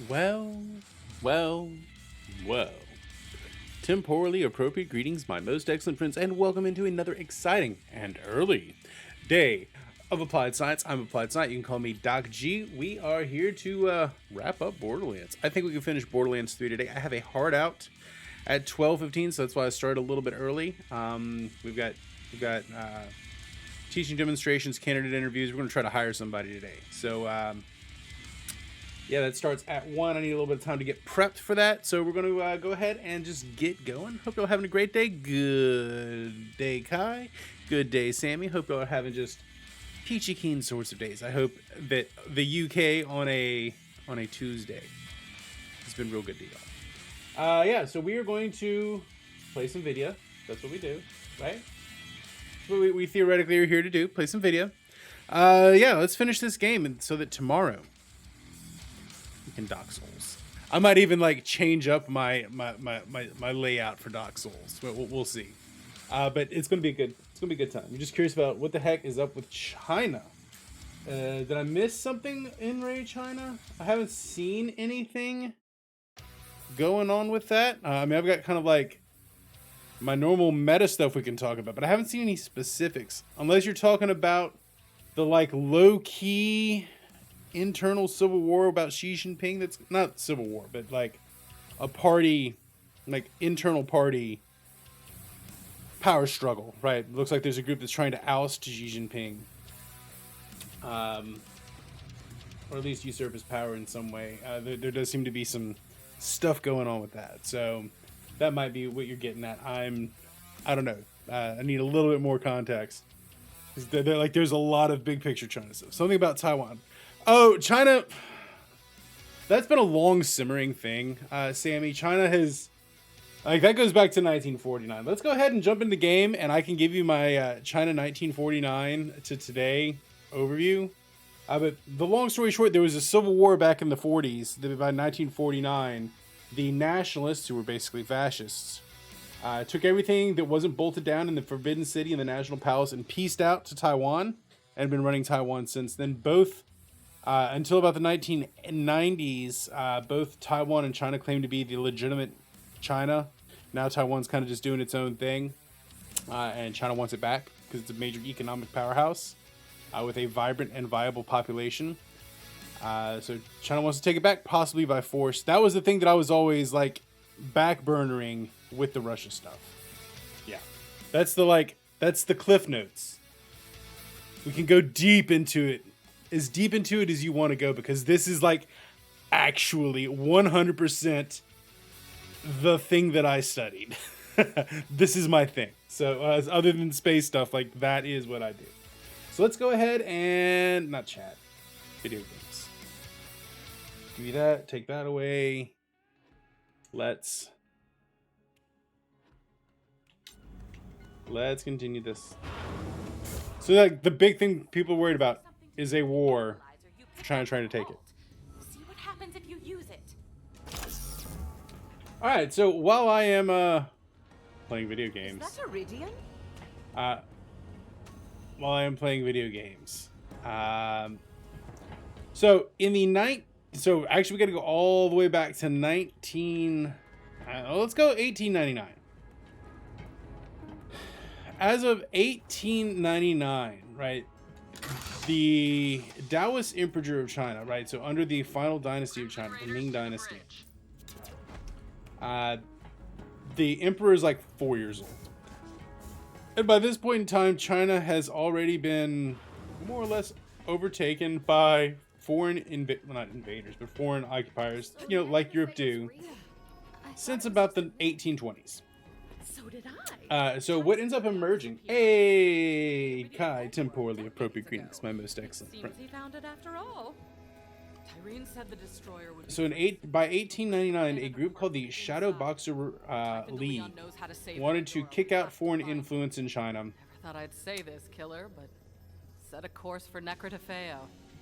Well, well, well. Temporally appropriate greetings, my most excellent friends, and welcome into another exciting and early day of Applied Science. I'm Applied Science. You can call me Doc G. We are here to wrap up Borderlands. I think we can finish Borderlands 3 today. I have a hard out at 12:15, so that's why I started a little bit early. We've got teaching demonstrations, candidate interviews. We're going to try to hire somebody today. So yeah, that starts at 1. I need a little bit of time to get prepped for that. So we're going to go ahead and just get going. Hope y'all having a great day. Good day, Kai. Good day, Sammy. Hope y'all are having just peachy keen sorts of days. I hope that the UK on a Tuesday has been real good to y'all. Yeah, so we are going to play some video. That's what we do, right? That's what we theoretically are here to do. Play some video. Yeah, let's finish this game and so that tomorrow in Dark Souls, I might even like change up my layout for Dark Souls. We'll see. But it's gonna be good. It's gonna be a good time. I'm just curious about what the heck is up with China. Did I miss something in Ray China? I haven't seen anything going on with that. I mean, I've got kind of like my normal meta stuff we can talk about, but I haven't seen any specifics. Unless you're talking about the like low key internal civil war about Xi Jinping. That's not civil war, but like a party, like internal party power struggle, right? It looks like there's a group that's trying to oust Xi Jinping, or at least usurp his power in some way. There does seem to be some stuff going on with that, so that might be what you're getting at. I don't know. I need a little bit more context. There's a lot of big picture China stuff. Something about Taiwan. Oh, China. That's been a long simmering thing, Sammy. China has, like, that goes back to 1949. Let's go ahead and jump in the game, and I can give you my China 1949 to today overview. But the long story short, there was a civil war back in the 40s. By 1949, the nationalists, who were basically fascists, took everything that wasn't bolted down in the Forbidden City and the National Palace and pieced out to Taiwan, and have been running Taiwan since then. Both until about the 1990s, both Taiwan and China claimed to be the legitimate China. Now Taiwan's kind of just doing its own thing, and China wants it back because it's a major economic powerhouse with a vibrant and viable population. So China wants to take it back, possibly by force. That was the thing that I was always like backburnering with the Russia stuff. Yeah, that's the Cliff Notes. We can go deep into it as you want to go, because this is like actually 100% the thing that I studied. This is my thing. So other than space stuff, like that is what I do. So let's go ahead and not chat, video games. Give me that, take that away. Let's continue this. So like the big thing people are worried about is a war trying to take it. See what happens if you use it. All right, so while I am playing video games, Is that Iridium? while I am playing video games, so in the night, so actually we got to go all the way back to let's go 1899. As of 1899, right, the Taoist Emperor of China, right, so under the final dynasty of China, the Ming Dynasty, the emperor is like 4 years old. And by this point in time, China has already been more or less overtaken by foreign not invaders, but foreign occupiers, you know, like Europe do, since about the 1820s. So did I. So what ends up emerging? Hey, Kai, temporally appropriate greetings, my most excellent friend. Seems he found it after all. Tyreen said the destroyer would. So by 1899, a group called the Shadow Boxer League wanted to kick out foreign influence in China. Never thought I'd say this, killer, but set a course for Necrotafeo.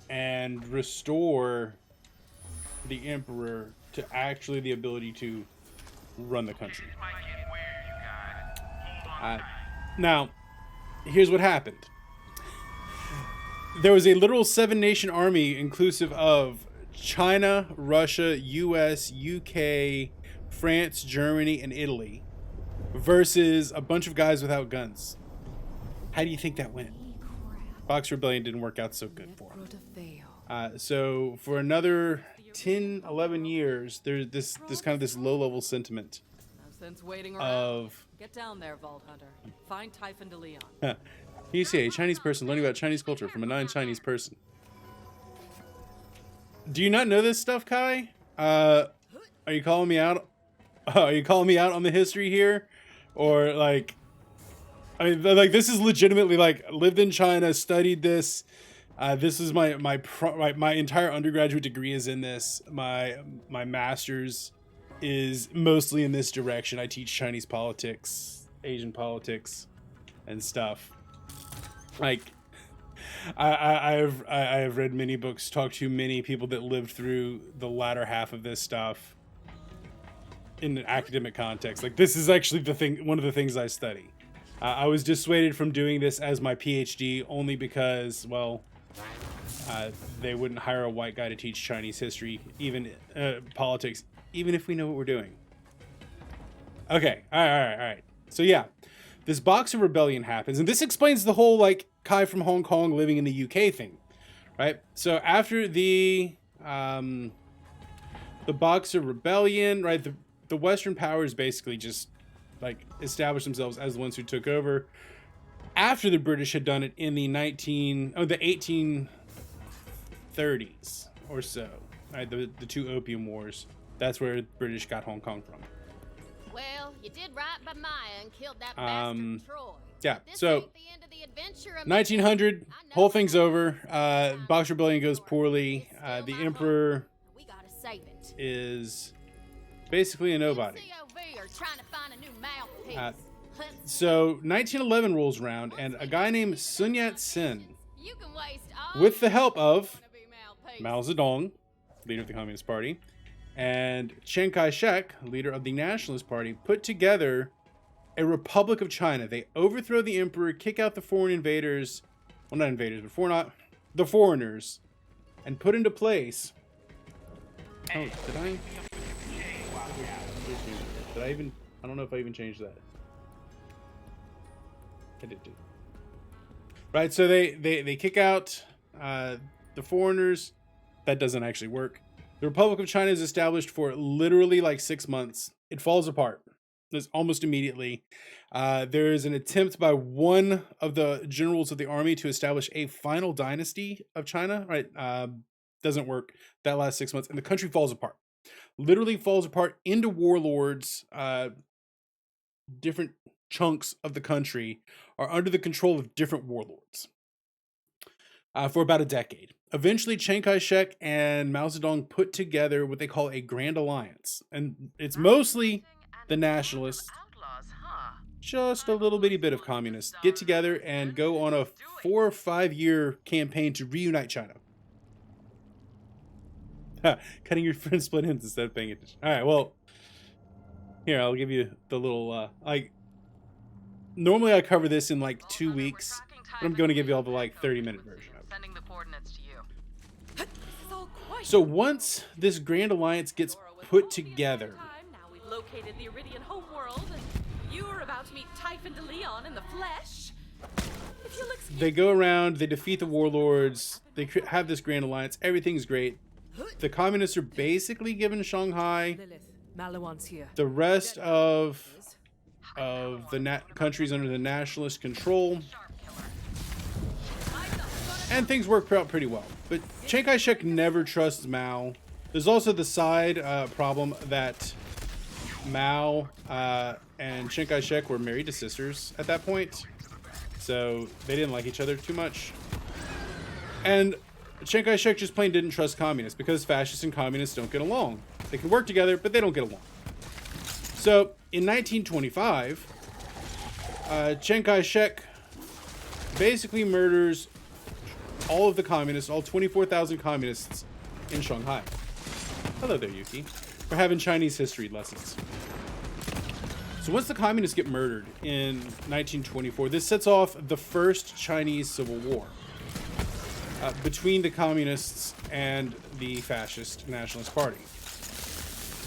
And restore the emperor to actually the ability to run the country. Now, here's what happened. There was a literal 7-nation army inclusive of China, Russia, US, UK, France, Germany, and Italy versus a bunch of guys without guns. How do you think that went? Boxer Rebellion didn't work out so good for him. So for another 10, 11 years, there's this kind of this low-level sentiment No sense waiting around. of Get down there, Vault Hunter. Find Typhon de Leon. you see a Chinese person learning about Chinese culture from a non-Chinese person. Do you not know this stuff, Kai? Are you calling me out? Are you calling me out on the history here, or like? I mean, like, this is legitimately, like, lived in China, studied this. This is my entire undergraduate degree is in this. My master's is mostly in this direction. I teach Chinese politics, Asian politics, and stuff. Like, I have read many books, talked to many people that lived through the latter half of this stuff in an academic context. Like, this is actually one of the things I study. I was dissuaded from doing this as my PhD only because, well, they wouldn't hire a white guy to teach Chinese history, even politics, even if we know what we're doing. Okay, all right. So yeah, this Boxer Rebellion happens, and this explains the whole, like, Kai from Hong Kong living in the UK thing, right? So after the Boxer Rebellion, right, the Western powers basically just, like, established themselves as the ones who took over after the British had done it in the 1830s or so, right? The two Opium Wars. That's where the British got Hong Kong from. Well, you did right by Maya and killed that bastard Troy. Yeah, This so ain't the end of the adventure, 1900, whole thing's over. Boxer Rebellion goes poorly. The Emperor We gotta save it. is basically a nobody. COV are trying to find a new mouthpiece. So 1911 rolls around, and a guy named Sun Yat-sen, You can waste all with the help of wanna be mouthpiece. Mao Zedong, leader of the Communist Party, and Chiang Kai-shek, leader of the Nationalist Party, put together a Republic of China. They overthrow the emperor, kick out the foreign invaders, well, not invaders, but the foreigners, and put into place. Oh, did I? Did I even? I don't know if I even changed that. I did too. Right, so they kick out the foreigners. That doesn't actually work. The Republic of China is established for literally like 6 months. It falls apart. It's almost immediately. There is an attempt by one of the generals of the army to establish a final dynasty of China. Right, doesn't work. That lasts 6 months, and the country falls apart. Literally falls apart into warlords. Different chunks of the country are under the control of different warlords for about a decade. Eventually, Chiang Kai-shek and Mao Zedong put together what they call a Grand Alliance, and it's mostly the nationalists, just a little bitty bit of communists, get together and go on a 4 or 5 year campaign to reunite China. Cutting your friend's split ends instead of paying attention. All right, well, here, I'll give you the little, normally I cover this in like 2 weeks, but I'm going to give you all the like 30-minute version of it. Sending the coordinates to you. So once this Grand Alliance gets put together, Now we've located the Iridian homeworld, and you are about to meet Typhon de Leon in the flesh. If you'll excuse they go around, they defeat the warlords, they have this Grand Alliance, everything's great. The communists are basically given Shanghai. Lilith, Maliwan's here. The rest of the countries under the nationalist control, and things work out pretty well. But Chiang Kai-shek never trusts Mao. There's also the side problem that Mao and Chiang Kai-shek were married to sisters at that point, so they didn't like each other too much. And Chiang Kai-shek just plain didn't trust communists because fascists and communists don't get along. They can work together, but they don't get along. So in 1925, Chiang Kai-shek basically murders all of the communists, all 24,000 communists in Shanghai. Hello there, Yuki. We're having Chinese history lessons. So once the communists get murdered in 1924, this sets off the first Chinese Civil War. between the communists and the fascist nationalist party.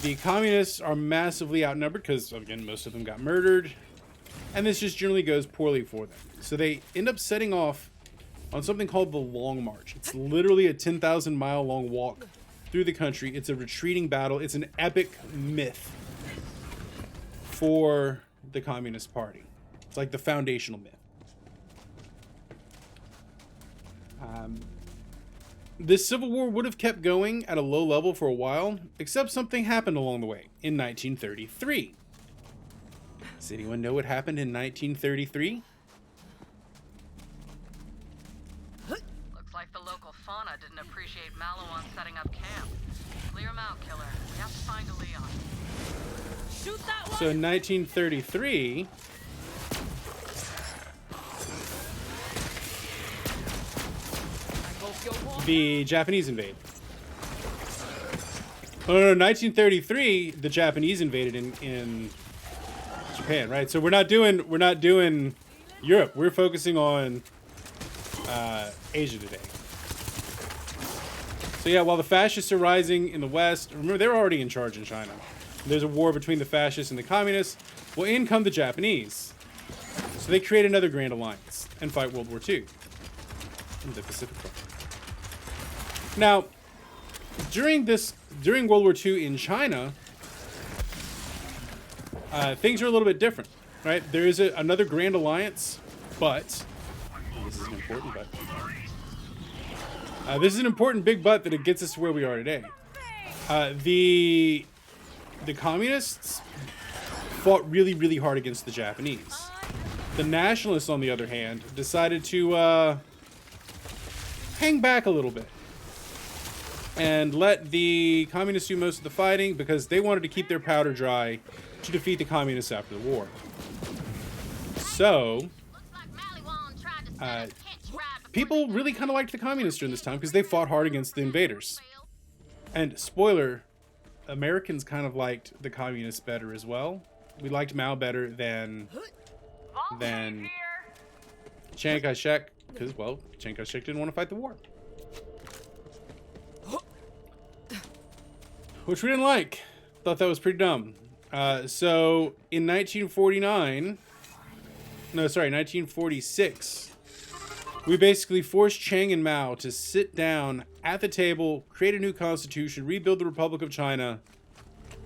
The communists are massively outnumbered because, again, most of them got murdered, and this just generally goes poorly for them. So they end up setting off on something called the Long March. It's literally a 10,000 mile long walk through the country. It's a retreating battle. It's an epic myth for the Communist Party. It's like the foundational myth. This civil war would have kept going at a low level for a while, except something happened along the way in 1933. Does anyone know what happened in 1933? Looks like the local fauna didn't appreciate Maliwan setting up camp. Clear him out, killer. We have to find a Leon. Shoot that one! So in 1933, the Japanese invade. Oh no, 1933, the Japanese invaded in Japan, right? So we're not doing Europe. We're focusing on Asia today. So yeah, while the fascists are rising in the West, remember they're already in charge in China. There's a war between the fascists and the communists. Well, in come the Japanese. So they create another grand alliance and fight World War II in the Pacific Front. Now, during World War II in China, things are a little bit different, right? There is another grand alliance, but this is an important but. This is an important big but that it gets us to where we are today. The communists fought really, really hard against the Japanese. The nationalists, on the other hand, decided to hang back a little bit and let the communists do most of the fighting because they wanted to keep their powder dry to defeat the communists after the war. So, people really kind of liked the communists during this time because they fought hard against the invaders. And spoiler, Americans kind of liked the communists better as well. We liked Mao better than Chiang Kai-shek because, well, Chiang Kai-shek didn't want to fight the war. Which we didn't like. Thought that was pretty dumb. So in 1946, we basically forced Chiang and Mao to sit down at the table, create a new constitution, rebuild the Republic of China,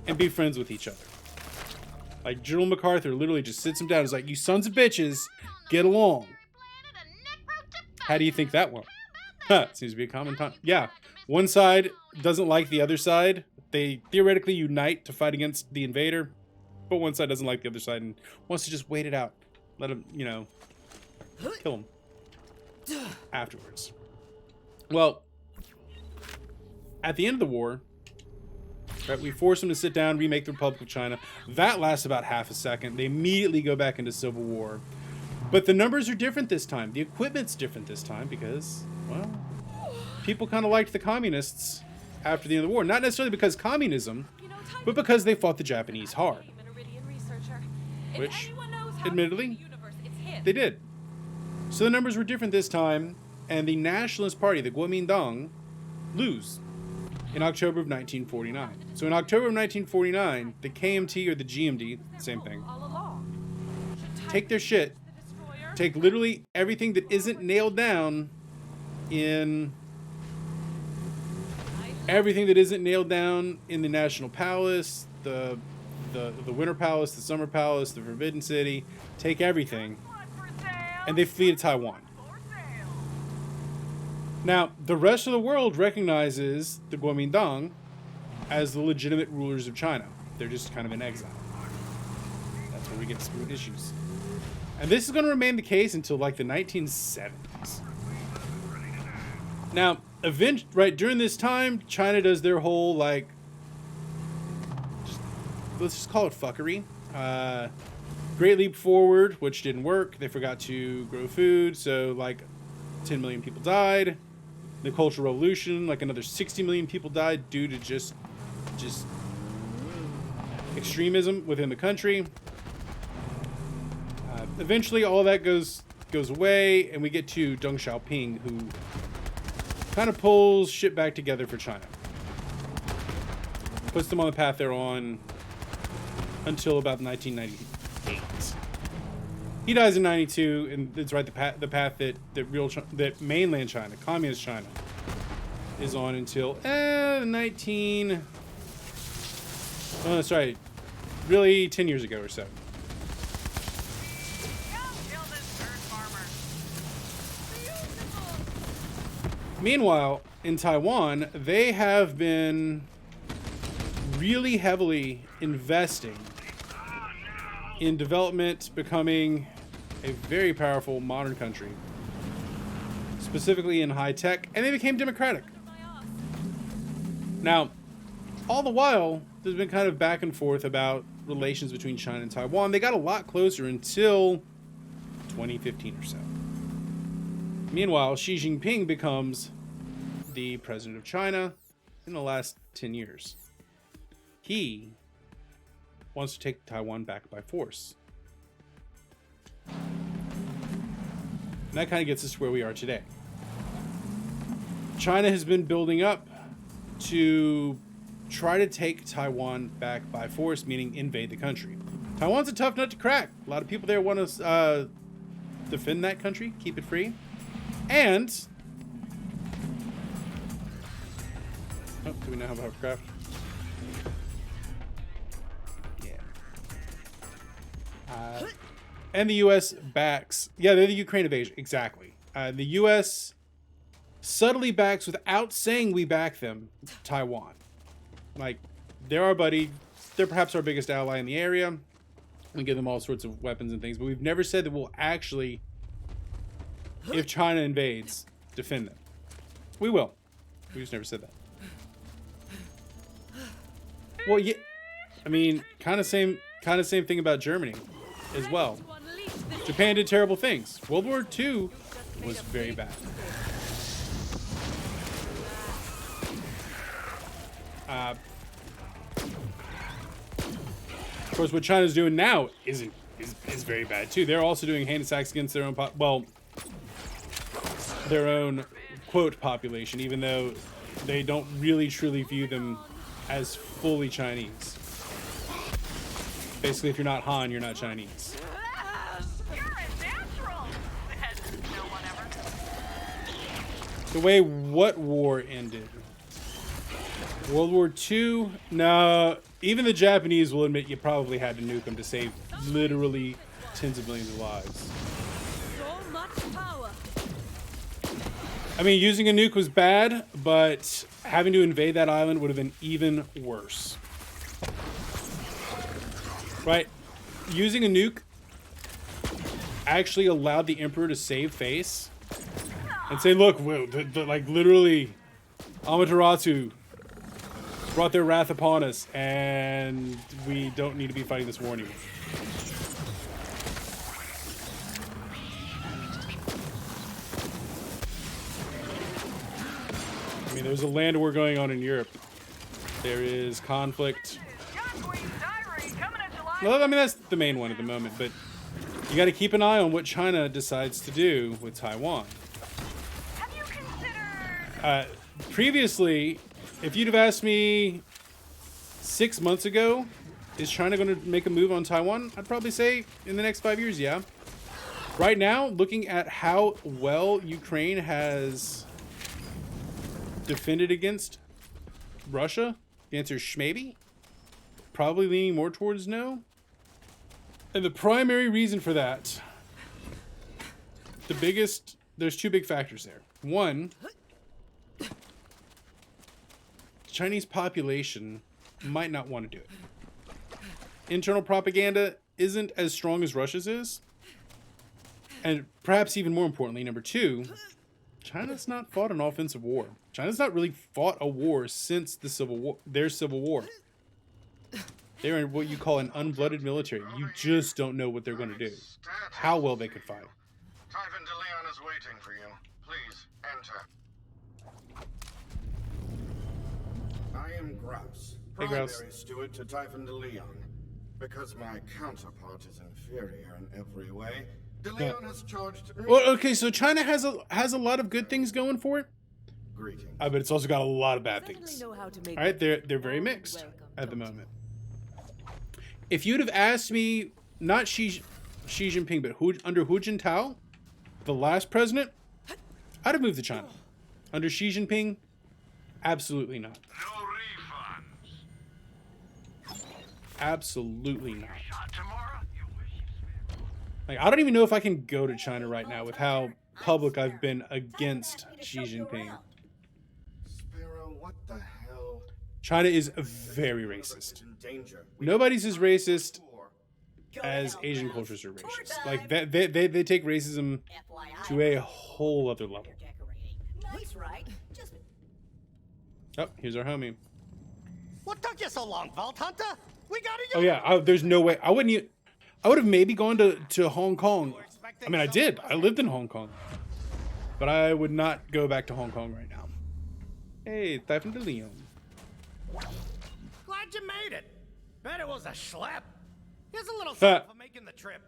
and be friends with each other. Like, General MacArthur literally just sits them down and is like, you sons of bitches, get along. How do you think that went? Huh, seems to be a common time. Yeah, one side doesn't like the other side. They theoretically unite to fight against the invader, but one side doesn't like the other side and wants to just wait it out. Let them, kill them afterwards. Well, at the end of the war, right, we force them to sit down, remake the Republic of China. That lasts about half a second. They immediately go back into civil war. But the numbers are different this time. The equipment's different this time because, well, people kind of liked the communists after the end of the war. Not necessarily because communism, but because they fought the Japanese hard. Which, admittedly, they did. So the numbers were different this time, and the Nationalist Party, the Kuomintang, lose in October of 1949. So in October of 1949, the KMT or the GMD, same thing, take their shit, take literally everything that isn't nailed down in the National Palace, the Winter Palace, the Summer Palace, the Forbidden City, take everything, and they flee to Taiwan. Now, the rest of the world recognizes the Kuomintang as the legitimate rulers of China. They're just kind of in exile. That's where we get screwed issues. And this is going to remain the case until like the 1970s. Now, during this time, China does their whole, like, let's just call it fuckery. Great Leap Forward, which didn't work. They forgot to grow food, so like 10 million people died. The Cultural Revolution, like another 60 million people died due to just extremism within the country. Eventually, all that goes away, and we get to Deng Xiaoping, who kind of pulls shit back together for China. Puts them on the path they're on until about 1998. He dies in 92, and it's right the path that mainland China, communist China, is on until 19. Oh, that's right. Really, 10 years ago or so. Meanwhile, in Taiwan, they have been really heavily investing in development, becoming a very powerful modern country, specifically in high tech, and they became democratic. Now, all the while, there's been kind of back and forth about relations between China and Taiwan. They got a lot closer until 2015 or so. Meanwhile, Xi Jinping becomes the president of China in the last 10 years. He wants to take Taiwan back by force. And that kind of gets us to where we are today. China has been building up to try to take Taiwan back by force, meaning invade the country. Taiwan's a tough nut to crack. A lot of people there want to defend that country, keep it free. And... oh, do we now have hovercraft? And the U.S. backs... yeah, they're the Ukraine invasion. Exactly. The U.S. subtly backs, without saying we back them, Taiwan. Like, they're our buddy. They're perhaps our biggest ally in the area. We give them all sorts of weapons and things, but we've never said that we'll actually, if China invades, defend them. We will. We just never said that. Well, yeah. I mean, kind of same thing about Germany as well. Japan did terrible things. World War II was very bad. Of course, what China's doing now is very bad too. They're also doing hand attacks against their own their own quote population, even though they don't really truly view them as fully Chinese. Basically, if you're not Han, you're not Chinese. You're a natural. No one ever. The way what war ended? World War II? No, even the Japanese will admit you probably had to nuke them to save literally tens of millions of lives. So much power. I mean, using a nuke was bad, but having to invade that island would have been even worse. Right? Using a nuke actually allowed the Emperor to save face and say, look, like literally Amaterasu brought their wrath upon us, and we don't need to be fighting this war anymore. I mean, there's a land war going on in Europe. There is conflict. Well, I mean, that's the main one at the moment, but you got to keep an eye on what China decides to do with Taiwan. Have you considered... Previously, if you'd have asked me 6 months ago, is China going to make a move on Taiwan? I'd probably say in the next 5 years, yeah. Right now, looking at how well Ukraine has defended against Russia, the answer is maybe. Probably leaning more towards no. And the primary reason for that, there's two big factors there. One, the Chinese population might not want to do it. Internal propaganda isn't as strong as Russia's is. And perhaps even more importantly, number two, China's not fought an offensive war. China's not really fought a war since the Civil War, their Civil War. They're in what you call an unblooded military. You just don't know what they're going to do. How well they could fight. Typhon DeLeon is waiting for you. Please, enter. I am Grouse, Hey, Grouse. primary steward to Typhon DeLeon. Because my counterpart is inferior in every way, DeLeon has charged me... Well, okay, so China has a lot of good things going for it, Greetings. But it's also got a lot of bad Certainly things. know how to make All right, it. they're very mixed Welcome, at the don't you? moment. If you'd have asked me, not Xi Jinping, but under Hu Jintao, the last president, I'd have moved to China. Under Xi Jinping, absolutely not. No refunds. Absolutely not. Tomorrow, you wish you spent. Like, I don't even know if I can go to China right now with how public I've been against Xi Jinping. Sparrow, what the hell? China is very racist. In danger. Nobody's as racist as Asian cultures are racist. Like, they take racism to a whole other level. Nice, right? Just Oh, here's our homie. What took you so long, Vault Hunter? We gotta Oh yeah, there's no way. I wouldn't even, I would have maybe gone to Hong Kong. I mean, I did. I lived in Hong Kong. But I would not go back to Hong Kong right now. Hey, Typhon de Leon. Glad you made it. Bet it was a schlep. Here's a little Huh. something for making the trip.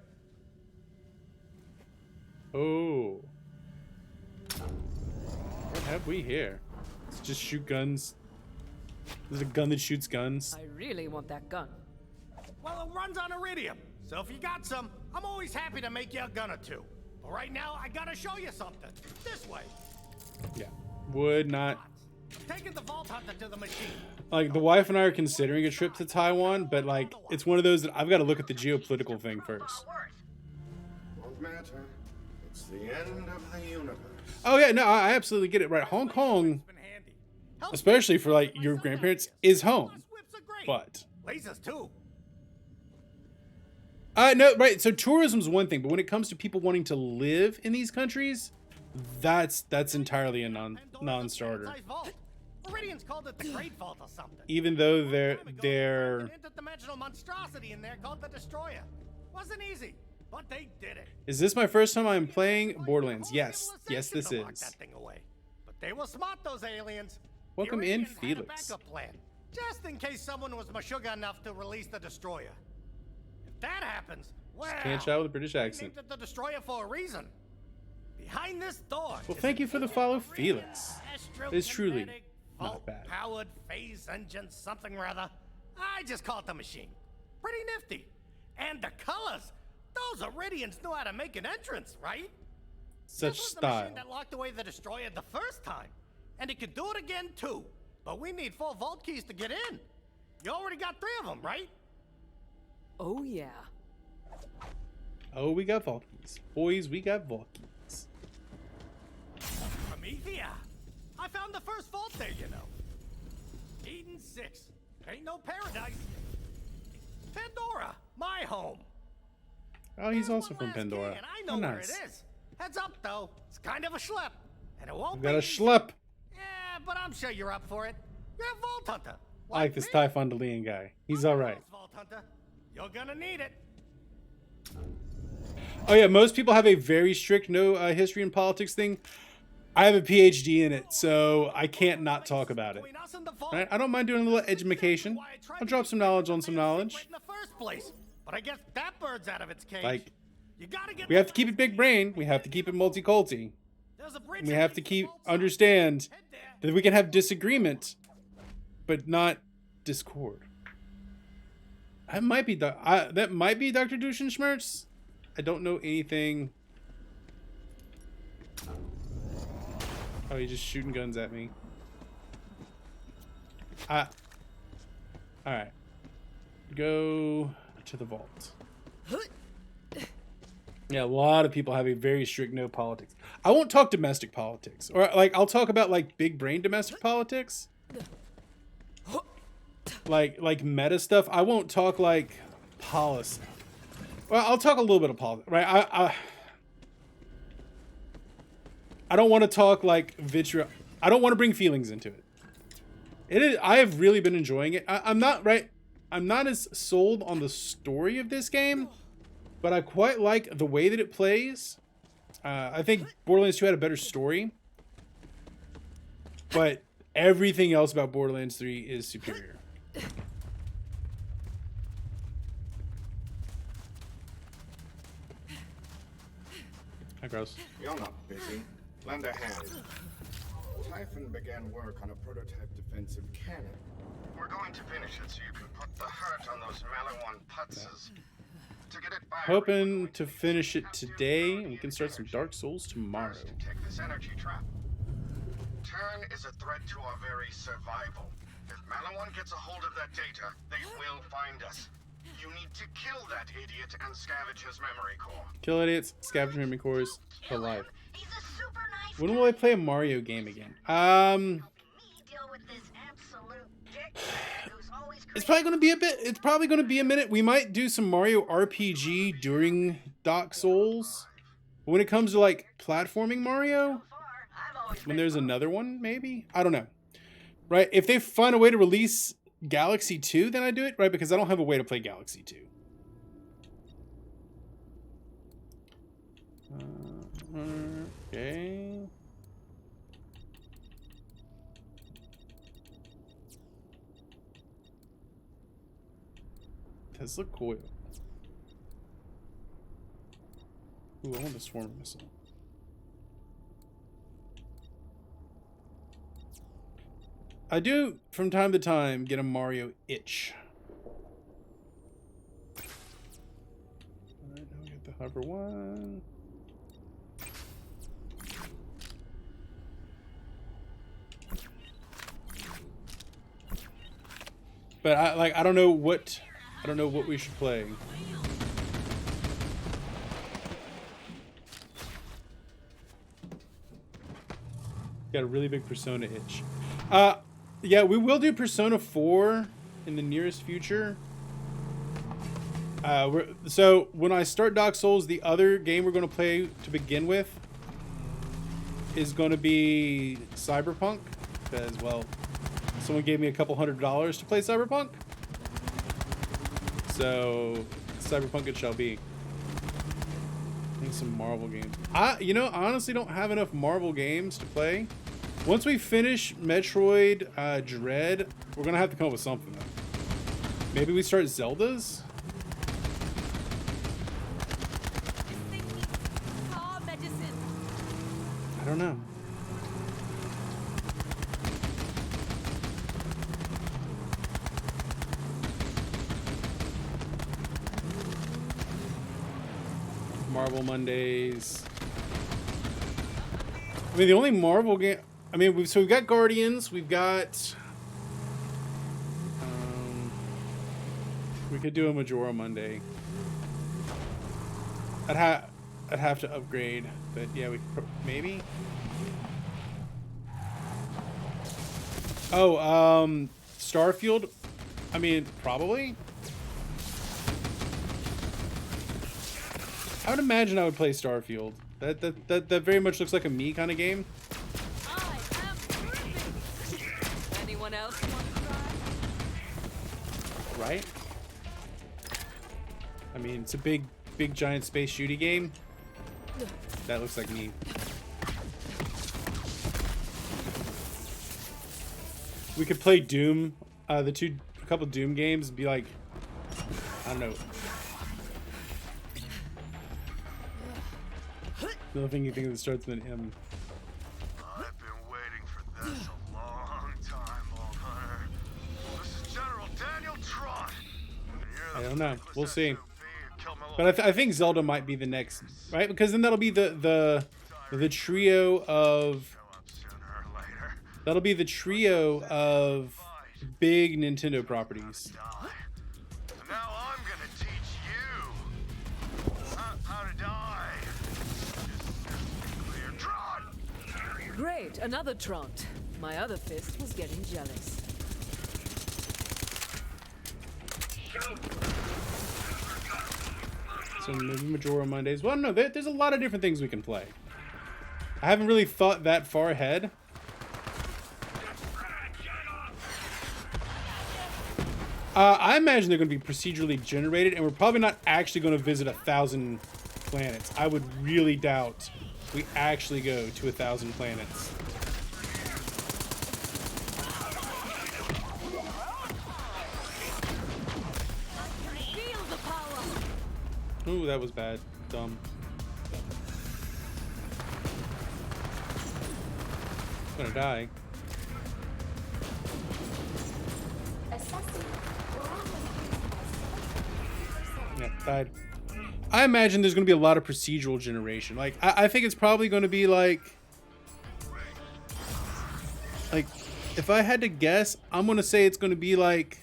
Oh. What have we here? Let's just shoot guns. There's a gun that shoots guns. I really want that gun. Well, it runs on iridium. So if you got some, I'm always happy to make you a gun or two. But right now, I gotta show you something. This way. Yeah. Would not. Taking the Vault Hunter to the machine. Like, the wife and I are considering a trip to Taiwan, but, like, it's one of those that I've got to look at the geopolitical thing first. Won't matter. It's the end of the universe. Oh, yeah, no, I absolutely get it. Right. Hong Kong, Been handy. Helps especially for, like, your grandparents, is home. whips are great. But, Lasers too. no, right. So tourism's one thing, but when it comes to people wanting to live in these countries, that's entirely a non-starter. Size vault. Iridians called it the Great Vault or something. Even though Time they're ago, they they're found an interdimensional monstrosity in there called the Destroyer. Wasn't easy, but they did it. Is this my first time I'm playing Like Borderlands? whole Yes, yes, civilization this to lock is. that thing away. But they were smart, those aliens. The Welcome in, Iridians had a Felix. backup plan, just in case someone was mashuga enough to release the Destroyer. If that happens, well, Can't shout with a British they accent. named it the Destroyer for a reason. Behind this door. Well, is thank an you for the ancient follow, Iridian Felix. It's truly astrokinetic not vault bad. Powered phase engine, something or other. I just call it the machine. Pretty nifty. And the colors. Those Iridians knew how to make an entrance, right? Such This was the style. machine that locked away the Destroyer the first time. And it could do it again too. But we need 4 vault keys to get in. You already got 3 of them, right? Oh yeah. Oh, we got vault keys. Boys, we got vault keys. Promethea. I found the first vault there, you know. Eden 6. Ain't no paradise. Pandora, my home. Oh, he's There's also one from last Pandora. key, and I Oh, know where nice. it is. Heads up, though. It's kind of a schlep. And it won't We got be a easy. schlep. Yeah, but I'm sure you're up for it. You're a vault hunter. I like this me. Typhon de Leon guy. He's alright. Vault hunter. You're gonna need it. Oh yeah, most people have a very strict no history and politics thing. I have a PhD in it, so I can't not talk about it. Between us and the vault. Right? I don't mind doing a little education. Why I tried I'll to drop keep some that knowledge on man some knowledge. secret in the first place. But I guess that bird's out of its cage. Like, you gotta get we have to keep it big brain. We have to keep it multi-culti. There's a bridge We that have to leads the keep vault side. understand Head there. that we can have disagreement, but not discord. That might be that might be Dr. Duschenschmerz. I don't know anything. Oh, he's just shooting guns at me. All right. Go to the vault. Yeah, a lot of people have a very strict no politics. I won't talk domestic politics, or like I'll talk about like big brain domestic politics, like meta stuff. I won't talk like policy. Well, I'll talk a little bit of politics, right? I don't want to talk like vitriol. I don't want to bring feelings into it. It is. I have really been enjoying it. I'm not right. I'm not as sold on the story of this game, but I quite like the way that it plays. I think Borderlands 2 had a better story, but everything else about Borderlands 3 is superior. Hi, Gross. You're not busy. Lend a hand. Typhon began work on a prototype defensive cannon. We're going to finish it so you can put the hurt on those Maliwan putzes. To get it Hoping to finish it today, and we can start some Dark Souls tomorrow. First, take this energy trap. Turn is a threat to our very survival. If Maliwan gets a hold of that data, they will find us. You need to kill that idiot and scavenge his memory core. Kill idiots, scavenge memory cores, alive. He's a super nice When will I play a Mario game again? me deal with this absolute dick who's always It's probably gonna be a bit. It's probably gonna be a minute. We might do some Mario RPG during Dark Souls. But when it comes to like platforming Mario, when there's another one, maybe, I don't know. Right? If they find a way to release Galaxy 2, then I do it. Right? Because I don't have a way to play Galaxy 2. Okay. Tesla coil. Ooh, I want the swarm missile. I do, from time to time, get a Mario itch. Alright, now we get the hover one. But I don't know what we should play. Got a really big Persona itch. Yeah, we will do Persona 4 in the nearest future. So when I start Dark Souls, the other game we're going to play to begin with is going to be Cyberpunk, because, well, someone gave me a couple $100 to play Cyberpunk. So Cyberpunk it shall be. I think some Marvel games. I honestly don't have enough Marvel games to play. Once we finish Metroid Dread, we're gonna have to come up with something though. Maybe we start Zeldas? I don't know. Marvel Mondays. I mean, the only Marvel game. I mean, we've got Guardians. We've got. We could do a Majora Monday. I'd have to upgrade, but yeah, we could maybe. Oh, Starfield. I mean, probably. I would imagine I would play Starfield. That very much looks like a me kind of game. I am perfect. Anyone else want to try? Right? I mean, it's a big giant space shooty game. That looks like me. We could play Doom, a couple Doom games, and be like, I don't know. The thing you think that starts with an M. I've been waiting for this a long time, Old Hunter. This is General Daniel Trot. I don't know. We'll see. But I think Zelda might be the next, right? Because then that'll be the trio of. That'll be the trio of big Nintendo properties. Now I'm gonna teach you how to die. Clear, Trot. Great, another Trot. My other fist was getting jealous. So maybe Majora Mondays. Well, no, there's a lot of different things we can play. I haven't really thought that far ahead. I imagine they're going to be procedurally generated, and we're probably not actually going to visit 1,000 planets. I would really doubt we actually go to 1,000 planets. Feel the power. Ooh, that was bad. Dumb. I'm gonna die. Yeah, died. I imagine there's gonna be a lot of procedural generation. Like, I think it's probably gonna be like, if I had to guess, I'm gonna say it's gonna be like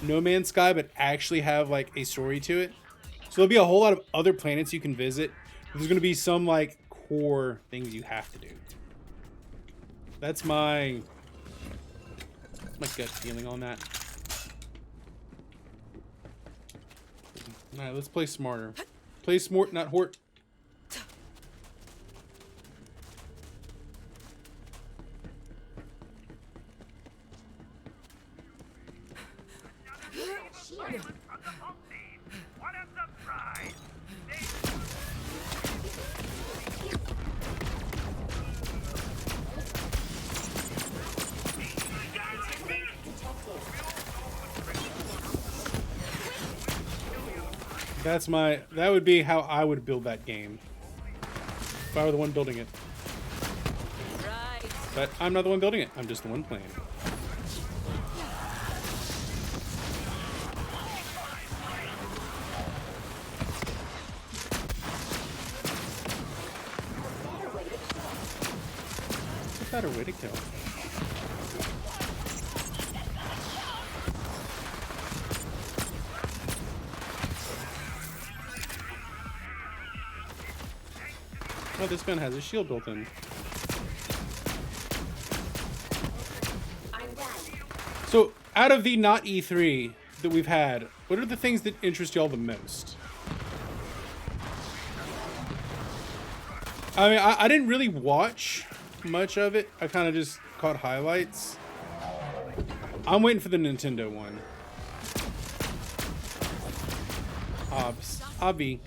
No Man's Sky, but actually have like a story to it. So there'll be a whole lot of other planets you can visit. There's gonna be some like core things you have to do. That's my gut feeling on that. All right, let's play smarter. Play smart, not hort. That would be how I would build that game. If I were the one building it. Right. But I'm not the one building it. I'm just the one playing. What's a better way to kill? Oh, this gun has a shield built in. So, out of the not E3 that we've had, what are the things that interest y'all the most? I mean, I didn't really watch much of it. I kind of just caught highlights. I'm waiting for the Nintendo one. Obby.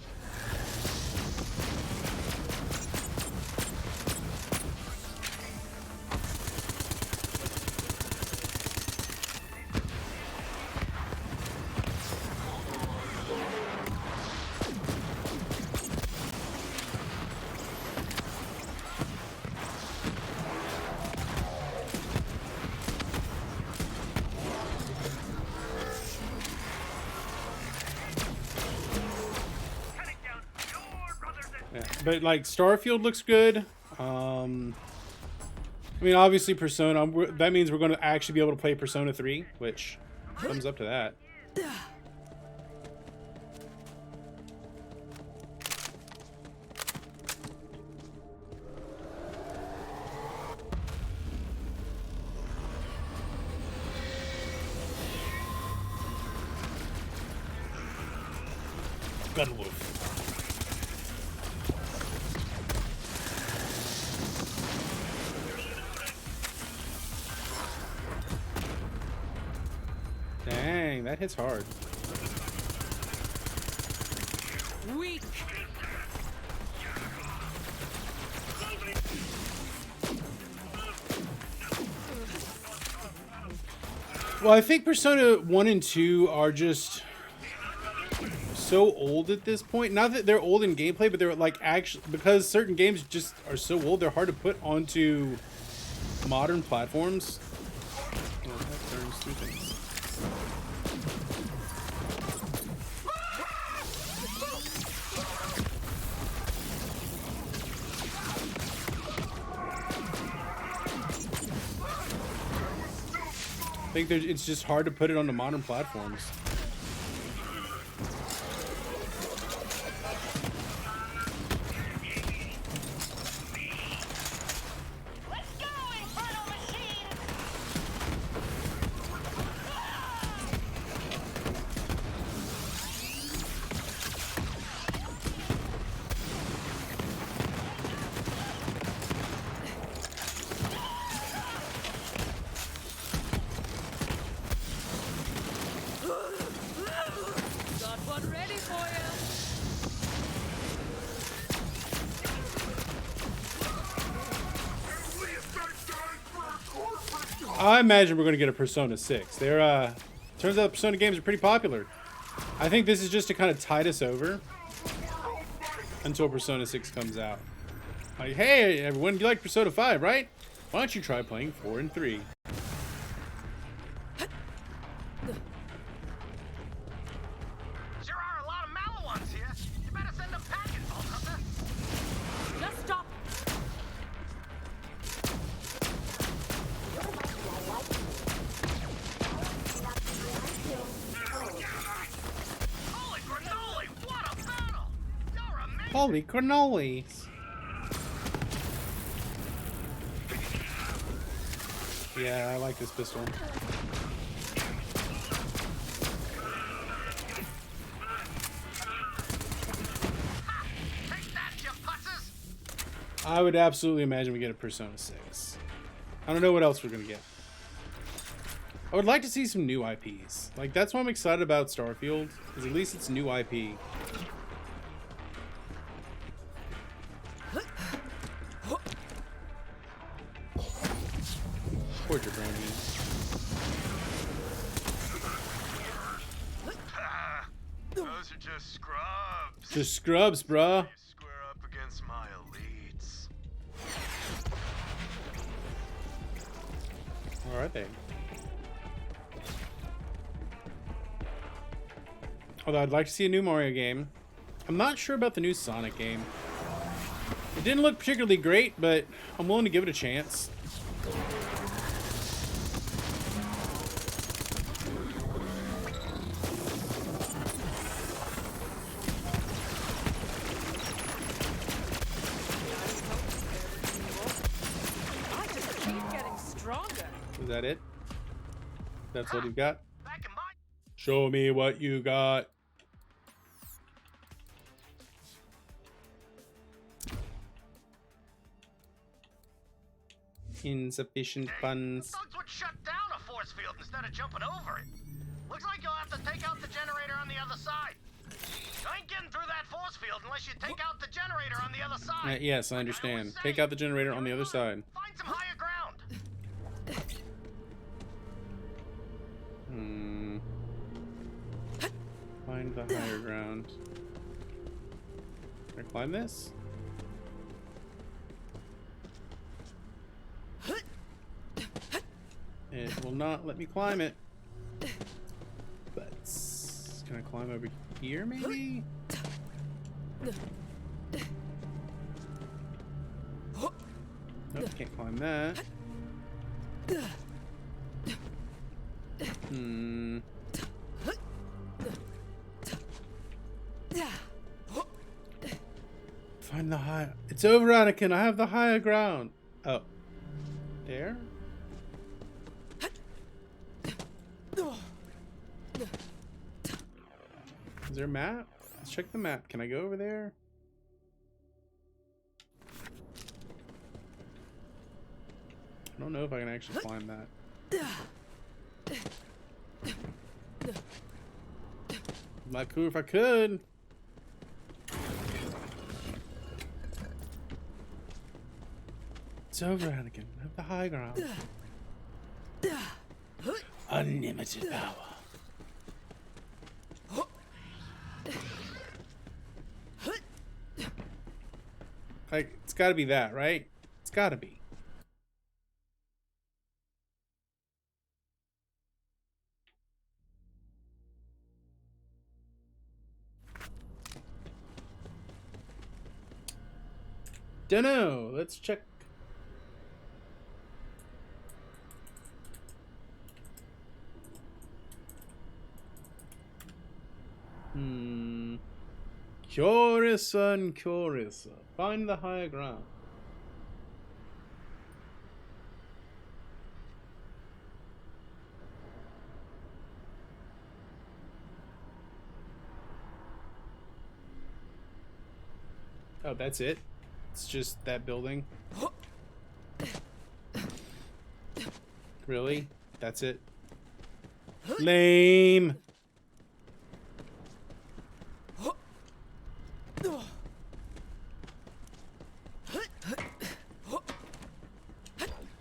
But like Starfield looks good. I mean, obviously Persona. That means we're going to actually be able to play Persona 3, which comes up to that. Gunwolf. Dang, that hits hard. Weak. Well, I think Persona 1 and 2 are just so old at this point. Not that they're old in gameplay, but they're like actually, because certain games just are so old, they're hard to put onto modern platforms. Oh, that turns through things. I think it's just hard to put it onto modern platforms. Got one ready for you. I imagine we're going to get a Persona 6. Turns out Persona games are pretty popular. I think this is just to kind of tide us over until Persona 6 comes out. Like, hey everyone, you like Persona 5, right? Why don't you try playing 4 and 3? Sure are a lot of Malawans here. You better send them packing, Vault Hunter. Just stop. Holy cannoli! What a battle! You're amazing! Holy cannolis! Yeah, I like this pistol. Take that, you putzes! I would absolutely imagine we get a Persona 6. I don't know what else we're gonna get. I would like to see some new IPs. Like, that's why I'm excited about Starfield, is at least it's new IP. Torture Brandy. Those are just scrubs. Just scrubs, bruh. You square up against my elites. Or are they? Although I'd like to see a new Mario game. I'm not sure about the new Sonic game. It didn't look particularly great, but I'm willing to give it a chance. I just keep getting stronger. Is that it? That's what you've got? Back in my... Show me what you got. Insufficient funds. Thugs would shut down a force field instead of jumping over it. Looks like you'll have to take out the generator on the other side. You ain't getting through that force field unless you take out the generator on the other side. Yes, I Like understand. was Take saying, out the generator on the other side. Find some higher ground. Find the higher ground. Can I climb this? It will not let me climb it. But can I climb over here maybe? Nope, can't climb that. Find the high. It's over, Anakin. I have the higher ground. Oh. There? Is there a map? Let's check the map. Can I go over there? I don't know if I can actually climb that. Might be cool if I could. It's over, Anakin. I have the high ground. Unlimited power. Like, it's gotta be that, right? It's gotta be. Dunno. Let's check. Curiouser and curiouser. Find the higher ground. Oh, that's it? It's just that building? Really? That's it? Lame!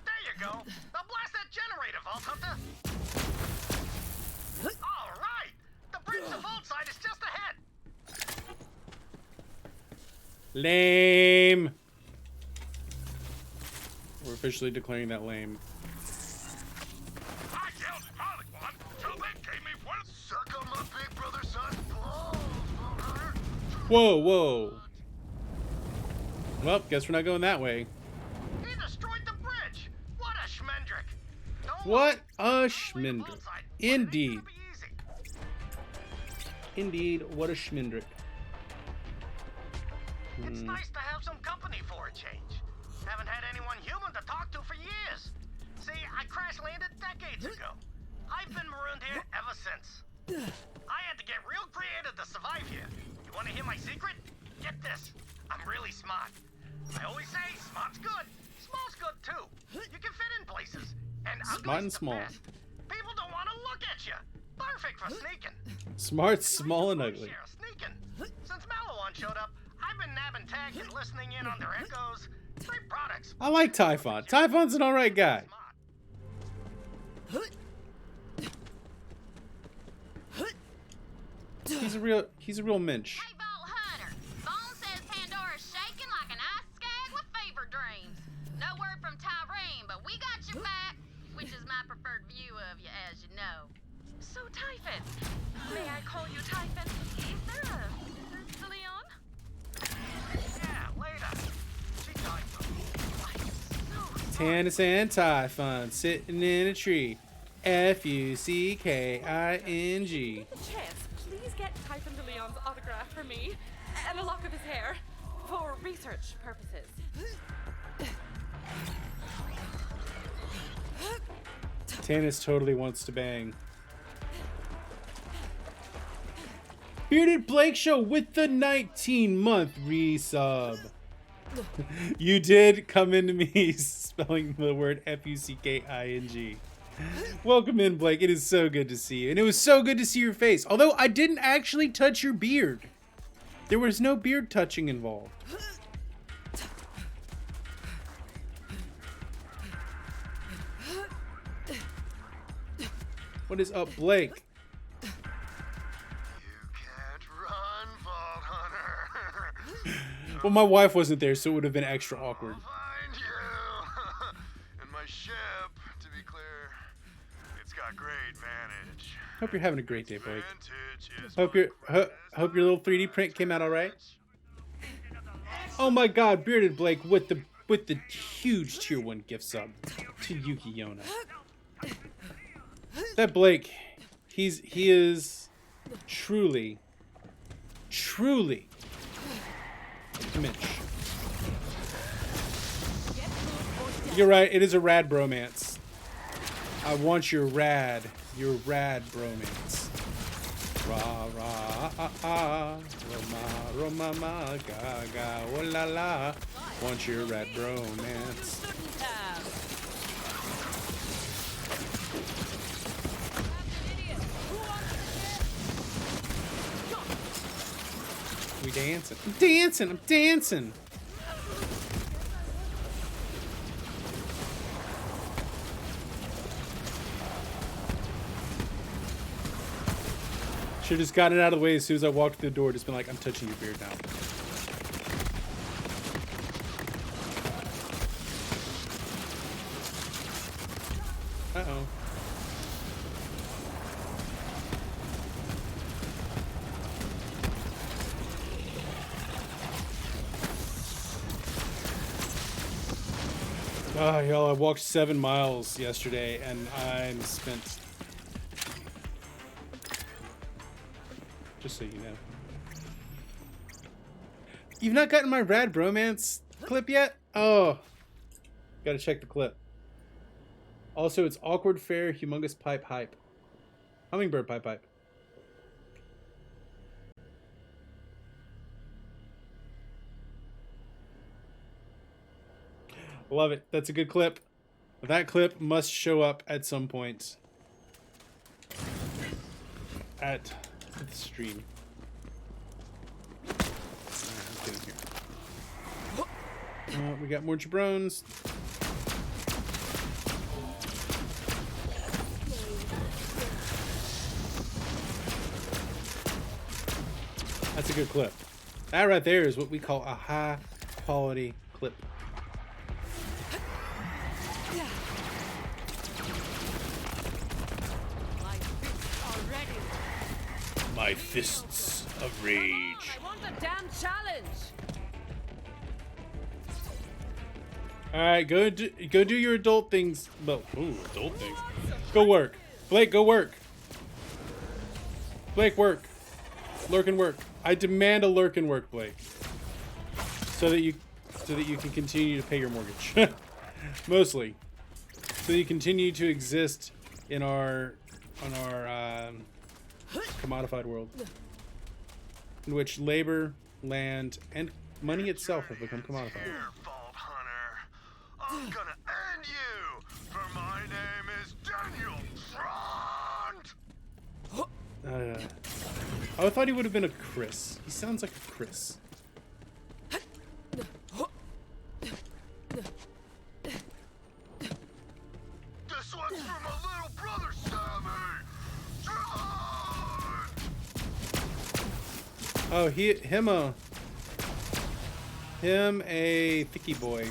There you go. Now blast that generator, Vault Hunter. All right. The bridge to Vault side is just ahead. Lame! We're officially declaring that lame. I yelled at Harlequin till they gave me one. Suck on my big brother's son's balls, Vault Hunter. Whoa, whoa. Well, guess we're not going that way. He destroyed the bridge. What a schmendrick. Don't What a worry, schmendrick. bullseye, but it ain't Indeed. gonna be easy. Indeed, what a schmendrick. It's nice to have some company for a change. Haven't had anyone human to talk to for years. See, I crash landed decades ago. I've been marooned here ever since. I had to get real creative to survive here. You want to hear my secret? Get this. I'm really smart. I always say smart's good. Small's good too. You can fit in places. And Smart and ugly's the small. best. People don't want to look at you. Perfect for sneaking. Smart, small, and ugly. Share sneaking. Since Maliwan showed up, I've been nabbing tech and listening in on their echoes. Great products. I like Typhon. Typhon's an alright guy. Smart. He's a real mensch. Hey, Vault Hunter. Bone says Pandora's shaking like an ice skag with fever dreams. No word from Tyrene, but we got your back, which is my preferred view of you, as you know. So, Typhon, may I call you Typhon? Is there a Mrs. DeLeon? Yeah, later. She died from me. Tannis and Typhon sitting in a tree. Fucking. The chance, please get Typhon DeLeon's autograph for me and a lock of his hair for research purposes. Tannis totally wants to bang. Bearded Blake Show with the 19-month resub. You did come into me spelling the word Fucking. Welcome in, Blake. It is so good to see you. And it was so good to see your face. Although I didn't actually touch your beard. There was no beard touching involved. What is up, Blake? You can't run, Vault Hunter. Well, my wife wasn't there, so it would have been extra awkward. Find you. And my ship, to be clear, it's got great vantage. Hope you're having a great day, Blake. Vantage is Hope my your hope your little 3D print came out all right. Oh my God, Bearded Blake with the huge tier 1 gift sub to Yuki Yona. That Blake, he is truly Mitch. You're right, it is a rad bromance. I want your rad bromance. Ra ra ah ah, roma roma ma ga ga oh la la. Want your rad bromance. We dancing. I'm dancing. Should've just gotten it out of the way as soon as I walked through the door. Just been like, I'm touching your beard now. Uh-oh. Oh, y'all, I walked 7 miles yesterday, and I'm spent. Just so you know. You've not gotten my rad bromance clip yet? Oh. Gotta check the clip. Also, it's awkward fair, humongous pipe hype. Hummingbird pipe hype. Love it. That's a good clip. That clip must show up at some point at the stream. Alright, let's get in here. We got more jabrones. That's a good clip. That right there is what we call a high quality clip. my fists of rage. I want a damn challenge. All right, go do your adult things. Well, ooh, adult things. Go work, Blake. Go work. Blake, work. Lurk and work. I demand a lurk and work, Blake. So that you can continue to pay your mortgage. Mostly. So that you continue to exist in our commodified world, in which labor, land, and money itself have become commodified. Your fault, Hunter. I'm gonna end you, for my name is Daniel Trond. I thought he would have been a Chris. He sounds like a Chris. This one's for my little brother, Sammy. Trond! Oh, him a thicky boy.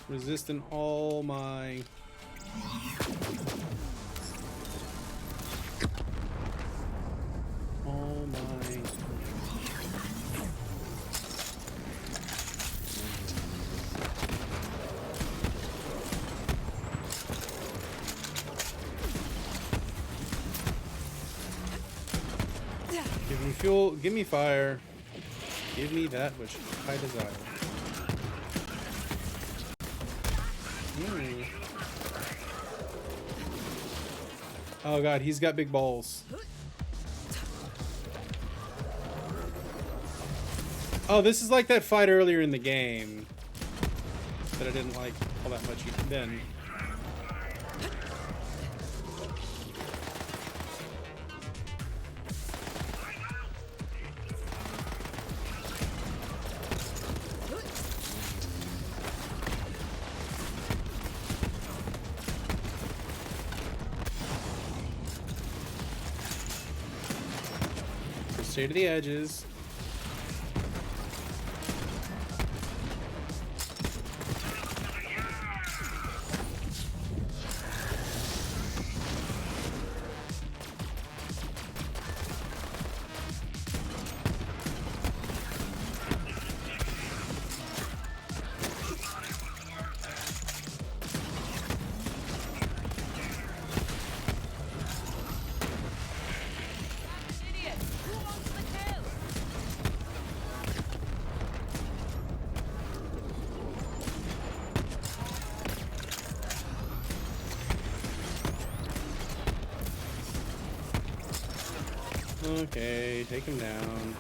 Resisting all my Give me fuel, give me fire, give me that which I desire. Oh god, he's got big balls. Oh, this is like that fight earlier in the game that I didn't like all that much then. Stay to the edges. Okay, take him down.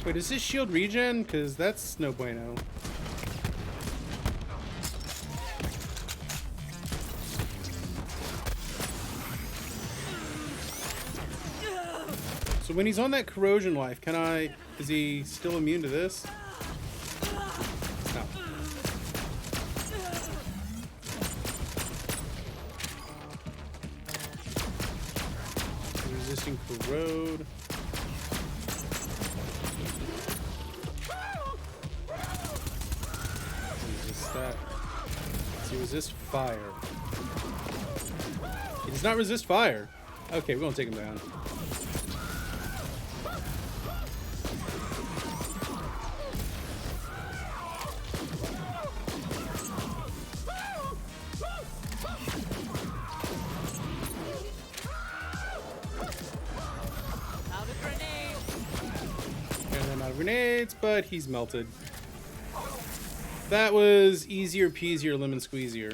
Wait, is this shield regen? Because that's no bueno. So when he's on that corrosion life, is he still immune to this? No. Resisting corrode. Resist that. Does he resist fire? He does not resist fire. Okay, we're gonna take him down. Grenades, but he's melted. That was easier peasier lemon squeezier.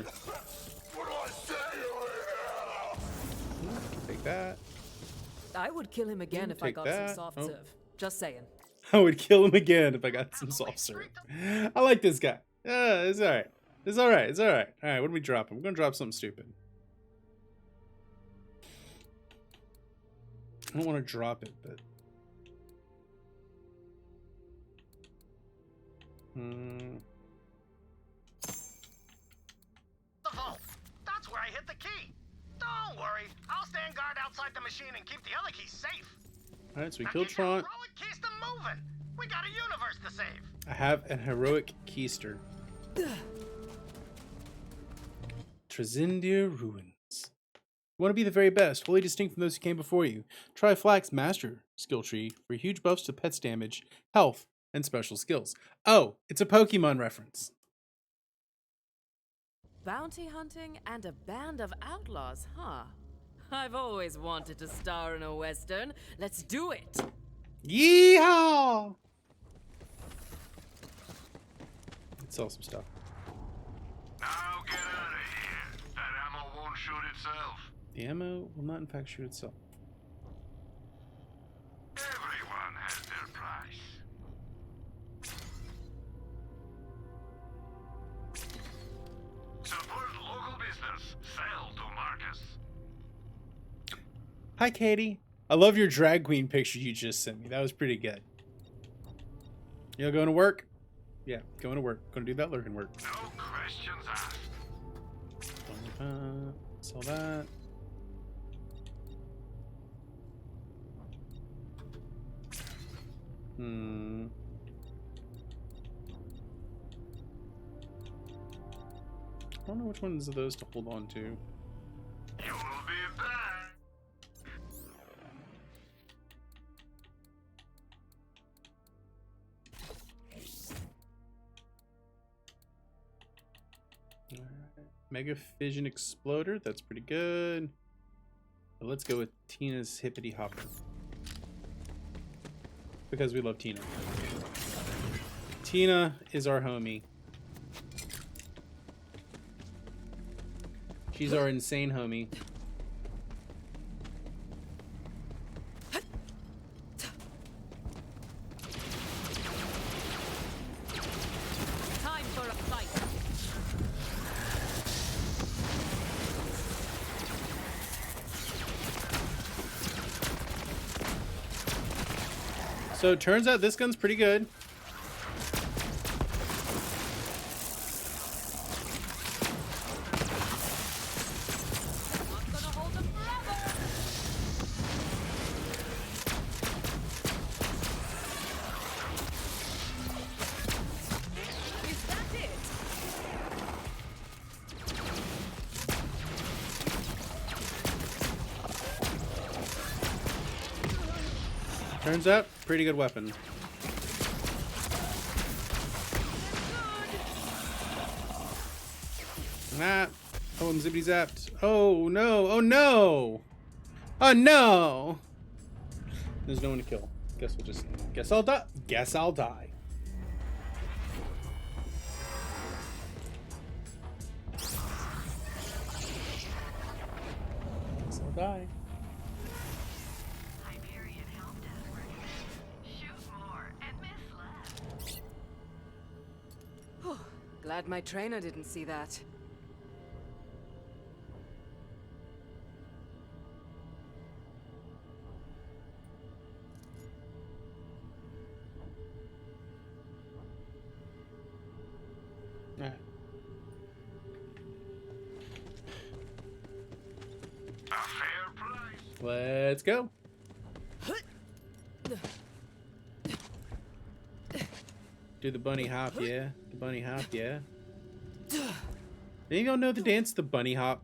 Take that. I would kill him again if I Take got that. some soft Oh. serve. Just saying. I would kill him again if I got some soft serve. I like this guy. It's alright. It's alright. It's alright. Alright, what do we drop him? We're gonna drop something stupid. I don't want to drop it, but The vault. That's where I hit the key. Don't worry. I'll stand guard outside the machine and keep the other keys safe. Alright, so we Now killed get your Tron. heroic keystone moving. We got a universe to save. I have an heroic keister. Trezindir Ruins. You want to be the very best, wholly distinct from those who came before you. Try Flack's Master skill tree for huge buffs to pets damage, health, and special skills. Oh, it's a Pokemon reference. Bounty hunting and a band of outlaws, huh? I've always wanted to star in a Western. Let's do it! Yeehaw! Let's sell some stuff. Now get out of here. That ammo won't shoot itself. The ammo will not in fact shoot itself. Everyone has their price. Support local business. Sell to Marcus. Hi, Katie. I love your drag queen picture you just sent me. That was pretty good. You going to work? Yeah, going to work. Going to do that lurking work. No questions asked. Sell that. I don't know which ones of those to hold on to. You will be back. Alright. Mega Fission Exploder, that's pretty good. But let's go with Tina's Hippity Hopper. Because we love Tina. Tina is our homie. She's our insane homie. Time for a fight! So it turns out this gun's pretty good. Not gonna hold them forever! Is that it? Turns out, pretty good weapon. Ah, oh, I'm zippity zapped. Oh no, oh no! Oh no! There's no one to kill. Guess I'll die. Guess I'll die. Guess I'll die. Hyperion help desk recommends shoot more and miss less. Glad my trainer didn't see that. Alright. A fair price. Let's go. Do the bunny hop, yeah. The bunny hop, yeah. Any of y'all know the dance, the bunny hop?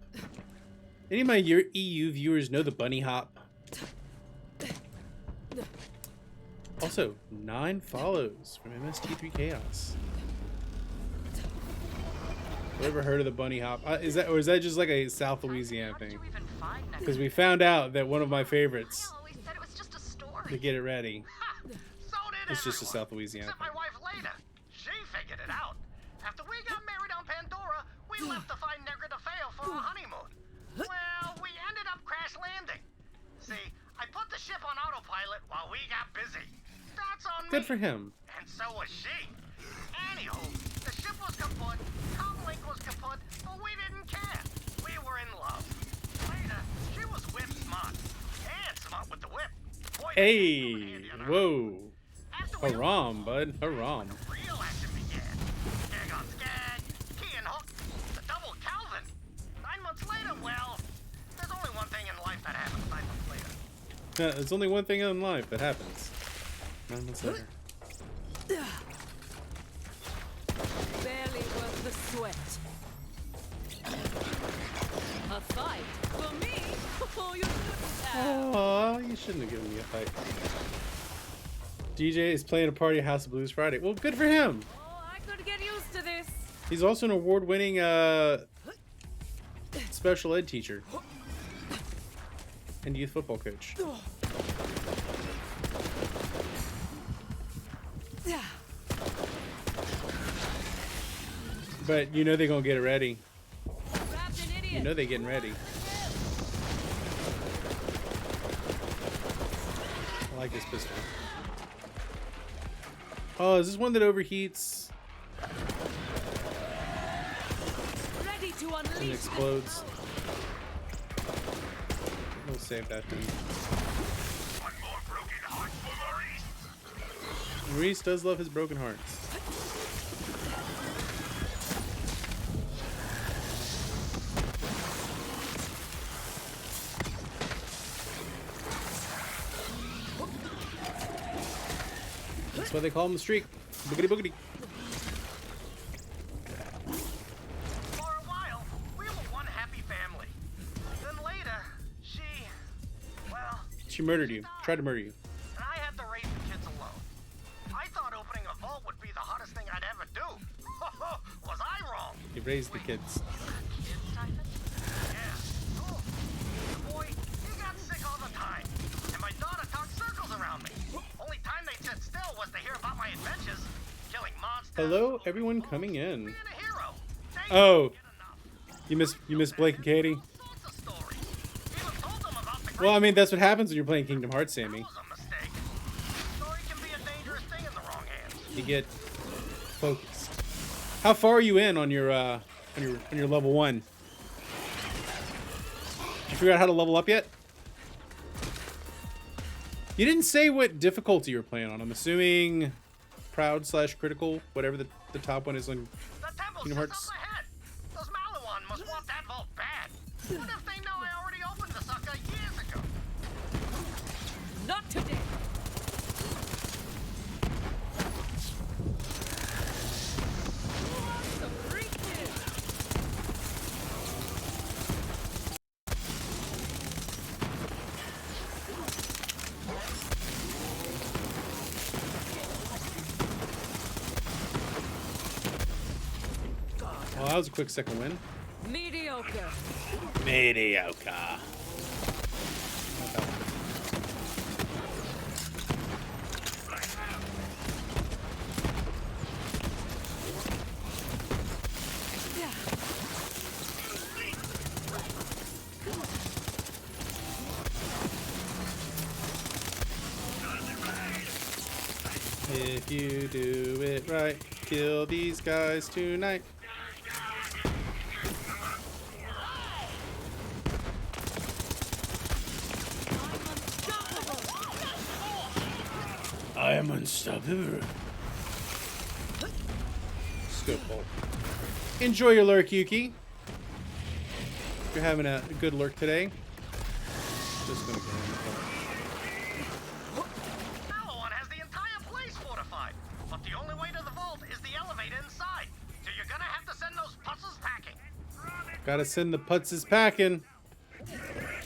Any of my EU viewers know the bunny hop? Also, 9 follows from MST3 Chaos. Have you ever heard of the bunny hop? Is that just like a South Louisiana How did thing? you even find Nectar? Because we found out that one of my favorites, I always said it was just a story. to get it ready, Ha! So did it's just a everyone. South Louisiana Except thing. my wife Lena. She figured it out. After we got married on Pandora, we left to find Negra DeFeo for our honeymoon. Well, we ended up crash landing. See, I put the ship on autopilot while we got busy. That's on Good me. for him. And so was she. Anywho, the ship was kaput, Comlink was kaput, but we didn't care. We were in love. Later, she was whip smart. And smart with the whip. Boy, the Hey, was handy on her. whoa. After we Haram, bud. Haram. real action began. Skag on skag, key and hook, the double Calvin. 9 months later, well, there's only one thing in life that happens 9 months later. Yeah, there's only one thing in life that happens. 9 months later. Barely worth the sweat. Oh, you shouldn't have given me a fight. DJ is playing a party at House of Blues Friday. Well, good for him. Oh, I could get used to this. He's also an award-winning special ed teacher and youth football coach. But you know they're gonna get it ready. You know they're getting ready. I like this pistol. Oh, is this one that overheats Ready to and unleash explodes? We'll save that thing. One more broken heart for Maurice. Maurice does love his broken hearts. That's why they call him the streak. Boogity boogity. For a while, we were one happy family. Then later, well, She murdered you. Tried to murder you. and I had to raise the kids alone. I thought opening a vault would be the hardest thing I'd ever do. Was I wrong? You raised the kids. Kids, Typhon? Yeah. Oh, the boy, he got sick all the time. And my daughter talked circles around me. Only time they sat still was to hear about my adventures. Killing monsters. Hello, everyone coming in. Being a hero. They Oh, didn't get enough. you miss Blake and Katie. All sorts of stories. Even told them about the Well, I mean that's what happens when you're playing Kingdom Hearts, Sammy. That was a mistake. Story can be a dangerous thing in the wrong hands. You get focused. How far are you in on your level 1? Did you figure out how to level up yet? You didn't say what difficulty you were playing on. I'm assuming proud/critical, whatever the top one is on. The temple's Kingdom just Hearts. up ahead. Those Malawan must want that vault bad. What if they know I already opened the sucker years ago? Not today. Well, that was a quick second win. Mediocre. Mediocre. If you do it right, kill these guys tonight. I am unstoppable. Scope hole. Enjoy your lurk, Yuki. You're having a good lurk today. Just gonna go in the car. Malawan has the entire place fortified. But the only way to the vault is the elevator inside. So you're gonna have to send those puzzles packing. Gotta send the putzes packing.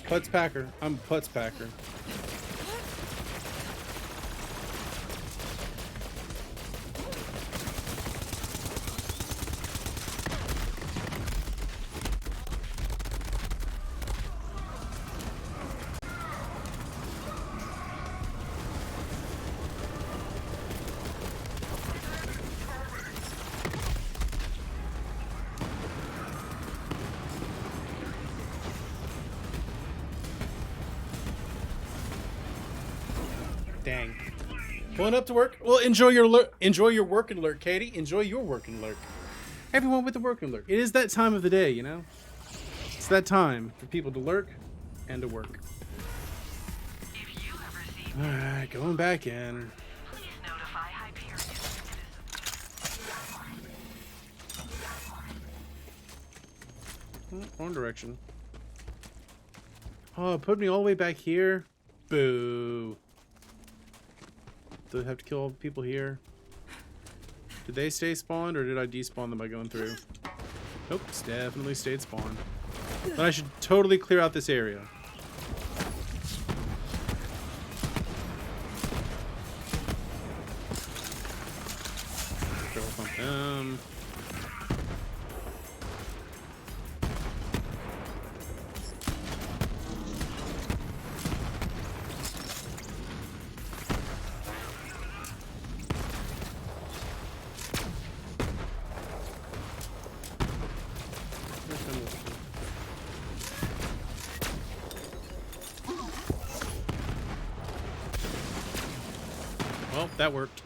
Putz packer. I'm a putz packer. Dang. Pulling up to work. Well, enjoy your work and lurk, Katie. Enjoy your work and lurk. Everyone with the work and lurk. It is that time of the day, you know? It's that time for people to lurk and to work. If you have received Alright, going back in. please notify Hyperion. Wrong direction. Oh, it put me all the way back here. Boo. Do I have to kill all the people here? Did they stay spawned or did I despawn them by going through? Nope, it's definitely stayed spawned. But I should totally clear out this area. Well, that worked.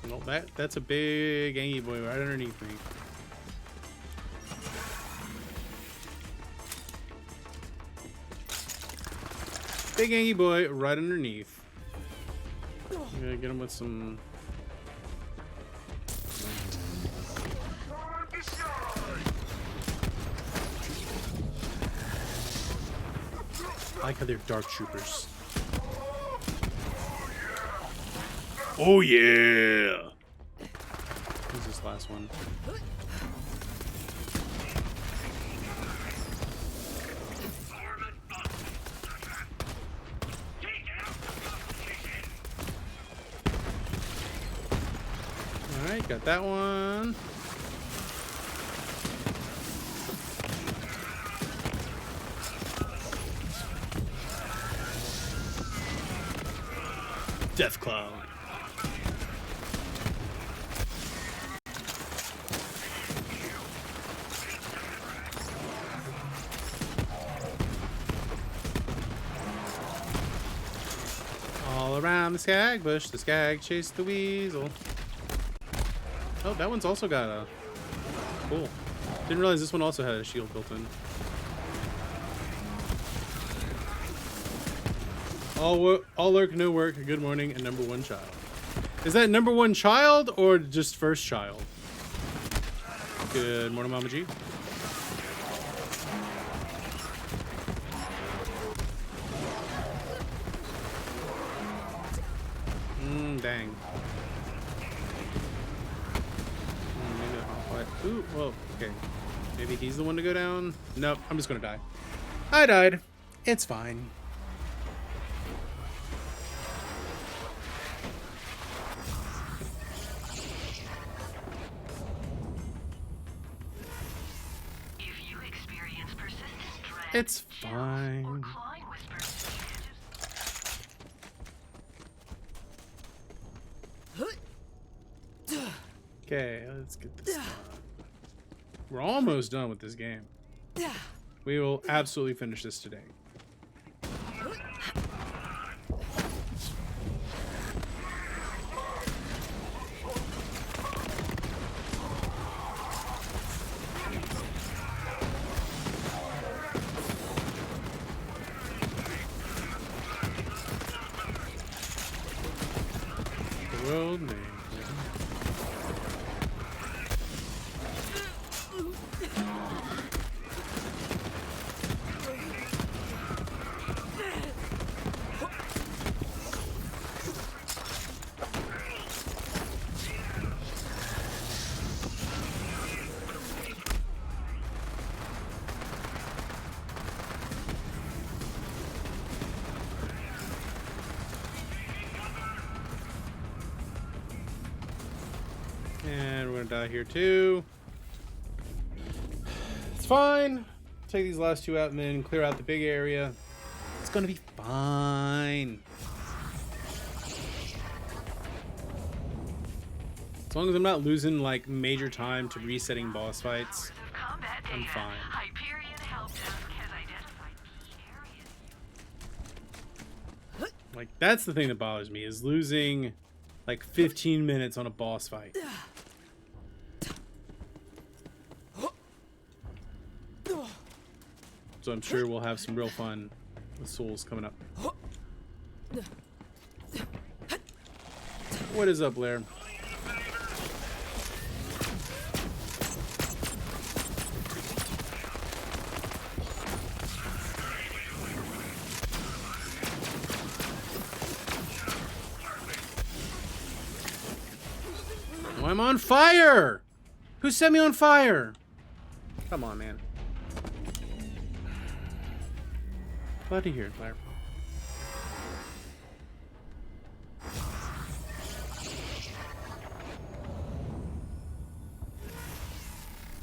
Well, that's a big Angie boy right underneath me. Big Angie boy right underneath. I'm gonna get him with some. I like how they're dark troopers. Oh yeah! Who's this last one? Alright, got that one. Death Cloud. All around the skag bush, the skag chased the weasel. Oh, that one's also got a... Cool. Didn't realize this one also had a shield built in. All work, no work, good morning, and number one child. Is that number one child or just first child? Good morning, Mama G. Dang. Maybe a hot fight. Ooh, whoa, okay. Maybe he's the one to go down? Nope, I'm just gonna die. I died. It's fine. If you experience persistent dread, It's fine. or clawing whispers, Okay, let's get this done. We're almost done with this game. We will absolutely finish this today. The world name. And we're gonna die here too. It's fine. Take these last two out and then clear out the big area. It's gonna be fine. As long as I'm not losing like major time to resetting boss fights, combat I'm data. fine. Hyperion Help Desk has identified key areas. Like that's the thing that bothers me is losing like 15 minutes on a boss fight. So I'm sure we'll have some real fun with Souls coming up. What is up, Blair? Oh, I'm on fire! Who set me on fire? Come on, man. Glad to hear it, Blair.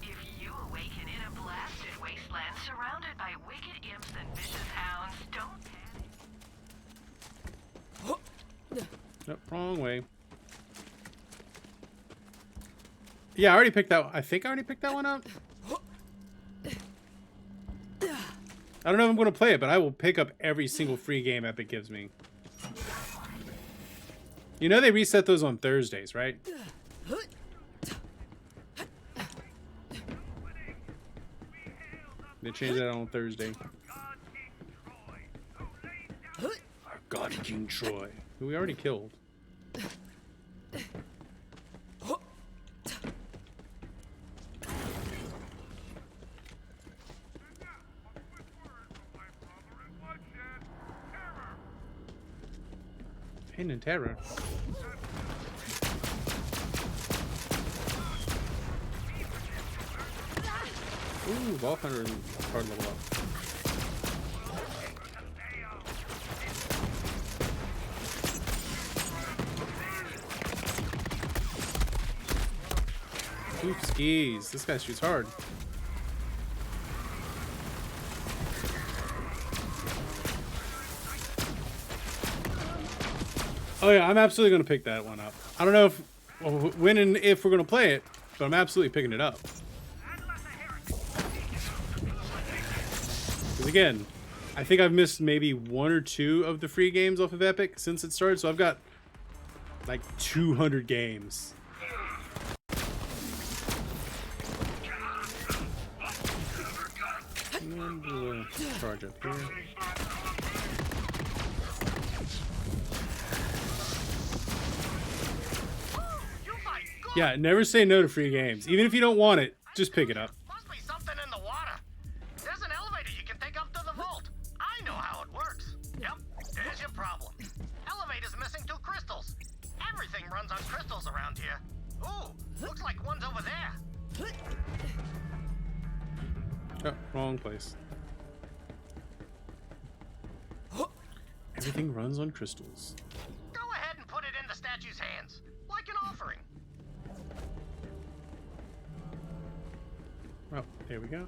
If you awaken in a blasted wasteland surrounded by wicked imps and vicious hounds, don't panic. Nope, wrong way. Yeah, I already picked that. I think I already picked that one up. I don't know if I'm going to play it, but I will pick up every single free game Epic gives me. You know they reset those on Thursdays, right? They changed that on Thursday. Our God King Troy, who we already killed. Pain and terror. Ooh, Vault Hunter and hard level up. Ooh, skis. This guy shoots hard. Oh yeah, I'm absolutely going to pick that one up. I don't know if, when and if we're going to play it, but I'm absolutely picking it up. Because again, I think I've missed maybe 1 or 2 of the free games off of Epic since it started, so I've got like 200 games. And do a charge up here. Yeah, never say no to free games. Even if you don't want it, just pick it up. Must be something in the water. There's an elevator you can take up to the vault. I know how it works. Yep, there's your problem. Elevator's missing 2 crystals. Everything runs on crystals around here. Ooh, looks like one's over there. Oh, wrong place. Everything runs on crystals. Go ahead and put it in the statue's hands, like an offering. Oh, there we go.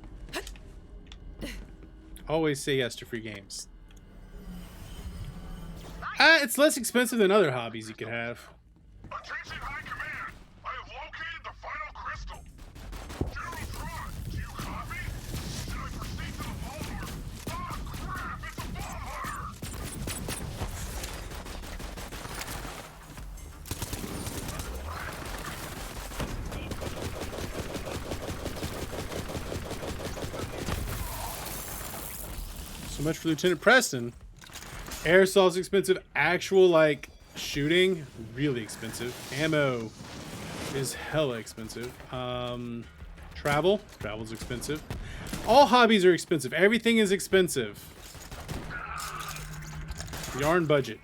Always say yes to free games. It's less expensive than other hobbies you could have. Attention High Command! I have located the final crystal! General Tron, do you copy? Should I proceed to the vault or... Ah, crap! It's a bomb hunter! So much for Lieutenant Preston. Airsoft's expensive. Actual, like, shooting, really expensive. Ammo is hella expensive. Travel's expensive. All hobbies are expensive. Everything is expensive. Yarn budget.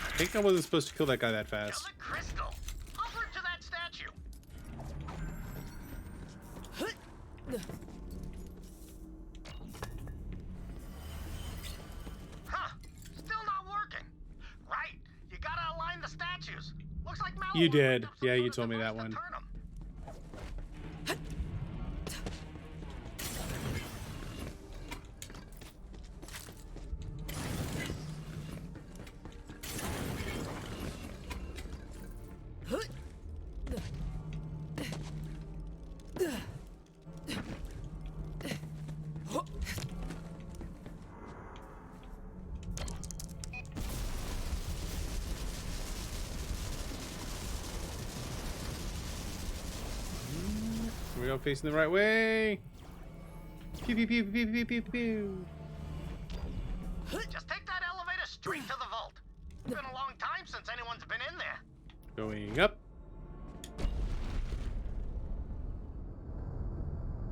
I think I wasn't supposed to kill that guy that fast. Kill the crystal. Offer it to that statue. Huh? Still not working. Right. You gotta align the statues. Looks like Mallow You did. picked up some Yeah, you sort of told me that device to one. turn 'em. Are we all facing the right way? Pew pew pew pew pew pew pew. Just take that elevator straight to the vault. It's been a long time since anyone's been in there. Going up.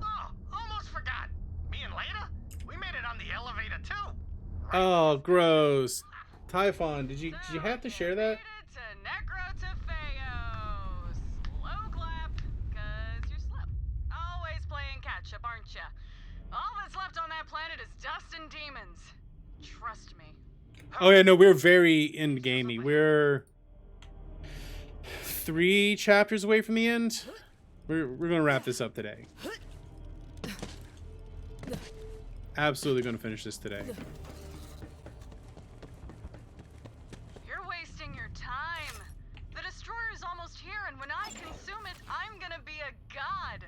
Oh, almost forgot. Me and Leda, we made it on the elevator too. Oh, gross. Typhon, did you have to share that? Made it to Necrotafeo. Slow clap, cause you're slow. Always playing catch up, aren't ya? All that's left on that planet is dust and demons. Trust me. Oh yeah, no, we're very end gamey. We're 3 chapters away from the end. We're gonna wrap this up today. Absolutely gonna finish this today. God!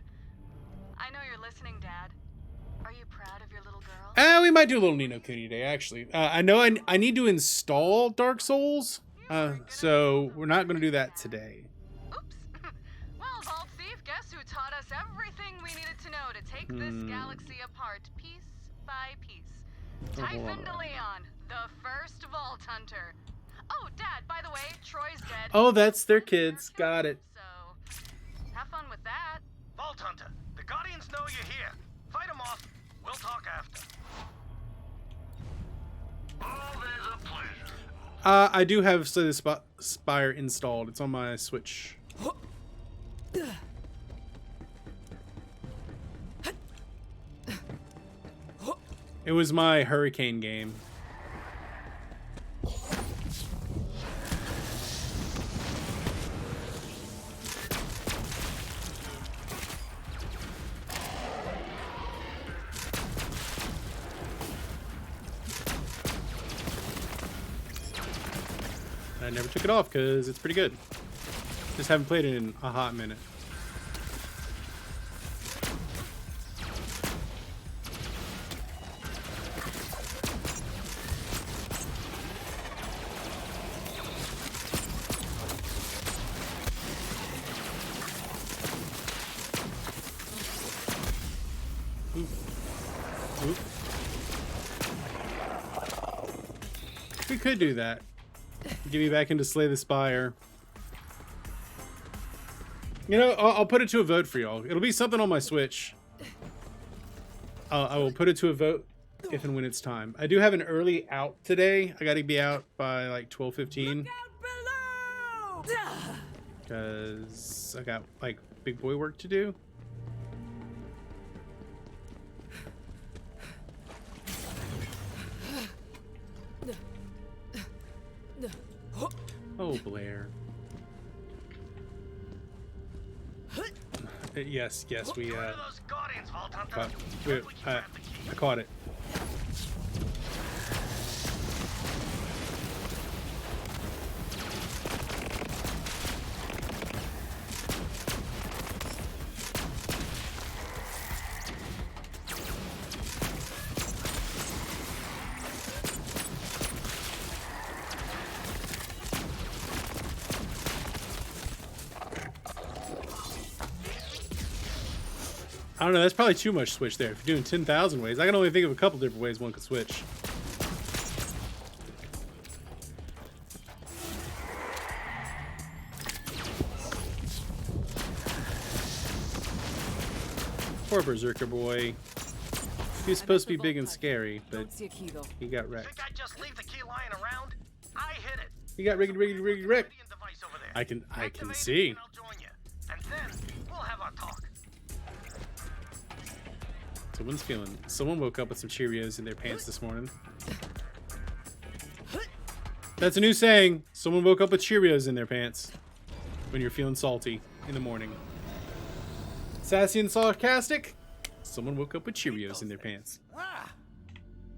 I know you're listening, Dad. Are you proud of your little girl? We might do a little Nino Kuni today, actually. I know I need to install Dark Souls, so we're not going to do that today. Oops. Well, Vault Thief, guess who taught us everything we needed to know to take this galaxy apart piece by piece? Typhon DeLeon, the first Vault Hunter. Oh, Dad, by the way, Troy's dead. Oh, that's their kids. Got it. So, have fun with that. Vault Hunter, the Guardians know you're here. Fight them off. We'll talk after. Always a pleasure. I do have Slay the Spire installed. It's on my Switch. It was my Hurricane game. I never took it off because it's pretty good. Just haven't played it in a hot minute. Oop. We could do that. Get me back into Slay the Spire. You know, I'll put it to a vote for y'all. It'll be something on my Switch. I will put it to a vote if and when it's time. I do have an early out today. I got to be out by like 12:15. Because I got like big boy work to do. Oh, Blair. Yes, we, Go to those Guardians, Vault Hunter. caught, Careful, you grab the key. I caught it. I don't know, that's probably too much switch there. If you're doing 10,000 ways, I can only think of a couple different ways one could switch. Poor Berserker boy. He was supposed to be big and scary, but he got wrecked. Think I'd just leave the key lying around? I hit it. He got wrecked. Meridian device over there. I can Activate it see. and I'll join you. And then we'll have our talk. Someone woke up with some Cheerios in their pants this morning. That's a new saying. Someone woke up with Cheerios in their pants when you're feeling salty in the morning. Sassy and sarcastic. Someone woke up with Cheerios in their pants.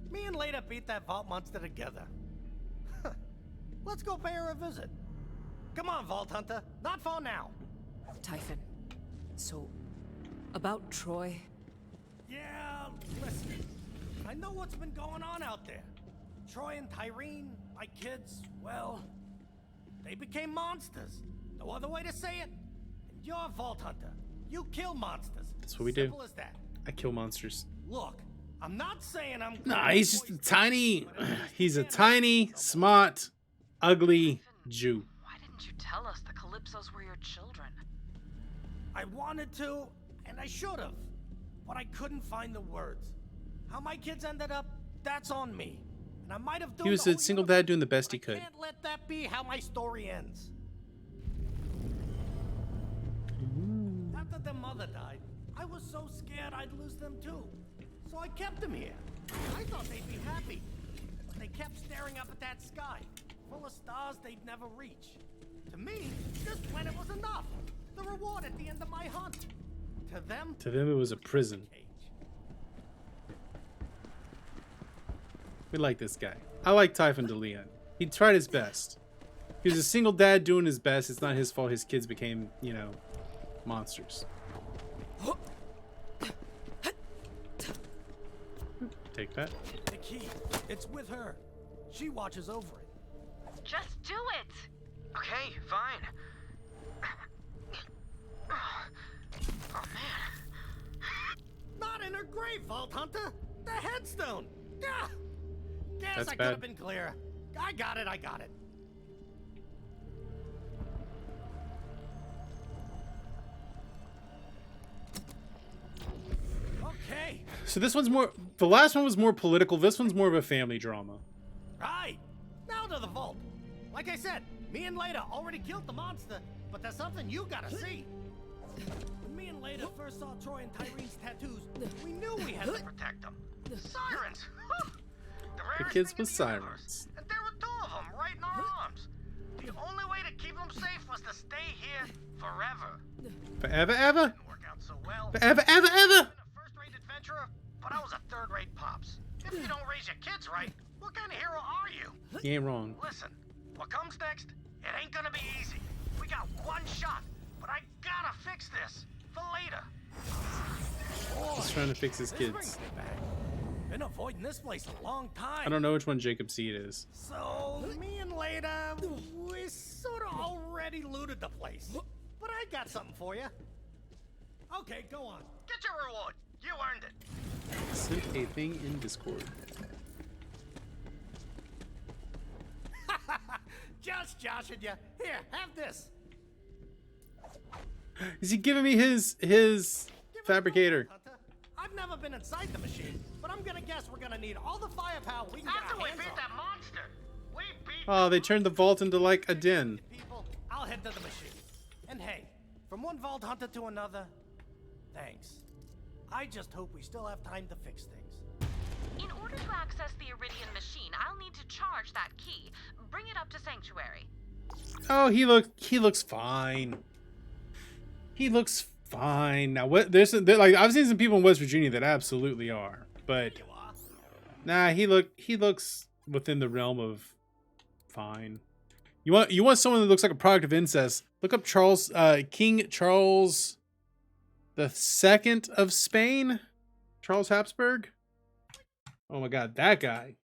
Me and Leda beat that Vault monster together. Let's go pay her a visit. Come on, Vault Hunter. Not far now. Typhon. So, about Troy. Yeah, listen. I know what's been going on out there. Troy and Tyreen, my kids, well, they became monsters. No other way to say it. And you're a Vault Hunter. You kill monsters. That's what we do. Simple as that. I kill monsters. Look, I'm not saying I'm. Nah, he's just a tiny. He's a tiny, smart, ugly Jew. Why didn't you tell us the Calypsos were your children? I wanted to, and I should have, but I couldn't find the words. How my kids ended up, that's on me. And I might have done. He was a single dad doing the best he could. I can't let that be how my story ends. After their mother died, I was so scared I'd lose them too. So I kept them here. I thought they'd be happy. But they kept staring up at that sky, full of stars they'd never reach. To me, this planet was enough. The reward at the end of my hunt. To them, it was a prison. We like this guy. I like Typhon DeLeon. He tried his best. He was a single dad doing his best. It's not his fault his kids became, you know, monsters. take that. The key. It's with her. She watches over it. Just do it! Okay, fine. Oh, man. Not in her grave, Vault Hunter! The headstone! Gah! Guess That's I could bad. have been clearer. I got it. Okay. So this one's more. The last one was more political. This one's more of a family drama. Right. Now to the vault. Like I said, me and Leda already killed the monster, but there's something you gotta see. When me and Leda first saw Troy and Tyrene's tattoos, we knew we had to protect them. Sirens! The kids with sirens. And there were 2 of them right in our arms. The only way to keep them safe was to stay here forever. Forever, ever? Didn't work out so well. Forever, ever, ever! I've been a first-rate adventurer, but I was a third-rate pops. If you don't raise your kids right, what kind of hero are you? You ain't wrong. Listen, what comes next, it ain't gonna be easy. We got one shot, but I gotta fix this for later. He's trying to fix his This kids. brings me back. Been avoiding this place a long time. I don't know which one Jacob Seed is. So, me and Leda, we sort of already looted the place. But I got something for you. Okay, go on. Get your reward. You earned it. Sent a thing in Discord. Just joshing you. Here, have this. Is he giving me his Give it a fabricator? go, Hunter. I've never been inside the machine, but I'm gonna guess we're gonna need all the firepower we can get After our we hands beat on. that monster, we beat Oh, they turned the vault into like a den. People, I'll head to the machine. And hey, from one Vault Hunter to another, thanks. I just hope we still have time to fix things. In order to access the Iridian machine, I'll need to charge that key. Bring it up to Sanctuary. Oh, he looks fine. He looks fine. Now what there like I've seen some people in West Virginia that absolutely are. But You are. nah, he looks within the realm of fine. You want someone that looks like a product of incest. Look up King Charles II of Spain. Charles Habsburg. Oh my god, that guy.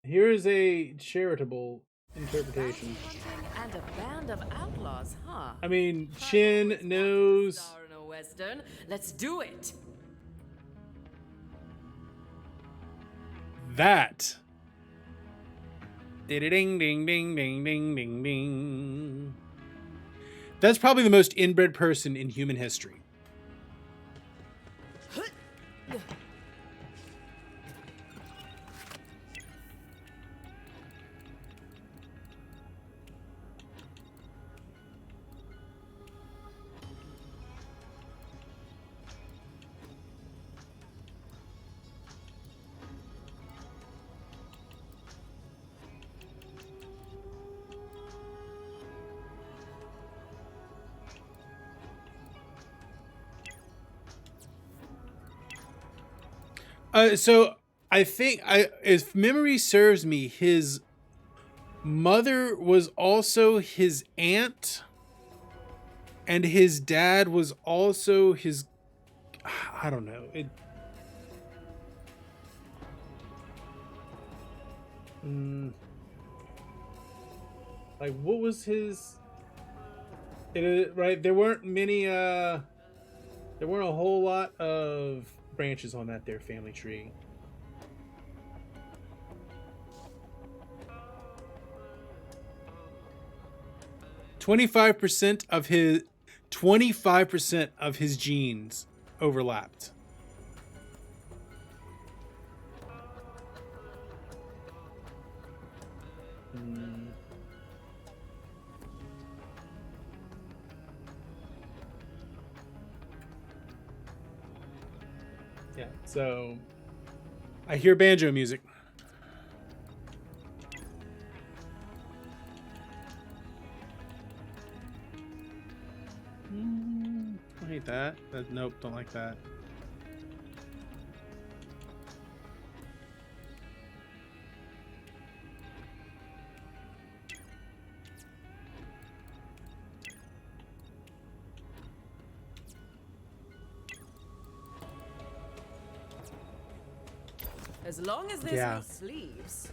Here is a charitable interpretation. Hunting and a band of outlaws, huh? I mean, I've Chin always wanted to knows. star in a western. Let's do it. That. Ding ding ding ding ding ding ding. That's probably the most inbred person in human history. So I think if memory serves me, his mother was also his aunt, and his dad was also his. I don't know. Like what was his? Right, there weren't many. There weren't a whole lot of branches on that there family tree. Twenty-five percent of his genes overlapped. Yeah, so I hear banjo music. I hate that. Nope, don't like that. As long as there's Yeah. no sleeves.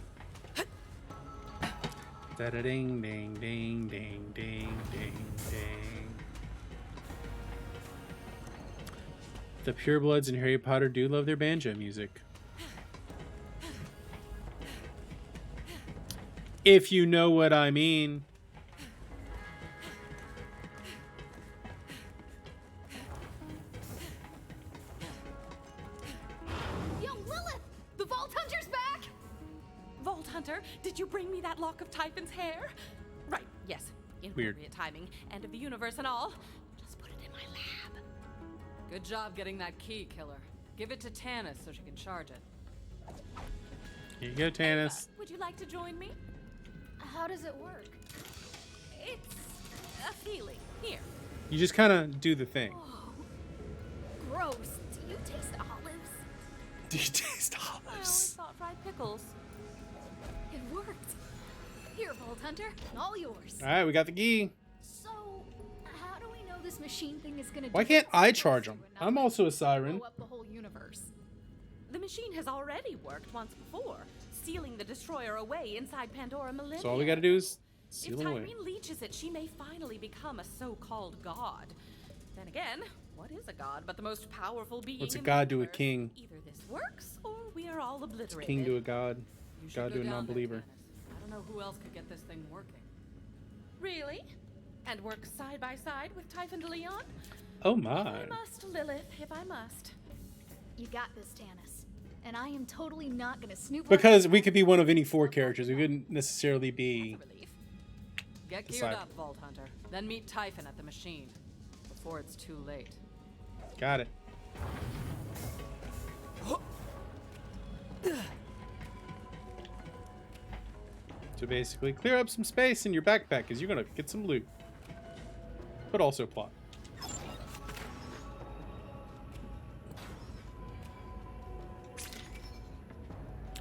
Da-da-ding, ding, ding, ding, ding, ding, ding. The purebloods in Harry Potter do love their banjo music. If you know what I mean. Yo, Lilith! The Vault Hunter's back! Vault Hunter, did you bring me that lock of Typhon's hair? Right, yes. Inappropriate timing, end of the universe and all. Just put it in my lab. Good job getting that key, Killer. Give it to Tanis so she can charge it. Here you go, Tanis. Would you like to join me? How does it work? It's a feeling. Here. You just kind of do the thing. Gross. Do you taste olives? Do you taste I always olives? thought fried pickles. It worked. Here, Vault Hunter, all yours. All right, we got the key. So, how do we know this machine thing is gonna Why do can't what it's I charge supposed them? to and I'm not also a siren. blow up the whole universe? The machine has already worked once before, sealing the destroyer away inside Pandora Millennium. So all we got to do is If seal away. Tyreen leeches it, she may finally become a so-called god. Then again, what is a god but the most powerful being What's a in god the to a universe? king? Either this works, or we are all obliterated. King to a god. You should God go to a down there, non-believer. Tanis. I don't know who else could get this thing working. Really? And work side by side with Typhon de Leon? Oh I my. must, Lilith, if I must. You got this, Tanis. And I am totally not gonna snoop. Because we could be one of any four characters. We wouldn't necessarily be. Relief. Get Decide. geared up, Vault Hunter. Then meet Typhon at the machine. Before it's too late. Got it. So basically, clear up some space in your backpack because you're going to get some loot. But also plot.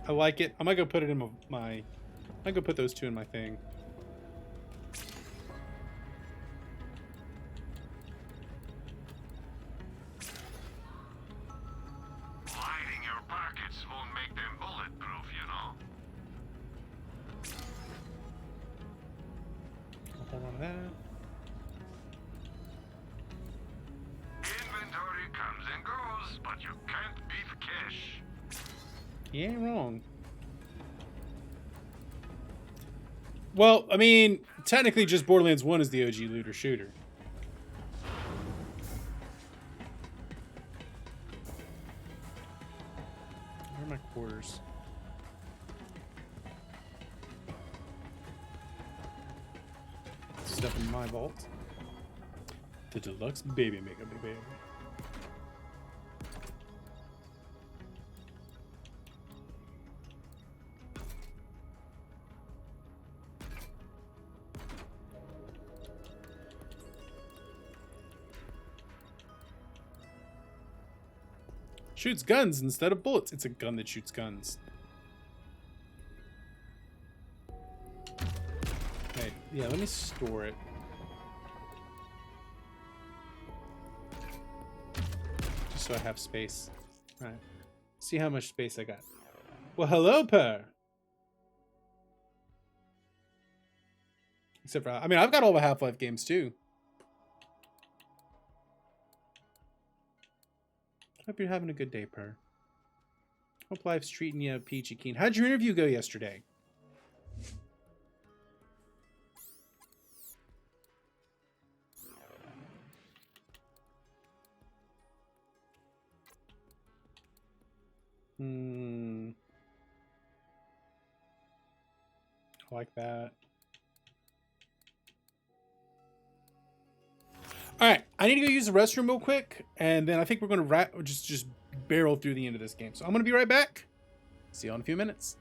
I like it. I might go put it in my I might go put those two in my thing. Hiding your pockets won't make them bulletproof, you know. I'll hold on to that. Inventory comes and goes, but you can't beat cash. He ain't wrong. Well, I mean, technically just Borderlands 1 is the OG looter shooter. Where are my quarters? Stuff in my vault. The deluxe baby makeup, baby. Shoots guns instead of bullets. It's a gun that shoots guns. Okay, yeah, let me store it. Just so I have space. Alright. See how much space I got. Well, hello, Per. Except for, I mean, I've got all the Half-Life games too. Hope you're having a good day, Per. Hope life's treating you peachy keen. How'd your interview go yesterday? I like that. All right, I need to go use the restroom real quick, and then I think we're going to just barrel through the end of this game. So I'm going to be right back. See you in a few minutes.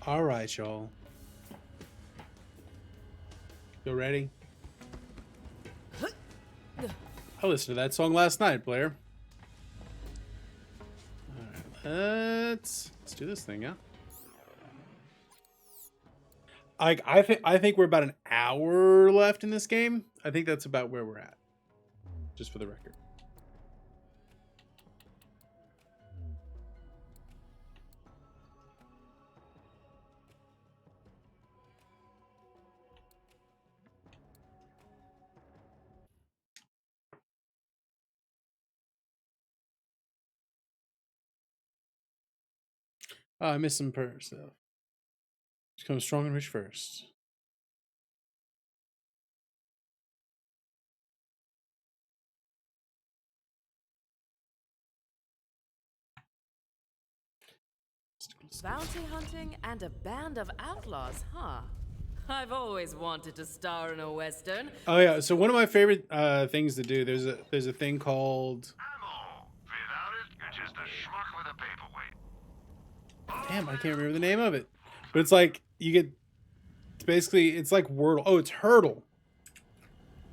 All right, y'all. You ready? I listened to that song last night, Blair. All right, let's do this thing, yeah. I think we're about an hour left in this game. I think that's about where we're at. Just for the record. Oh, I missed some stuff. Become strong and rich first. Bounty hunting and a band of outlaws, huh? I've always wanted to star in a western. Oh yeah, so one of my favorite things to do, there's a thing called Ammo. Without it, you're just a schmuck with a paperweight. damn, I can't remember the name of it. But it's like you get it's like Wordle. Oh, it's Hurdle.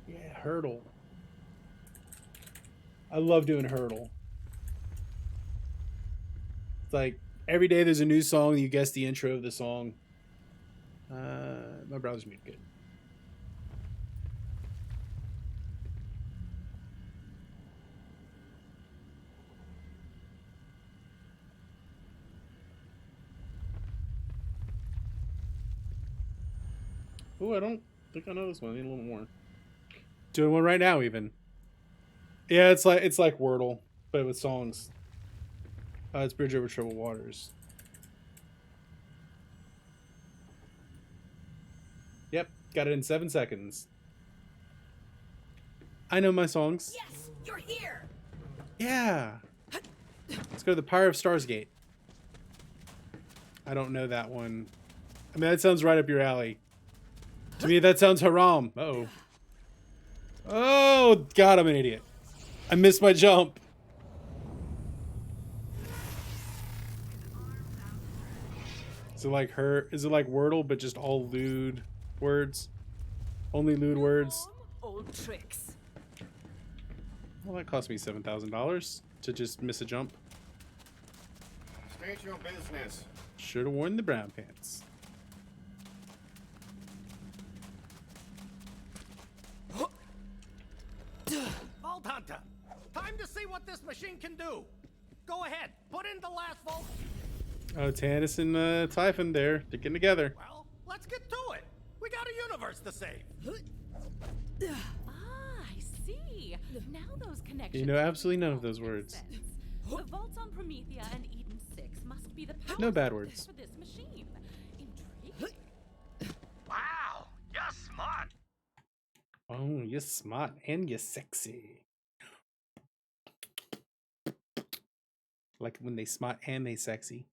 Yeah, Hurdle. I love doing Hurdle. It's like every day there's a new song, you guess the intro of the song. My browser's muted good. Oh, I don't think I know this one. I need a little more. Doing one right now, even. Yeah, it's like Wordle, but with songs. It's Bridge Over Troubled Waters. Yep, got it in 7 seconds. I know my songs. Yes, you're here. Yeah. Let's go to the Pyre of Stars Gate. I don't know that one. I mean, that sounds right up your alley. To me, that sounds haram. Uh-oh. Oh, God, I'm an idiot. I missed my jump. Is it like Is it like Wordle, but just all lewd words? Only lewd words? Old tricks. Well, that cost me $7,000 to just miss a jump. State your business. Should have worn the brown pants. Vault Hunter, time to see what this machine can do. Go ahead, put in the last vault. Oh, Tannis and Typhon there. They're getting together. Well, let's get to it. We got a universe to save. Ah, I see. Now those connections. You know absolutely none of those words. make sense. The vaults on Promethea and Eden 6 must be the power No bad source words. for this machine. Intriguing. Wow, you're smart. Oh, you're smart and you're sexy. Like when they smart and they sexy.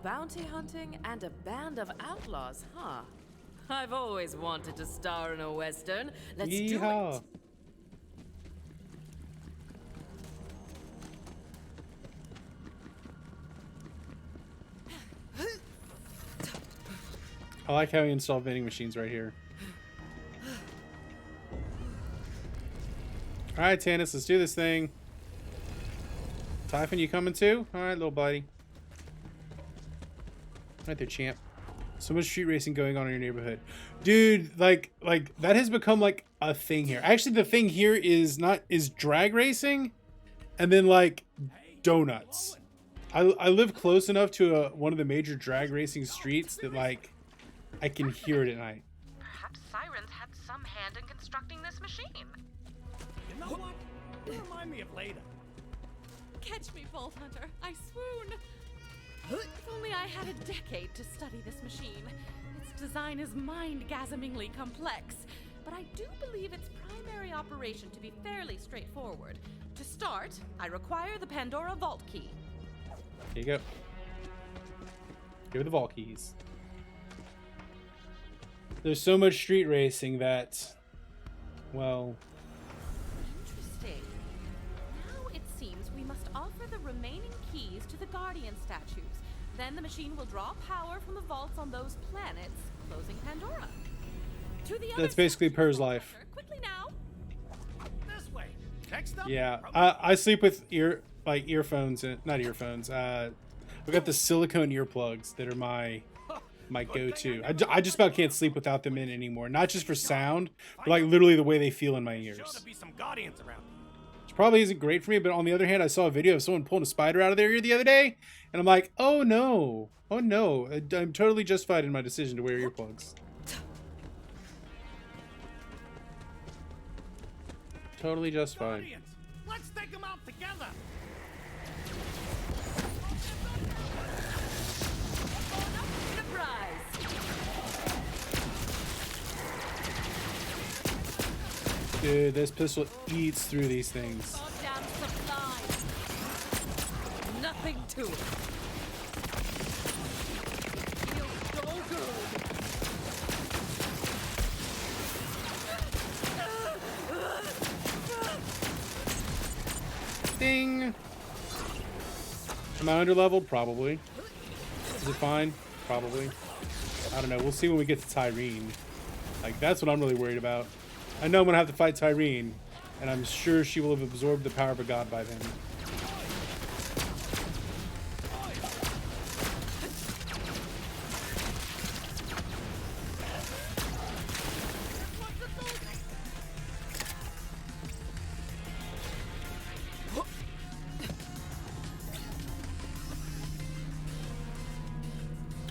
Bounty hunting and a band of outlaws, huh? I've always wanted to star in a western. Let's do Yeehaw. it. I like how he installed vending machines right here. Alright, Tannis, let's do this thing. Typhon, you coming too? Alright, little buddy. Right there, champ. So much street racing going on in your neighborhood. Dude, like that has become like a thing here. Actually, the thing here is drag racing and then like donuts. I live close enough to one of the major drag racing streets that like I can hear it at night. Perhaps Sirens had some hand in constructing this machine. You know what? You remind me of Leda. Catch me, Vault Hunter. I swoon. If only I had a decade to study this machine. Its design is mind-gasmingly complex, but I do believe its primary operation to be fairly straightforward. To start, I require the Pandora Vault Key. Here you go. Give her the vault keys. There's so much street racing that, well, must offer the remaining keys to the Guardian statues. Then the machine will draw power from the vaults on those planets, closing Pandora. To the other That's basically statues, Purr's Vault life. Hunter, quickly now. This way. Next up. Yeah, I sleep with earphones and not earphones. I got the silicone earplugs that are my go-to. I just about can't sleep without them in anymore. Not just for sound, but like literally the way they feel in my Sure ears. to be some guardians around. Which probably isn't great for me, but on the other hand, I saw a video of someone pulling a spider out of their ear the other day, and I'm like, oh no, I'm totally justified in my decision to wear earplugs. Totally justified. Guardians, let's take them out together. Surprise! Dude, this pistol eats through these things. Goddamn supplies! Nothing to it. Feels so good. Ding! Am I underleveled? Probably. Is it fine? Probably. I don't know. We'll see when we get to Tyreen. Like, that's what I'm really worried about. I know I'm gonna have to fight Tyreen, and I'm sure she will have absorbed the power of a god by then.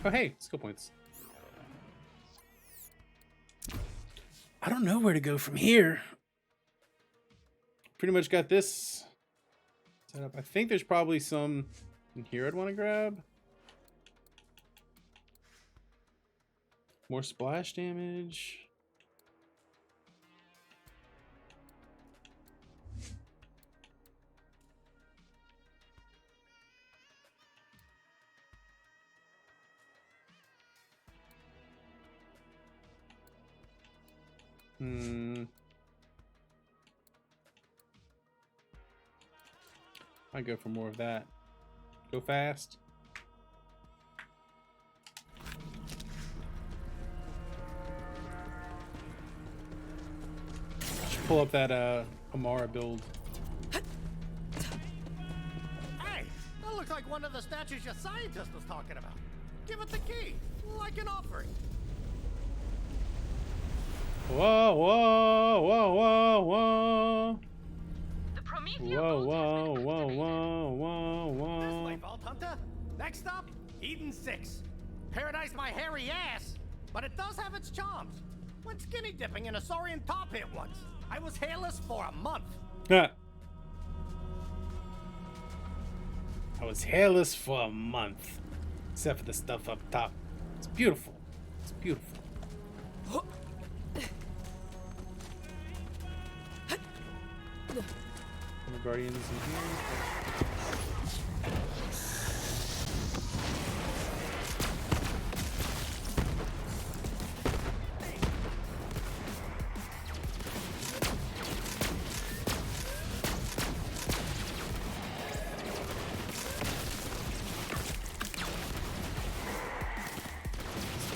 Oh, hey, skill points. I don't know where to go from here. Pretty much got this set up. I think there's probably some in here I'd want to grab. More splash damage. Might go for more of that. Go fast. Should pull up that Amara build. Hey, that looks like one of the statues your scientist was talking about. Give it the key, like an offering. Whoa, whoa, whoa, whoa, whoa. The Promethea Whoa, Vault whoa, has been whoa, activated. whoa, This way, whoa. Vault Hunter. Next up, Eden 6. Paradise my hairy ass, but it does have its charms. Went skinny dipping in a Saurian tar pit once. I was hairless for a month. I was hairless for a month, except for the stuff up top. It's beautiful. It's beautiful. The Guardians in here.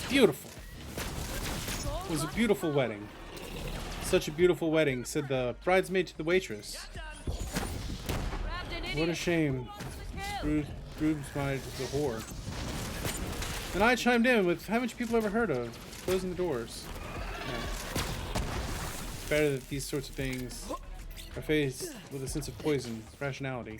Beautiful. It was a beautiful wedding. Such a beautiful wedding, said the bridesmaid to the waitress. What a shame. Proves my the whore. And I chimed in with, haven't you people ever heard of closing the doors? Yeah. It's better that these sorts of things are faced with a sense of poison, rationality.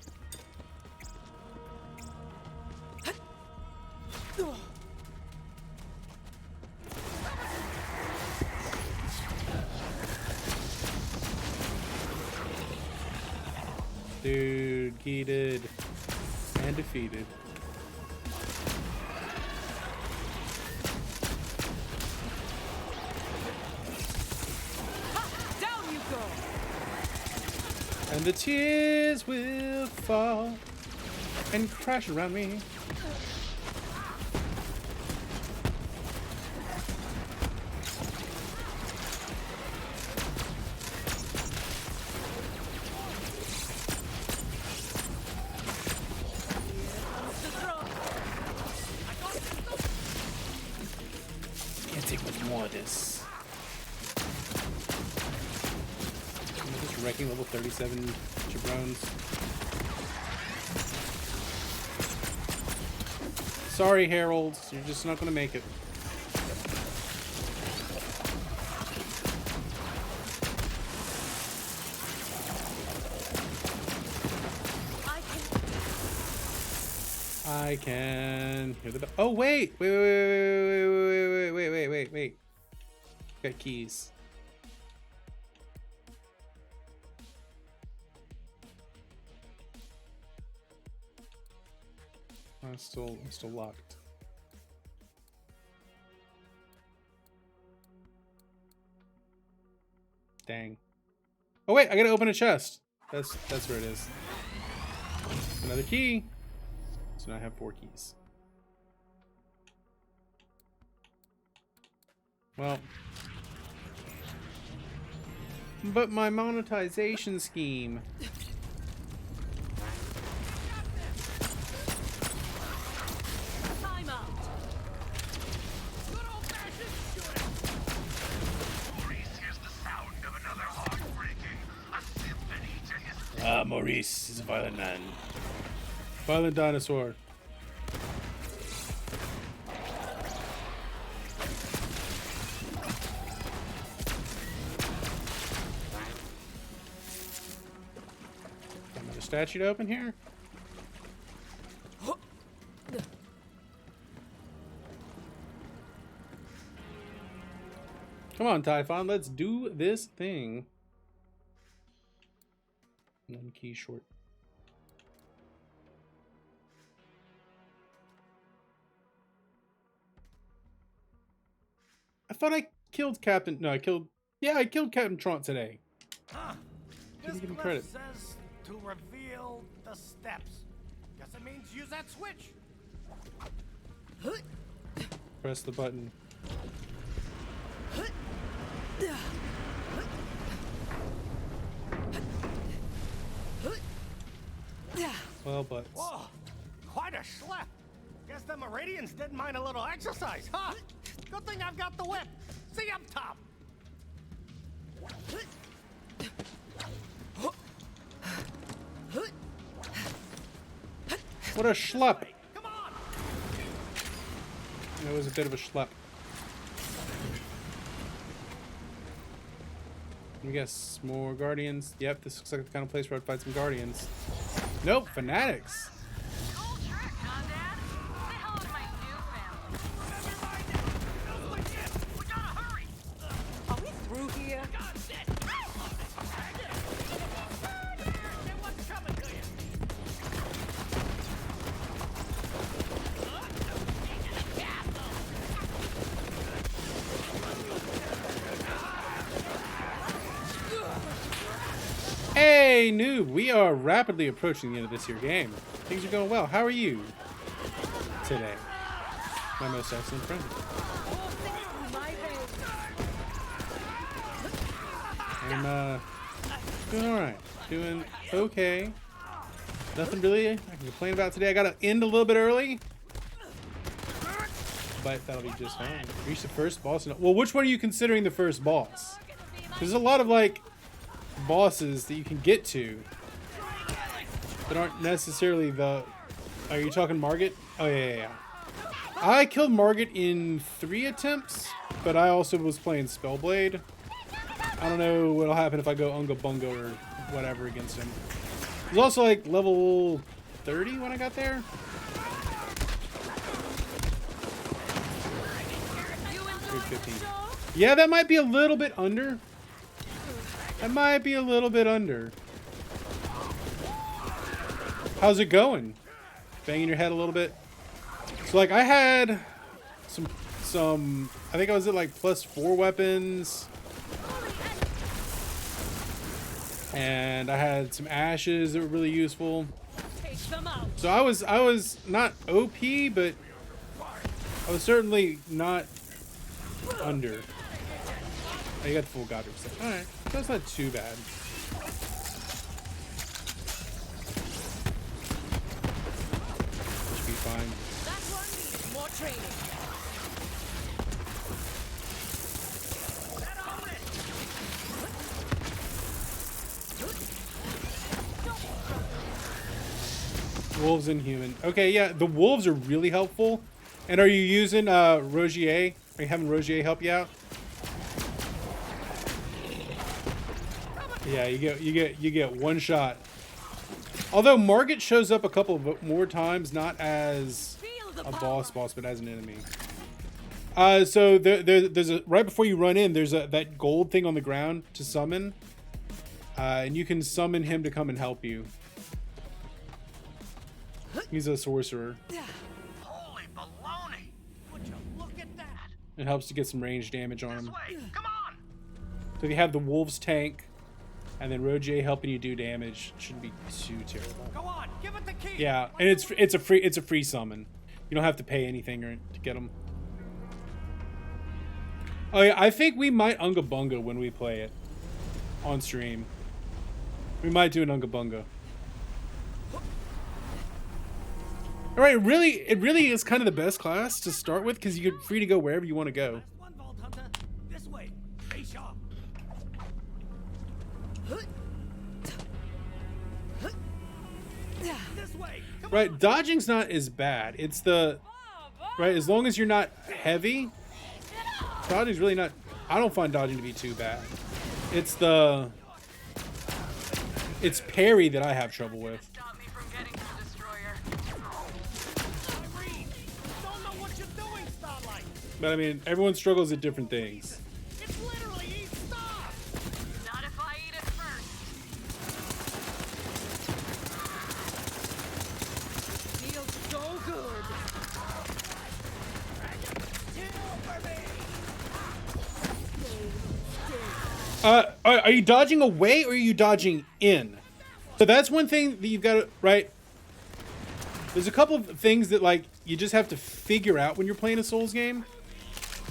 Dude, heated and defeated. Down you go! And the tears will fall and crash around me. fucking level 37 jabrones. Sorry, Harold. You're just not gonna make it. I can hear the bell. Oh wait, wait. Got keys. I'm still locked. Dang. Oh wait, I gotta open a chest. That's where it is. Another key. So now I have 4 keys. Well, but my monetization scheme. Time out. Good old-fashioned shooting. Maurice hears the sound of another heart breaking. A symphony to his... Ah, Maurice is a violent man. Violent dinosaur. Another statue to open here? Come on, Typhon, let's do this thing. 1 key short. I thought I killed Captain... No, I killed Captain Trant today. Huh. Didn't This give him glyph credit. says to reveal the steps. Guess it means use that switch. Press the button. Well, but... Whoa, quite a schlep. Guess the Meridians didn't mind a little exercise, huh? Good thing I've got the whip. See up top. What a schlep! Come on. That was a bit of a schlep. I guess more guardians. Yep, this looks like the kind of place where I'd find some guardians. Nope, fanatics. Cool trick, huh, Dad? Say hello to my new family. We gotta hurry. Are we through here? What's coming to you? Hey, noob! We are rapidly approaching the end of this here game. Things are going well. How are you today? My most excellent friend. I'm doing alright. Doing okay. Nothing really I can complain about today. I gotta end a little bit early. But that'll be just fine. Reach the first boss. Well, which one are you considering the first boss? There's a lot of, like, bosses that you can get to that aren't necessarily the... Are you talking Margit? Oh, yeah. I killed Margit in 3 attempts, but I also was playing Spellblade. I don't know what'll happen if I go Unga Bunga or whatever against him. It was also like level 30 when I got there. Or 15. Yeah, that might be a little bit under. That might be a little bit under. How's it going? Banging your head a little bit? So like I had some I think I was at like +4 weapons. And I had some ashes that were really useful. So I was not OP, but I was certainly not under. Oh, you got the full god reset. Alright, that's not too bad. Should be fine. That one needs more training. Wolves and human. Okay, yeah, the wolves are really helpful. And are you using Rogier? Are you having Rogier help you out? Yeah, you get one shot. Although Margit shows up a couple of more times, not as a boss, but as an enemy. So there's a right before you run in, there's that gold thing on the ground to summon, and you can summon him to come and help you. He's a sorcerer. Holy baloney! Would you look at that? It helps to get some range damage on This him. way! Come on! So if you have the wolves tank, and then Rogier helping you do damage, shouldn't be too terrible. Go on! Give it the key! Yeah, and it's a free summon. You don't have to pay anything to get them. Oh yeah, I think we might Unga Bunga when we play it on stream. We might do an Unga Bunga. All right, it really is kind of the best class to start with because you're free to go wherever you want to go. One Vault Hunter. This way. Stay sharp. This way. Come Right, dodging's not as bad. It's the right as long as you're not heavy. Dodging's really not. I don't find dodging to be too bad. It's parry that I have trouble with. Stop me from getting to the destroyer. Irene, don't know what you're doing, Starlight. But I mean, everyone struggles at different things. It's literally eat star. Not if I eat it first. Feels so good. Are you dodging away or are you dodging in? So that's one thing that you've got to, right? There's a couple of things that like you just have to figure out when you're playing a Souls game.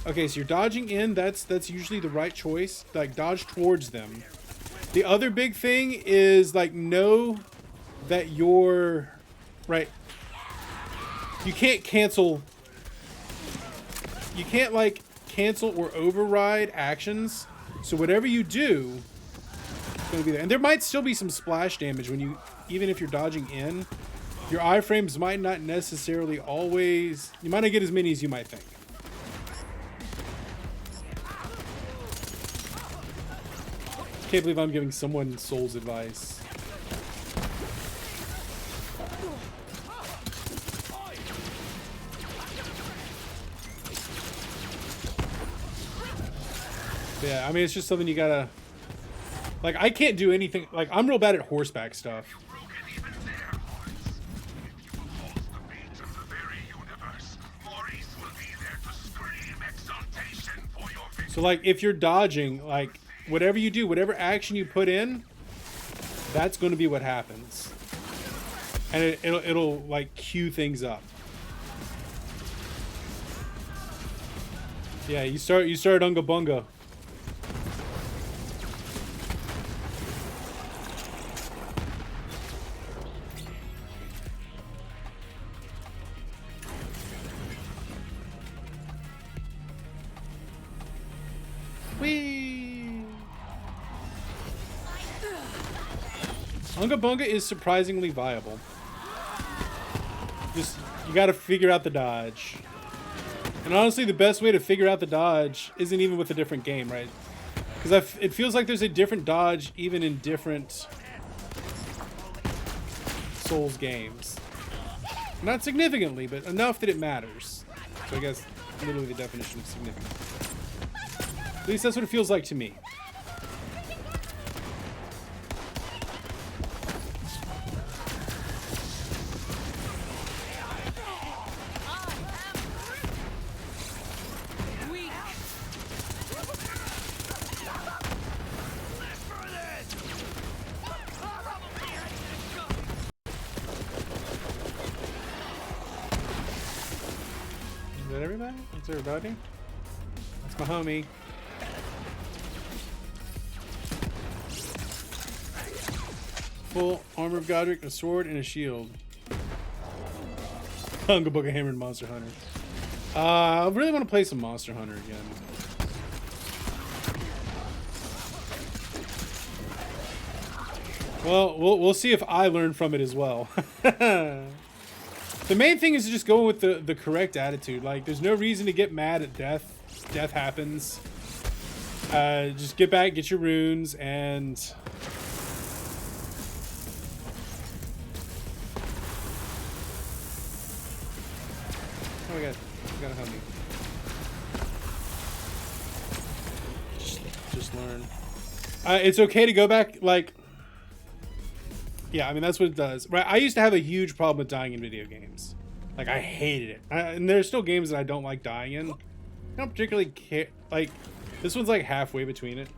Okay, so you're dodging in, that's usually the right choice. Like dodge towards them. The other big thing is like know that you're right. You can't cancel. You can't like cancel or override actions. So whatever you do, it's going to be there. And there might still be some splash damage when you, even if you're dodging in, your iframes might not necessarily always, you might not get as many as you might think. Can't believe I'm giving someone Souls advice. Yeah, I mean, it's just something you gotta... Like, I can't do anything... Like, I'm real bad at horseback stuff. Broken even their hearts. If you oppose the beat of the very universe, Maurice will be there to scream exultation for your victory. So, like, if you're dodging, like, whatever you do, whatever action you put in, that's going to be what happens. And it'll like, cue things up. Yeah, you start Unga Bunga. Whee! Unga Bunga is surprisingly viable. Just, you gotta figure out the dodge. And honestly, the best way to figure out the dodge isn't even with a different game, right? Because it feels like there's a different dodge even in different Souls games. Not significantly, but enough that it matters. So I guess literally the definition of significant. At least that's what it feels like to me. Is that everybody? That's everybody? That's my homie. Full armor of Godric, a sword, and a shield. Unga Bunga Hammer and Monster Hunter. I really want to play some Monster Hunter again. Well, we'll see if I learn from it as well. The main thing is to just go with the correct attitude. Like, there's no reason to get mad at death. Death happens. Just get back, get your runes, and... Oh my god, you gotta help me. Just learn. It's okay to go back, like... Yeah, I mean, that's what it does. Right, I used to have a huge problem with dying in video games. Like, I hated it. And there's still games that I don't like dying in. I don't particularly care. Like, this one's like halfway between it.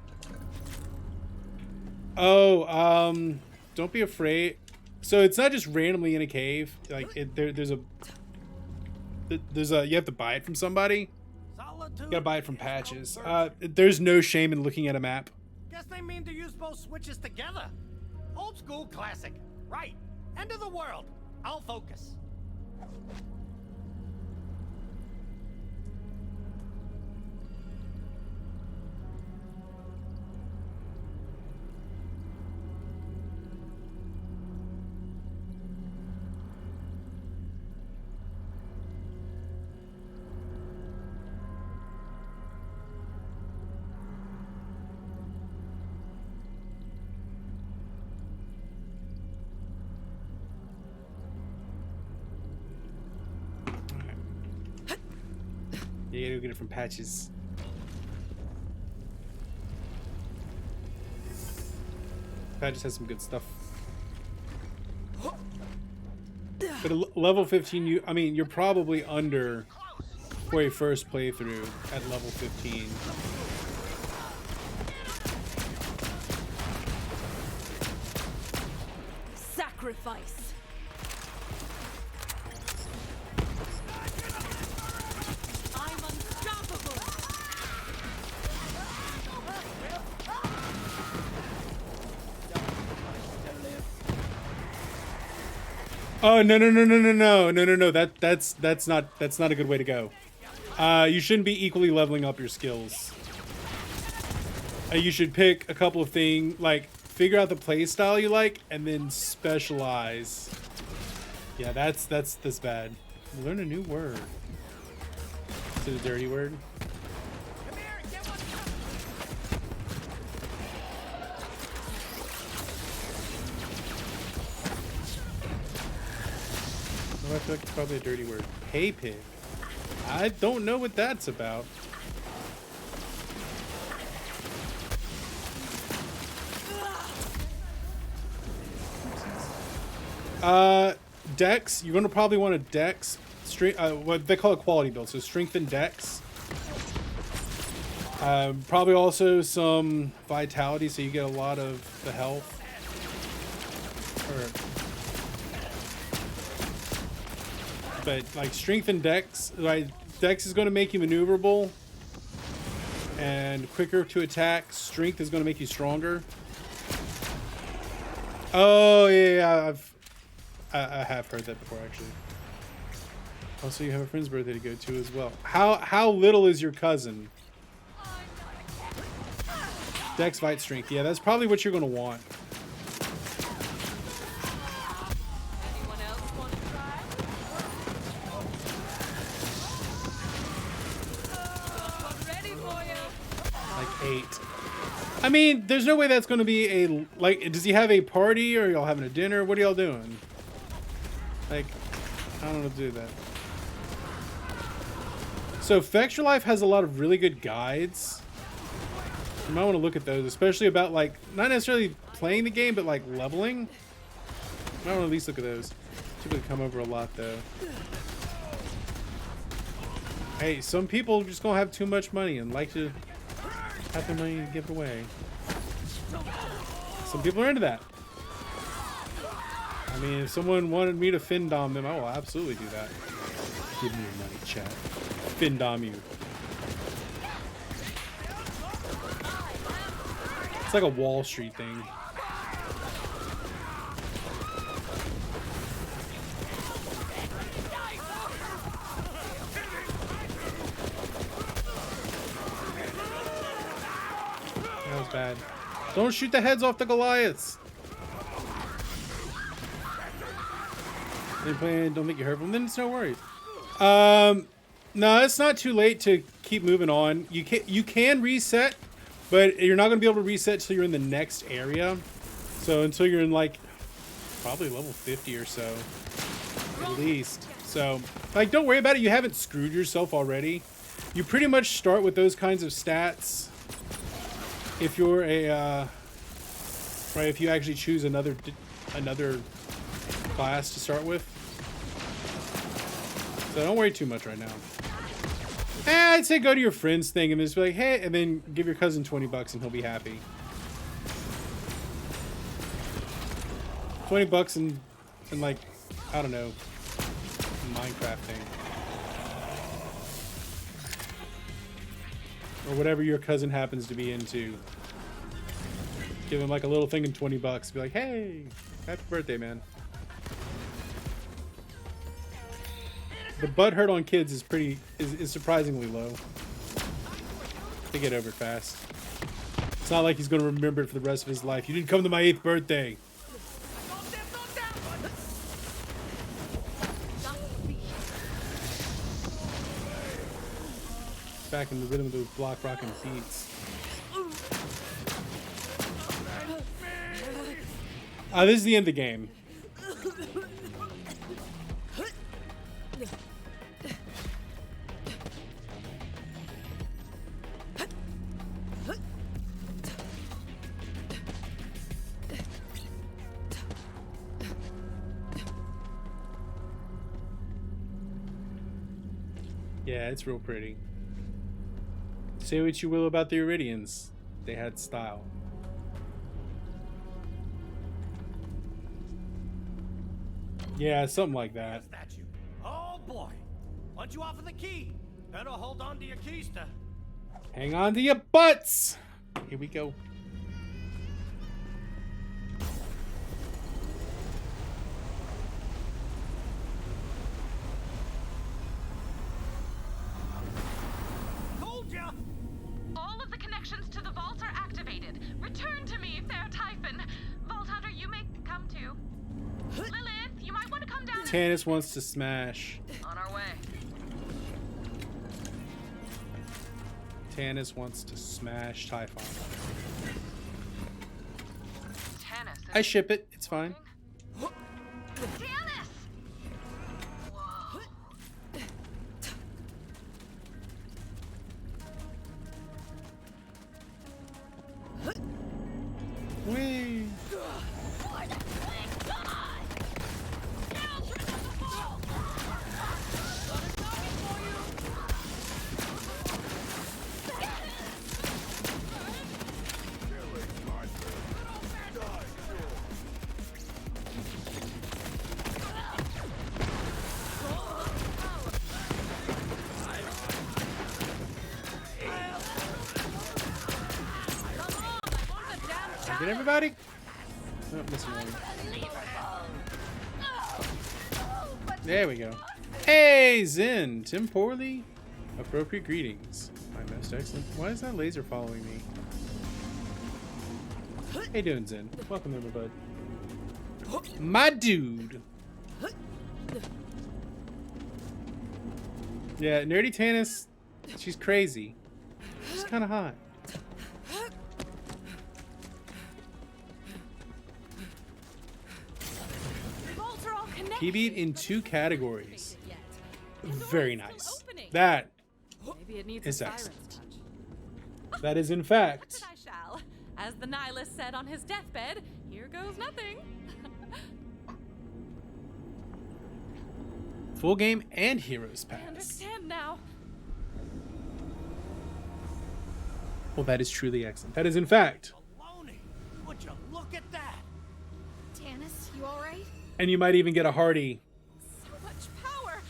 Oh, don't be afraid. So it's not just randomly in a cave. Like, there's a... You have to buy it from somebody. You gotta buy it from Patches. There's no shame in looking at a map. Guess they mean to use both switches together. Old school classic. Right. End of the world. I'll focus. You gotta get it from Patches. Patches has some good stuff. But at level 15, I mean, you're probably under for a first playthrough at level 15. Sacrifice. Oh no! That's not a good way to go. You shouldn't be equally leveling up your skills. You should pick a couple of things, like figure out the play style you like, and then specialize. Yeah, that's bad. Learn a new word. Is it a dirty word? I feel like it's probably a dirty word. Hay pig. I don't know what that's about. Dex. You're gonna probably want a Dex. What they call a quality build. So strength and Dex. Probably also some vitality, so you get a lot of the health. But like strength and Dex, like Dex is going to make you maneuverable and quicker to attack. Strength is going to make you stronger. Oh yeah, I have heard that before actually. Also, you have a friend's birthday to go to as well. How little is your cousin? Dex, Fight, Strength. Yeah, that's probably what you're going to want. I mean, there's no way that's going to be a, like, does he have a party or y'all having a dinner? What are y'all doing? Like, I don't know what to do with that. So, Fextra Life has a lot of really good guides. You might want to look at those, especially about, like, not necessarily playing the game, but, like, leveling. You might want to at least look at those. Typically come over a lot, though. Hey, some people just gonna have too much money and like to have their money to give away. Some people are into that. I mean, if someone wanted me to Findom them, I will absolutely do that. Give me your money, chat. Findom you. It's like a Wall Street thing. That was bad. Don't shoot the heads off the Goliaths. They plan, don't make you hurt them, then it's no worries. No, it's not too late to keep moving on. You can reset, but you're not going to be able to reset till you're in the next area. So until you're in like probably level 50 or so, at least. So like, don't worry about it. You haven't screwed yourself already. You pretty much start with those kinds of stats. If you're a right, if you actually choose another class to start with. So don't worry too much right now. I'd say go to your friend's thing and just be like, hey, and then give your cousin $20 and he'll be happy. $20 and like, I don't know, Minecraft thing. Or whatever your cousin happens to be into. Give him like a little thing and $20. Be like, hey, happy birthday, man. The butt hurt on kids is surprisingly low. They get over it fast. It's not like he's gonna remember it for the rest of his life. You didn't come to my 8th birthday. Back in the rhythm of those block rocking beats. This is the end of the game. Yeah, it's real pretty. Say what you will about the Iridians. They had style. Yeah, something like that. That's you. Oh boy. Once you offer the key, better hold on to your keys to. Hang on to your butts! Here we go. Told ya! All of the connections to the vault are activated. Return to me, fair Typhon. Vault Hunter, you may come too. Lilith, you might want to come down. Tannis wants to smash. On our way. Tannis wants to smash Typhon. Tannis. I ship it. It's fine. Tannis! Whoa. Whee! Get everybody? Oh, missing one. There we go. Hey, Zen! Tim Poorly? Appropriate greetings. My most excellent. Why is that laser following me? Hey, doing Zen. Welcome over, bud. My dude! Yeah, Nerdy Tannis, she's crazy. She's kind of hot. He beat in 2 categories. Very nice. That Maybe it needs is a excellent. siren's touch. That is in fact. I shall. As the nihilist said on his deathbed, here goes nothing. Full game and Heroes I Pass. understand now. Well, that is truly excellent. That is in fact. Baloney! Would you look at that? Tannis, you alright? And you might even get a hearty. So much power,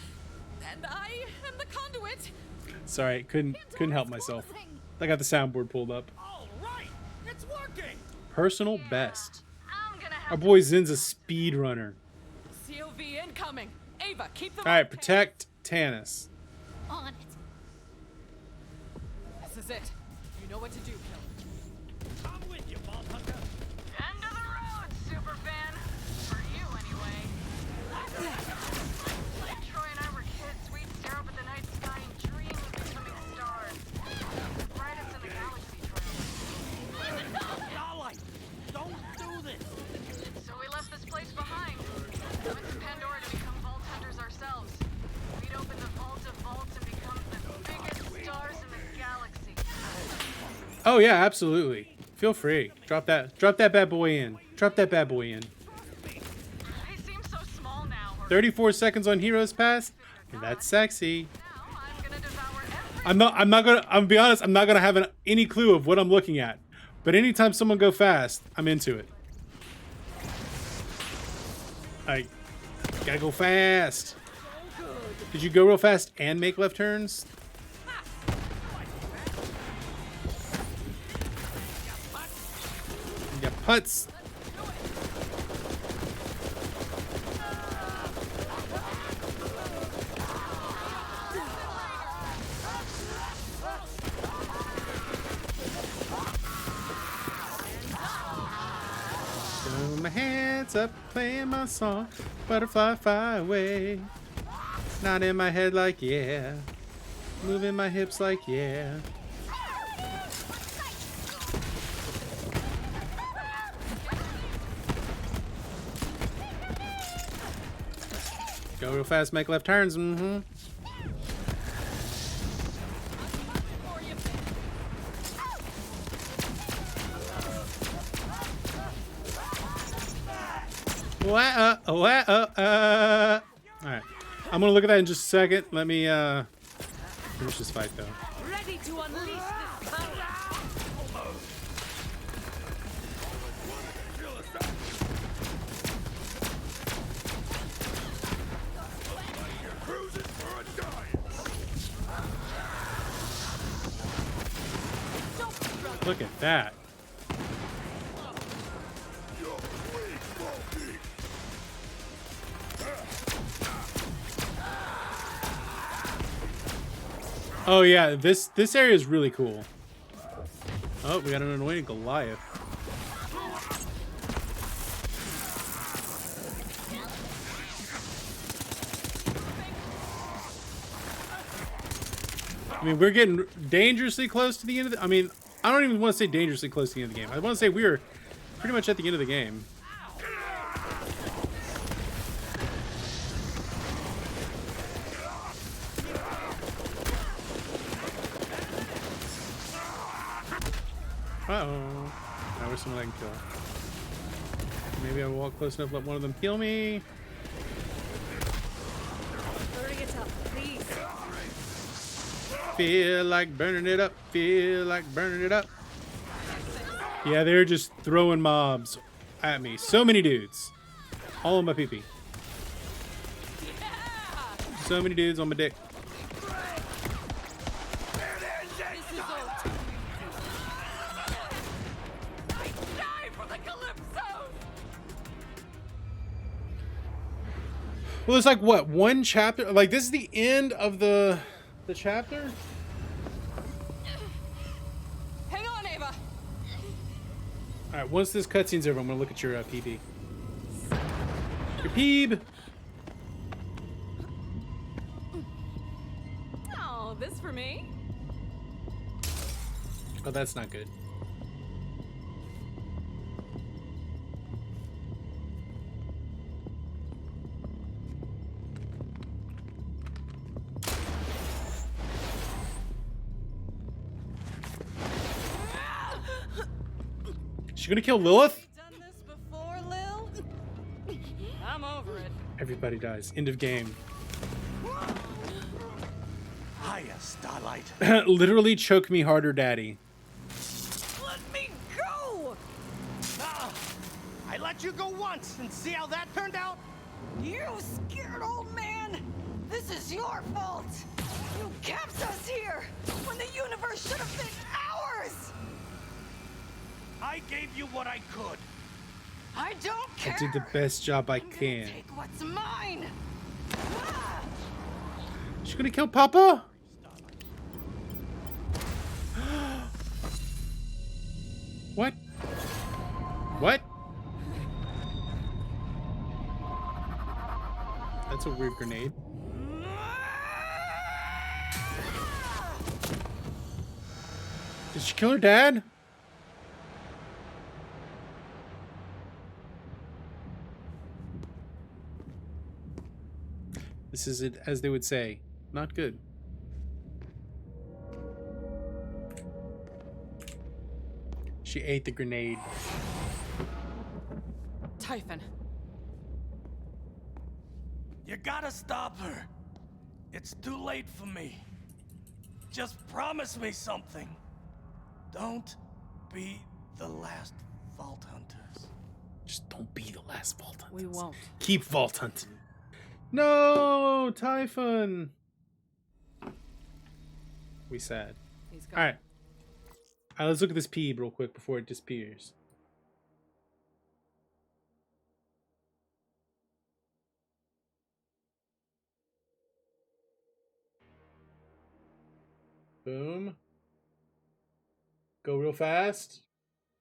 and I am the conduit. Sorry, couldn't help myself. I got the soundboard pulled up. All right! It's working! Personal best. I'm gonna have Our boy Zen's a speed runner. COV incoming. Ava, keep the. All right, protect Tannis. On it. This is it. You know what to do, Kill. I'm with you, Vault Hunter. End of the road, superfan. For you, anyway. Oh yeah, absolutely. Feel free. Drop that bad boy in. Drop that bad boy in. I seem so small now. 34 seconds on Heroes Pass. That's sexy. Now I'm gonna devour every. I'm gonna be honest, I'm not gonna have any clue of what I'm looking at. But anytime someone go fast, I'm into it. I gotta go fast. Did you go real fast and make left turns? Yeah, putts. Throw my hands up, playing my song, butterfly fly away. Not in my head like yeah, moving my hips like yeah. Go real fast, make left turns. Mm-hmm. Alright. I'm gonna look at that in just a second. Let me finish this fight though. Ready to unleash this power. Look at that. Oh yeah, this area is really cool. Oh, we got an annoying Goliath. I mean, we're getting dangerously close to the end of the... I mean, I don't even want to say dangerously close to the end of the game. I want to say we're pretty much at the end of the game. Uh-oh. Now where's someone I can kill? Maybe I will walk close enough, let one of them kill me. Hurry it up, please. Feel like burning it up. Feel like burning it up. Yeah, they're just throwing mobs at me. So many dudes. All on my pee-pee. So many dudes on my dick. Well, it's like what, one chapter? Like this is the end of the chapter? Hang on, Ava. All right, once this cutscene's over, I'm gonna look at your PB. Your peeb. Oh, this for me? Oh, that's not good. She gonna kill Lilith? Done this before, Lil? I'm over it. Everybody dies. End of game. Hiya, Starlight. Literally choke me harder, daddy. Let me go! I let you go once and see how that turned out? You scared old man! This is your fault! You kept us here when the universe should have been ours! I gave you what I could. I don't care! I did the best job I I'm gonna can. take what's mine! Ah! She gonna kill Papa? What? What? That's a weird grenade. Did she kill her dad? This is it, as they would say, not good. She ate the grenade. Typhon. You gotta stop her. It's too late for me. Just promise me something. Don't be the last Vault Hunters. Just don't be the last Vault Hunters. We won't. Keep Vault Hunting. No, Typhon. We sad. He's All right. All right, let's look at this pee real quick before it disappears. Boom. Go real fast.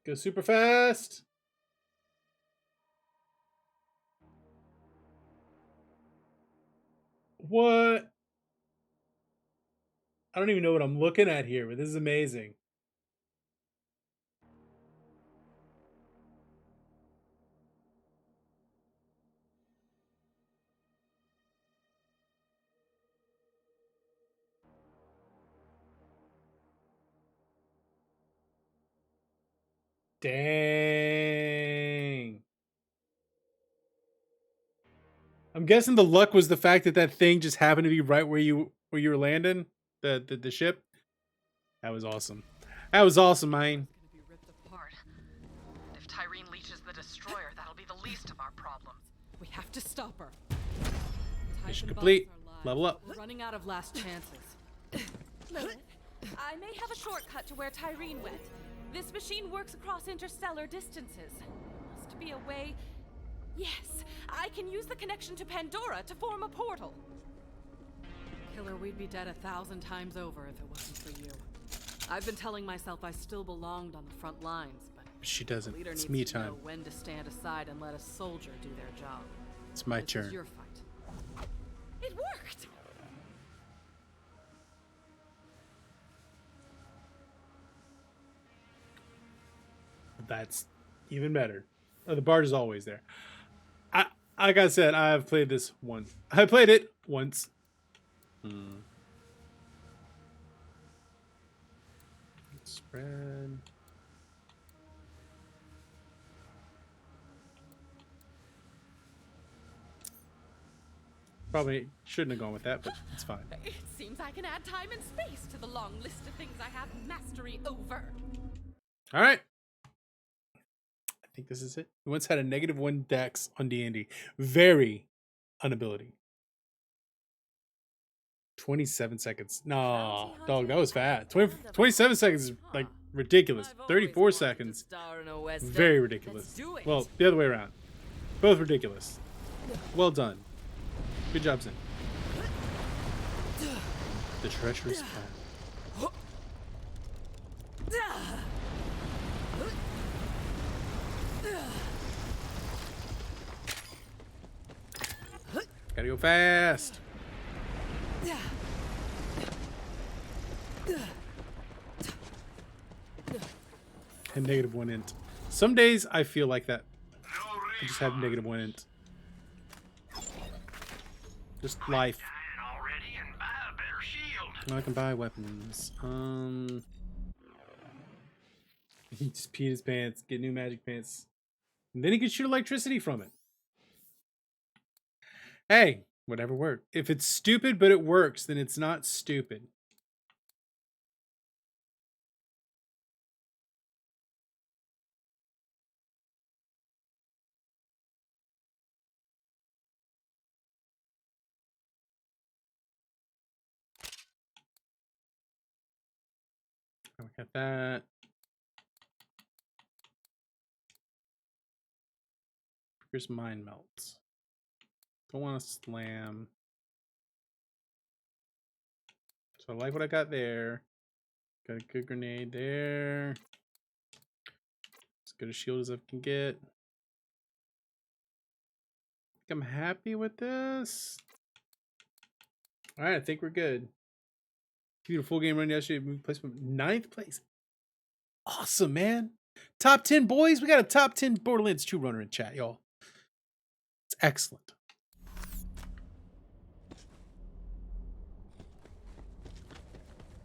Go super fast. What? I don't even know what I'm looking at here, but this is amazing. Dang. I'm guessing the luck was the fact that that thing just happened to be right where you were landing, the ship. That was awesome. That was awesome, man. Gonna be ripped apart. If Tyreen leaches the destroyer, that'll be the least of our problems. We have to stop her. Mission Typhon complete. bugs our lives. Level up. We're running out of last chances. Lilith, I may have a shortcut to where Tyreen went. This machine works across interstellar distances. Must be a way. Yes, I can use the connection to Pandora to form a portal. Killer, we'd be dead 1,000 times over if it wasn't for you. I've been telling myself I still belonged on the front lines, but She the doesn't. leader It's needs me to time. know when to stand aside and let a soldier do their job. It's my This turn. is your fight. It worked! That's even better. Oh, the bard is always there. Like I said, I've played this once. I played it once. Spread. Probably shouldn't have gone with that, but it's fine. It seems I can add time and space to the long list of things I have mastery over. All right. I think this is it. We once had a -1 dex on D&D. Very unability. 27 seconds. No, dog, that was fast. 27 seconds is like ridiculous. I've always 34 wanted to seconds. star in a Western. Very ridiculous. Let's do it. Well, the other way around. Both ridiculous. Well done. Good job, Zen. The treacherous path. Gotta go fast. And -1 int. Some days I feel like that. I just have -1 int. Just life. Dying already and buy a better shield. I can buy weapons. He just peed his pants, get new magic pants. And then he could shoot electricity from it. Hey, whatever works. If it's stupid but it works, then it's not stupid. Look at that. Here's Mind Melt. Don't want to slam. So I like what I got there. Got a good grenade there. As good a shield as I can get. I'm happy with this. Alright, I think we're good. Did a full game run yesterday. Moved placement 9th place. Awesome, man. Top 10 boys. We got a top 10 Borderlands 2 runner in chat, y'all. It's excellent.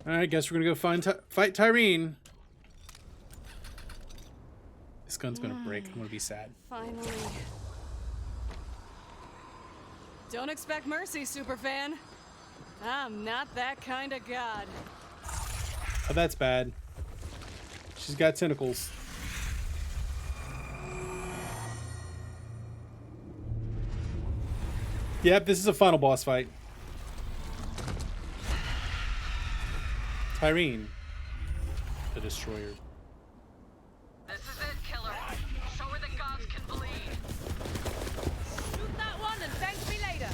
All right, guess we're gonna go fight Tyreen. gun's gonna break. I'm gonna be sad. Finally. Don't expect mercy, superfan. I'm not that kind of god. Oh, that's bad. She's got tentacles. Yep, this is a final boss fight. Tyreen, the Destroyer. This is it, killer. Show her the gods can bleed. Shoot that one and thank me later.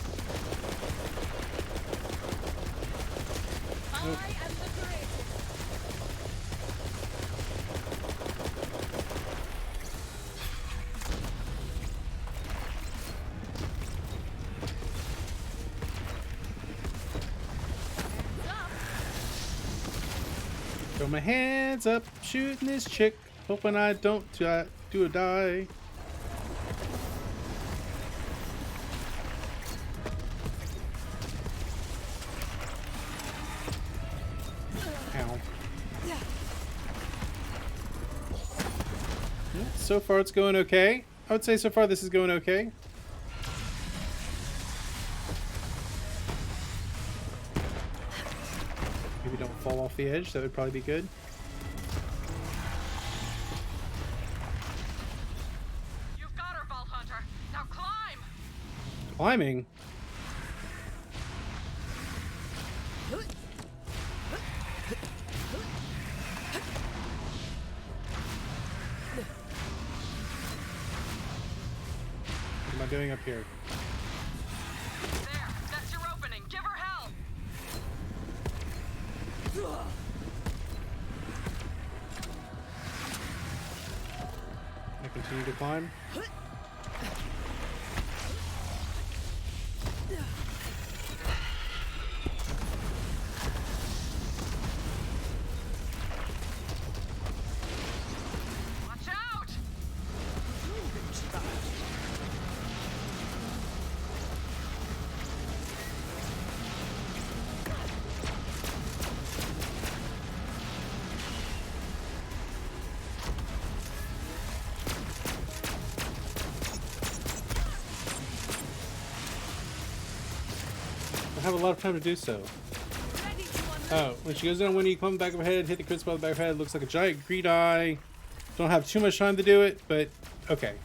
I am the greatest. Throw my hands up, shooting this chick, hoping I don't do or die. Ow. Yeah, so far it's going okay. I would say so far this is going okay. Maybe don't fall off the edge, that would probably be good. You've got her, Vault Hunter. Now climb! Climbing? What am I doing up here? There, that's your opening. Give her hell! I continue to climb. Watch out! I have a lot of time to do so. Oh, when she goes down, when you come back of her head, hit the crit spot of the back of her head, looks like a giant greed eye. Don't have too much time to do it, but okay.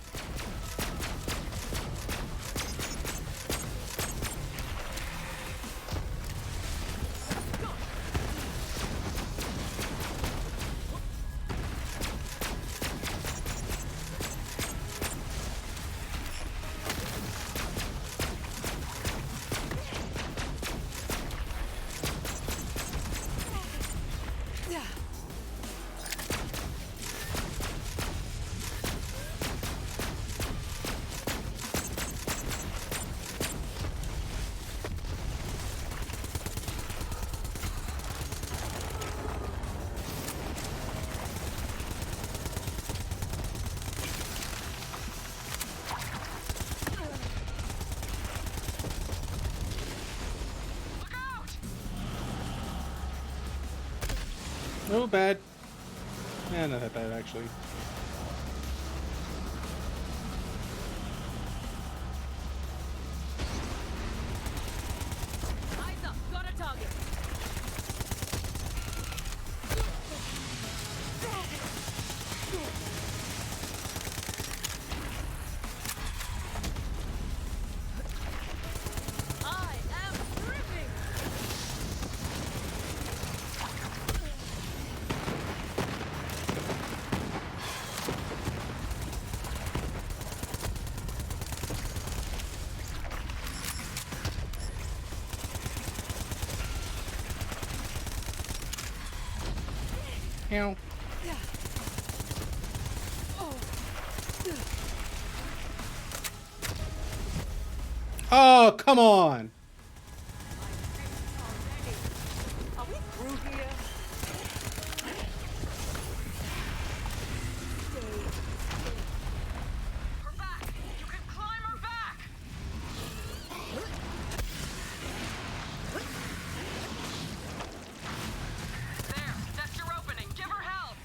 No bad. Yeah, not that bad actually. Eyes up, got a target. I am ripping. Ow. Oh, come on! Are we through here? Her back! You can climb her back! There, that's your opening. Give her hell!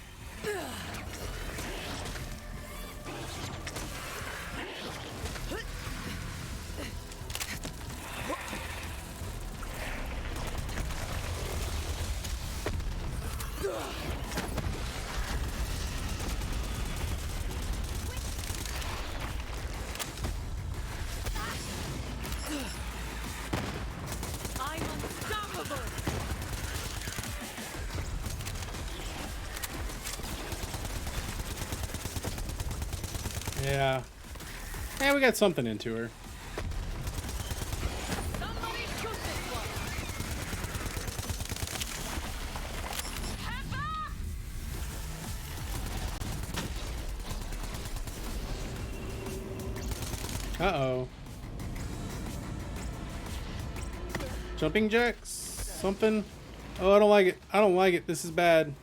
I'm unstoppable! Yeah. Yeah, we got something into her. Somebody shoot this one! Heads up! Uh-oh. Jumping jacks? Something? Oh, I don't like it. I don't like it. This is bad.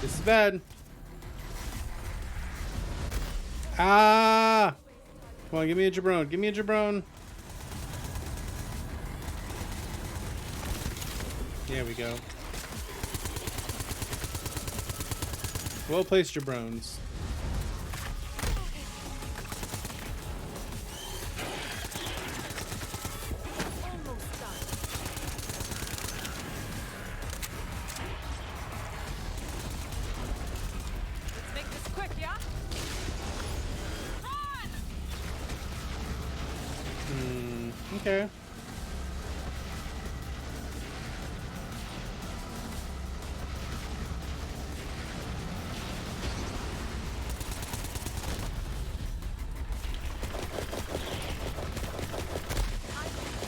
This is bad. Ah! Come on, give me a jabron. Give me a jabron. There we go. Well-placed jabrons. Let's make this quick, yeah? Okay.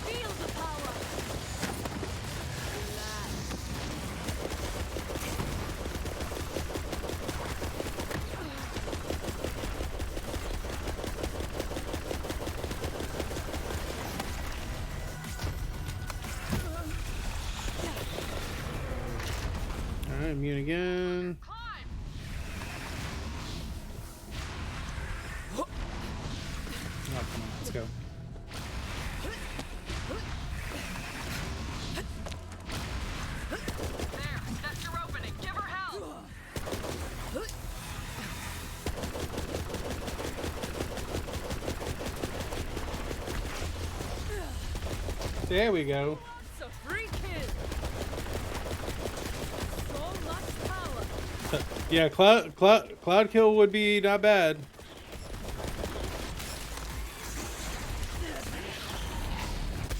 Feel the power! Alright, immune again. Climb! Oh, come on, let's go. There, that's your opening. Give her hell! There we go. It's a free kill! So much power! Yeah, cloud kill would be not bad.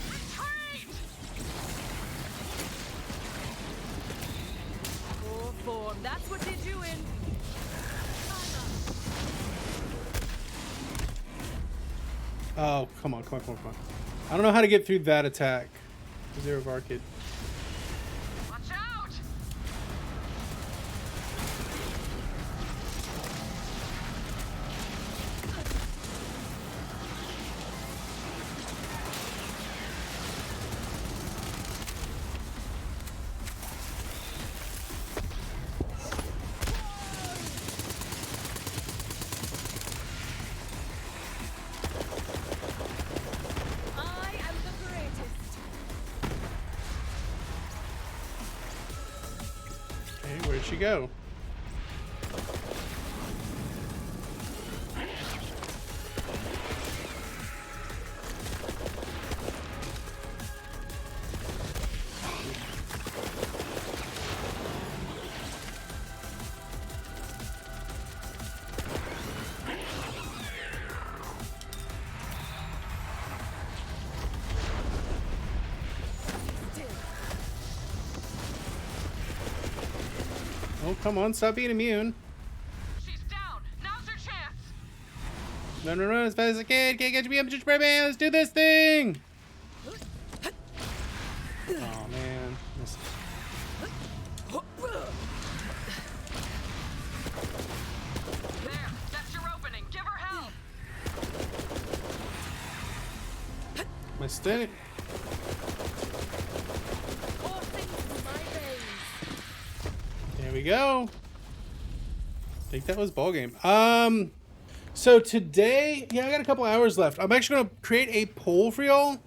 Retreat! Full form, that's what did you in! Oh, come on, come on, come on, come on. I don't know how to get through that attack. Zero of Arcade. Watch out! I am the greatest! Okay, where'd she go? Oh, come on, stop being immune. She's down. Now's her chance. Run, run, run as fast as I can. Can't catch me up, just spray man. Let's do this thing. Oh, man. This- There, that's your opening. Give her hell. My stick. There we go. I think that was ball game. So today, yeah, I got a couple hours left. I'm actually gonna create a poll for y'all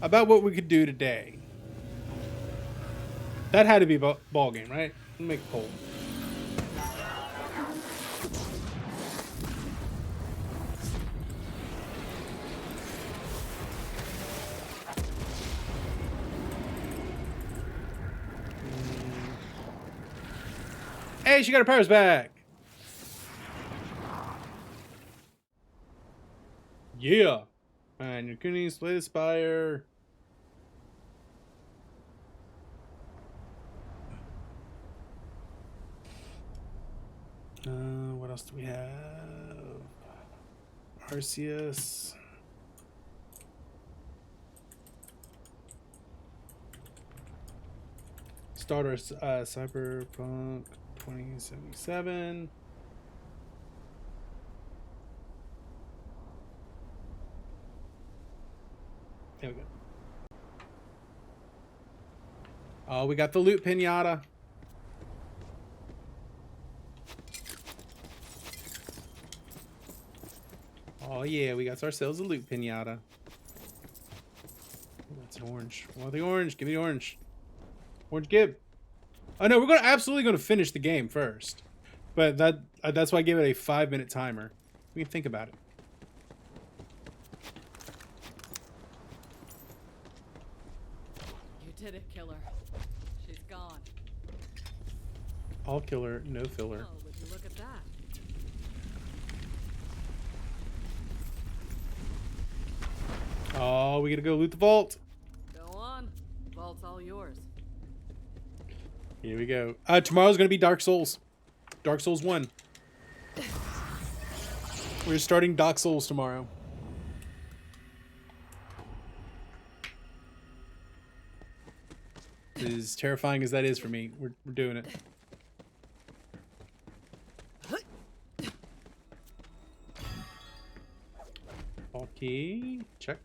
about what we could do today. That had to be ball game, right? Let me make a poll. Hey, she got her powers back. Yeah. And you're gonna slay the spire. What else do we have? Arceus. Starter Cyberpunk 2077. There we go. Oh, we got the loot pinata. Oh yeah, we got ourselves a loot pinata. Oh, that's an orange. I want the orange. Give me the orange. Orange Gib. Oh no, we're absolutely gonna finish the game first. But that's why I gave it a 5-minute timer. We can think about it. You did it, killer. She's gone. All killer, no filler. Oh, would you look at that? Oh, we gotta go loot the vault. Go on. Vault's all yours. Here we go. Tomorrow's gonna be Dark Souls. Dark Souls 1. We're starting Dark Souls tomorrow. As terrifying as that is for me, we're doing it. Okay, check.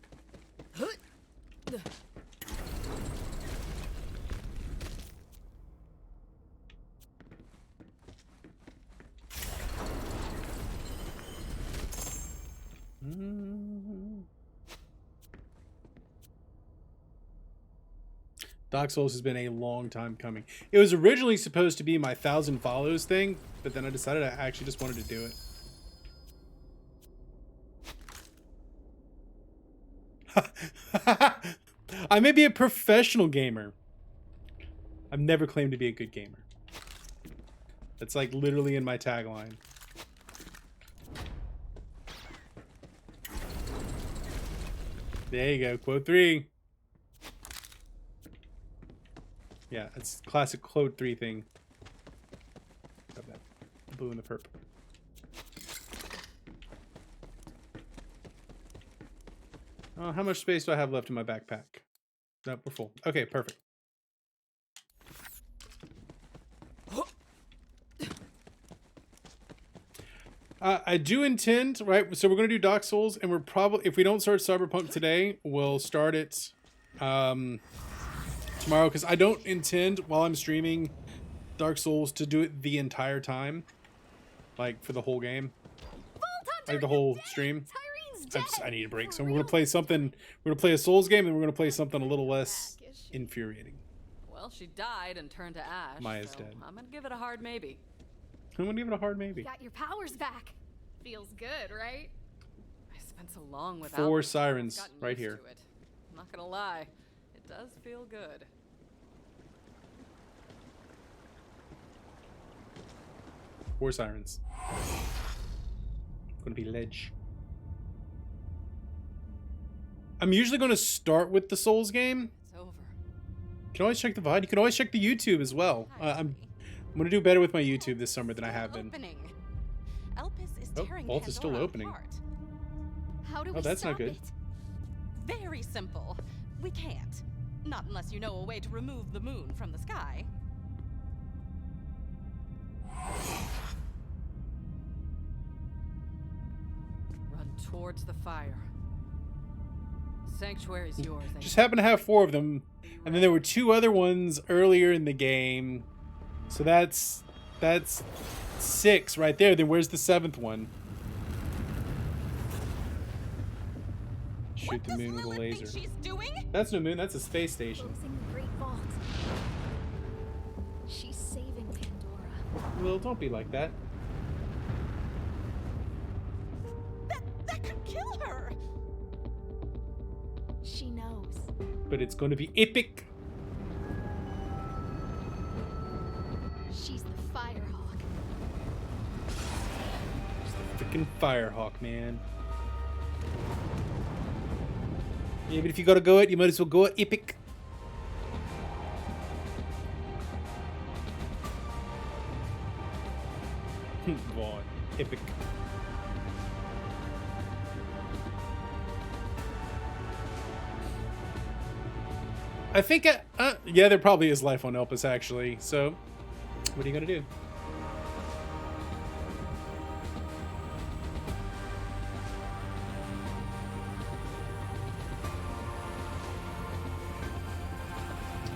Dark Souls has been a long time coming. It was originally supposed to be my 1,000 follows thing, but then I decided I actually just wanted to do it. I may be a professional gamer. I've never claimed to be a good gamer. That's like literally in my tagline. There you go, quote 3. Yeah, it's classic quote 3 thing. Got that blue and the purple. Oh, how much space do I have left in my backpack? Nope, we're full. Okay, perfect. I do intend, right? So we're going to do Dark Souls, and we're probably, if we don't start Cyberpunk today, we'll start it tomorrow, because I don't intend, while I'm streaming Dark Souls, to do it the entire time. Like, for the whole game. Like, the whole stream. I need a break. So we're going to play something, we're going to play a Souls game, and we're going to play something a little less infuriating. Well, she died and turned to ash. Maya's so dead. I'm going to give it a hard maybe. I'm going to give it a hard maybe. Got your powers back. Feels good, right? I spent so long without 4 them, sirens I've gotten right used here. to it. I'm not gonna lie, it does feel good. 4 sirens. Gonna be ledge. I'm usually gonna start with the Souls game. It's over. You can always check the VOD. You can always check the YouTube as well. I'm gonna do better with my YouTube this summer than I have been. Opening. Elpis is Oh, tearing vault is still Pandora opening. apart. How do we Oh, that's stop not good. it? Very simple. We can't. Not unless you know a way to remove the moon from the sky. Run towards the fire. Sanctuary's yours. Just happened to have 4 of them, and then there were 2 other ones earlier in the game. So that's 6 right there. Then where's the 7th one? Shoot the moon with a laser. She's doing? That's no moon. That's a space station. Closing the Great Vault. She's saving Pandora. Well, don't be like that. That could kill her. She knows. But it's going to be epic. She's the Firehawk. Freaking Firehawk, man. Yeah, but if you gotta go it, you might as well go it epic. Vaughn, epic. I think, yeah, there probably is life on Elpis, actually. So, what are you gonna do?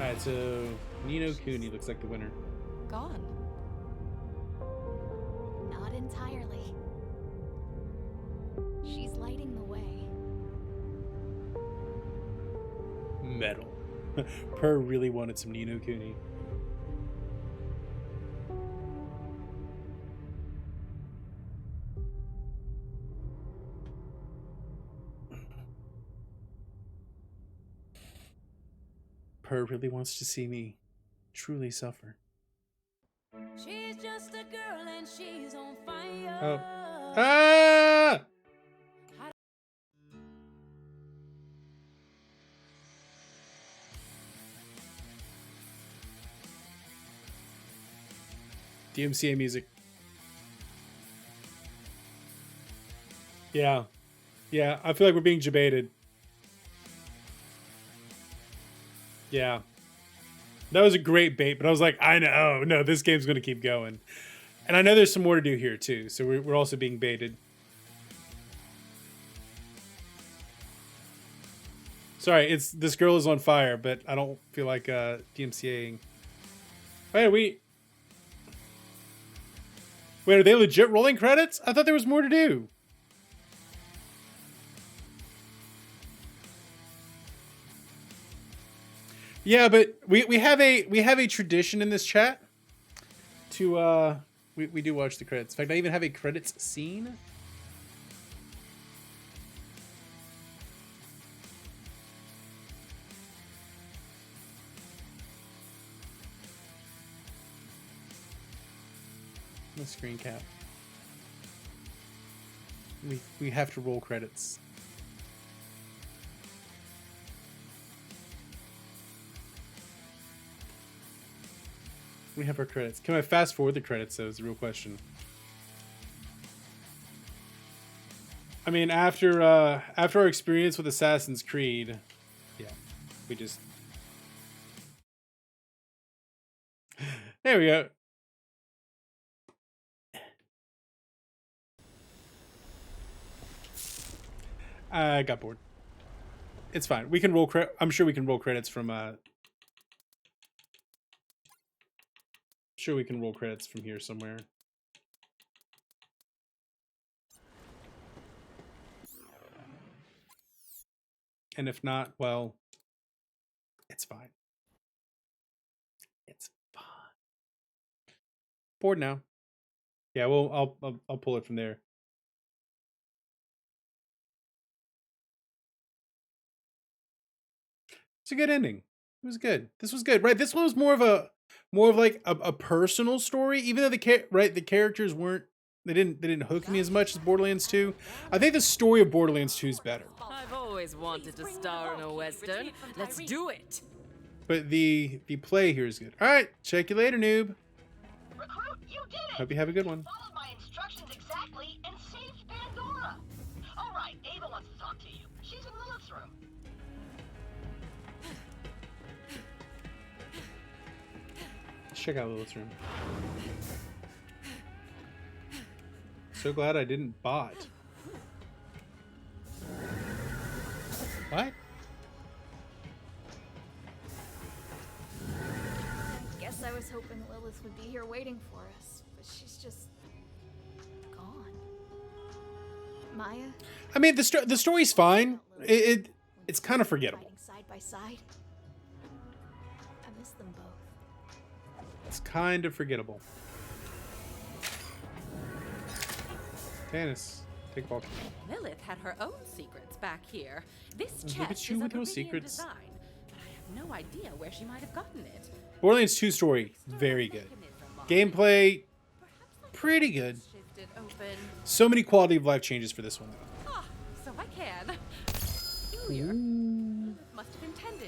Alright, so Ni no Kuni looks like the winner. Gone. Not entirely. She's lighting the way. Metal. Per really wanted some Ni no Kuni. Per really wants to see me truly suffer. She's just a girl and she's on fire. Oh. Ah! DMCA music. Yeah. Yeah, I feel like we're being debated. Yeah. That was a great bait, but I was like, I know, no, this game's going to keep going. And I know there's some more to do here, too, so we're also being baited. Sorry, it's this girl is on fire, but I don't feel like DMCAing. Wait, Wait, are they legit rolling credits? I thought there was more to do. Yeah, but we have a tradition in this chat to we do watch the credits. In fact, I even have a credits scene. The screen cap. We have to roll credits. We have our credits. Can I fast forward the credits, though, is the real question. I mean, after our experience with Assassin's Creed, yeah, we just... There we go. I got bored. It's fine. We can roll I'm sure we can roll credits from sure we can roll credits from here somewhere. And if not, well, it's fine. It's fine. Bored now. Yeah, well, I'll pull it from there. It's a good ending. It was good. This was good, right? This one was more of like a personal story, even though the characters weren't, they didn't hook me as much as Borderlands 2. I think the story of Borderlands 2 is better. I've always wanted to star in a western. Let's do it. But the play here is good. All right, check you later, noob. Recruit, you did it! Hope you have a good one. Followed my instructions exactly and saved Pandora. All right, Ava wants to talk to you. She's in Lilith's room. Let's check out Lilith's room. So glad I didn't bot. What? Guess I was hoping Lilith would be here waiting for us, but she's just gone. Maya? I mean, the story's fine. It's kind of forgettable. Fighting side by side. I miss them both. It's kind of forgettable. Tannis, take a walk. Lilith had her own secrets back here. This Look chest at you is with of those Iridian secrets. design, but I have no idea where she might have gotten it. Borderlands 2 story, very good. Gameplay, pretty good. Shifted open. So many quality of life changes for this one, though. Ah, so I can. Familiar.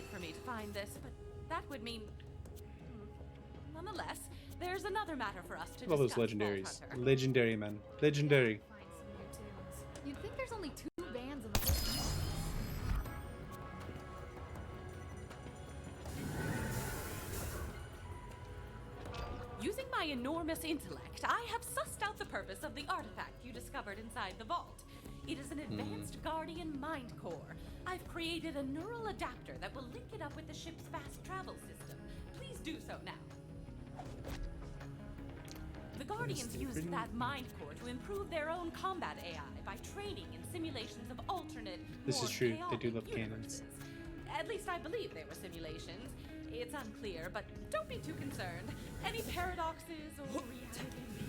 complicated for me to find this, but that would mean... Nonetheless, there's another matter for us to All those discuss, legendaries. Vault Hunter. Legendary, man. Legendary. Find some new tunes. You'd think there's only 2 bands in the whole Using my enormous intellect, I have sussed out the purpose of the artifact you discovered inside the vault. It is an advanced Guardian mind core. I've created a neural adapter that will link it up with the ship's fast travel system. Please do so now. The Guardians used that mind core to improve their own combat AI by training in simulations of alternate, This more is true. They do chaotic love universes. At least I believe they were simulations. It's unclear, but don't be too concerned. Any paradoxes or reality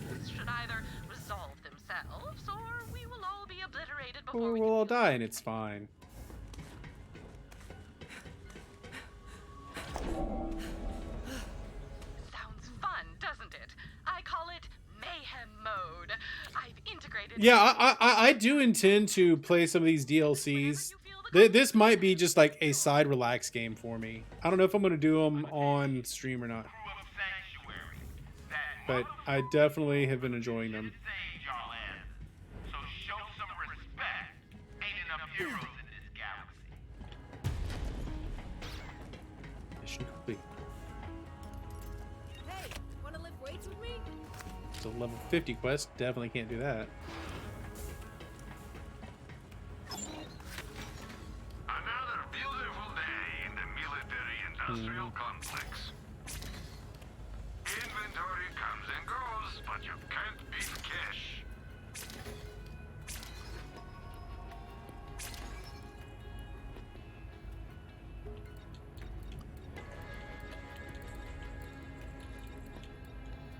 leaps should either resolve themselves, or we will all be obliterated before Or we we'll all die and it's fine. Sounds fun, doesn't it? I call it mayhem mode. I've integrated. Yeah, I do intend to play some of these DLCs. This might be just like a side relax game for me. I don't know if I'm going to do them on stream or not. But I definitely have been enjoying them. So show some respect. Ain't enough heroes in this galaxy. Mission complete. Hey, wanna lift weights with me? It's a level 50 quest. Definitely can't do that. Another beautiful day in the military-industrial complex. Inventory comes and goes, but you can't beat cash.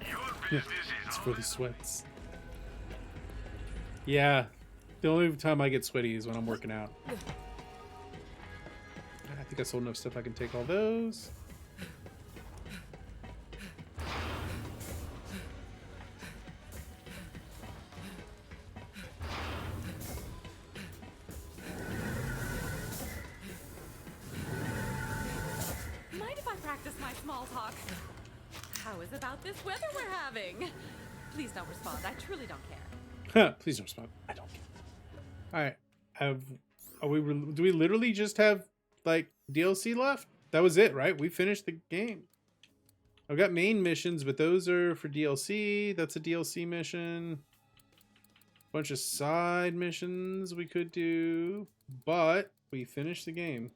Your business It's is for on. the sweats. Yeah, the only time I get sweaty is when I'm working out. I think I sold enough stuff I can take all those. Mind if I practice my small talk? How is about this weather we're having? Please don't respond. I truly don't care. Please don't respond. I don't care. All right. Do we literally just have like DLC left? That was it, right? We finished the game. I've got main missions, but those are for DLC. That's a DLC mission. Bunch of side missions we could do, but we finished the game.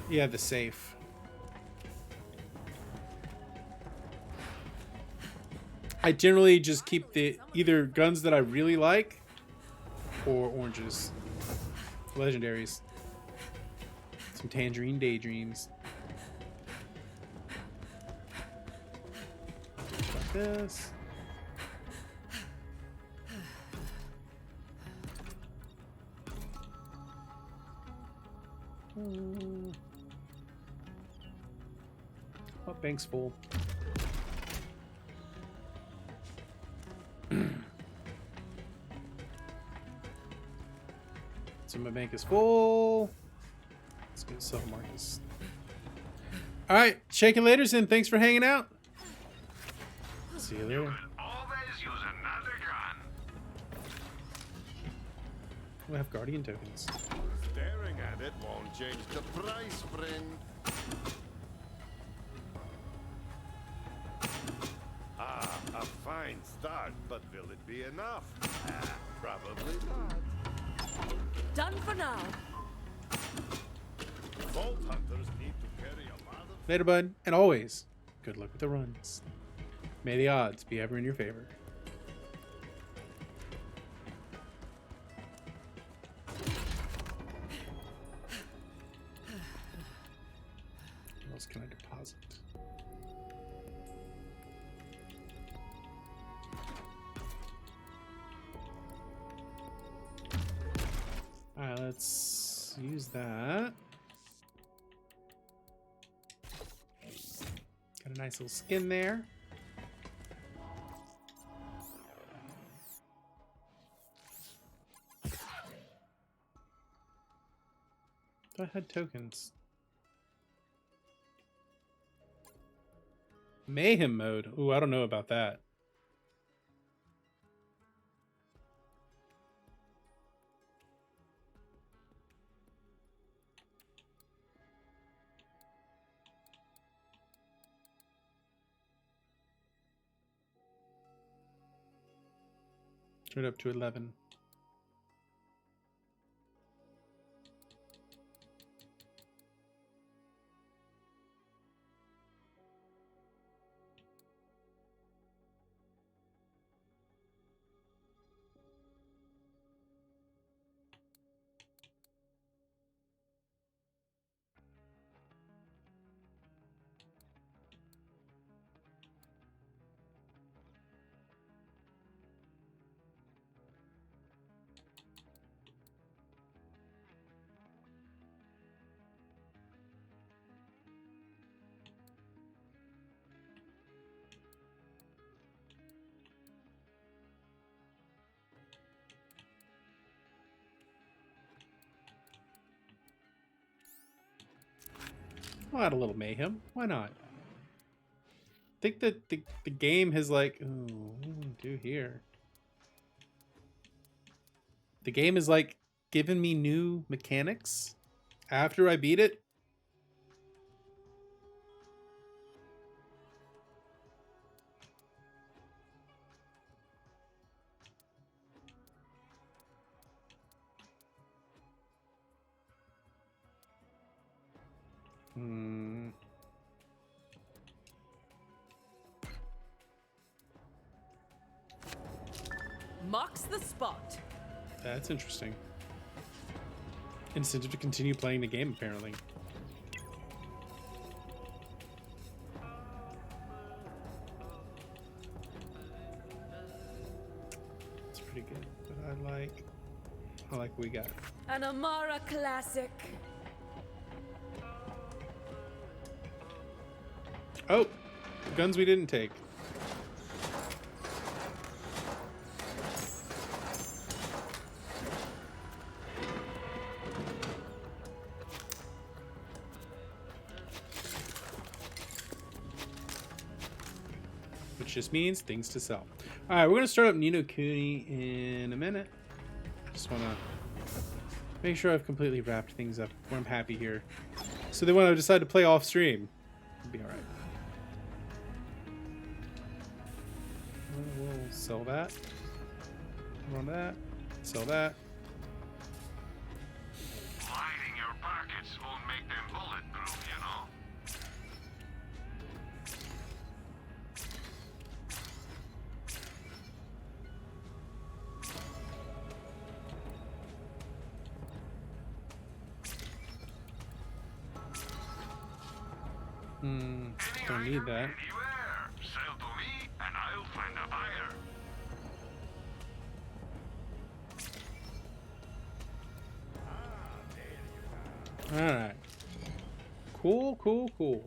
Yeah, the safe. I generally just keep the either guns that I really like or oranges. Legendaries. Some tangerine daydreams. Like this. Oh, bank's full. So my bank is full. Let's get sell Marcus. All right, shake it laters and thanks for hanging out. See you later. Always use another gun. We have guardian tokens. Staring at it won't change the price, friend. Ah, a fine start, but will it be enough? Ah, probably not. Done for now. Vault hunters need to carry a lot of... Later, bud. And always, good luck with the runs. May the odds be ever in your favor. What else can I deposit? Alright, let's use that. Got a nice little skin there. I had tokens. Mayhem mode. Ooh, I don't know about that. Turn it up to 11. I'll add a little mayhem. Why not? I think that the game has like, ooh, what do we do here? The game is like giving me new mechanics after I beat it. Marks the spot. That's interesting. Incentive to continue playing the game, apparently. It's pretty good, but I like what we got. An Amara classic. Oh, guns we didn't take. Which just means things to sell. All right, we're gonna start up Ni no Kuni in a minute. Just wanna make sure I've completely wrapped things up where I'm happy here. So then when I decide to play off stream, it'll be all right. We'll sell that. Run that. Sell that. Hiding your pockets won't make them bulletproof, you know. Don't need that. Anywhere. Sell to me, and I'll find a buyer. Alright. Cool.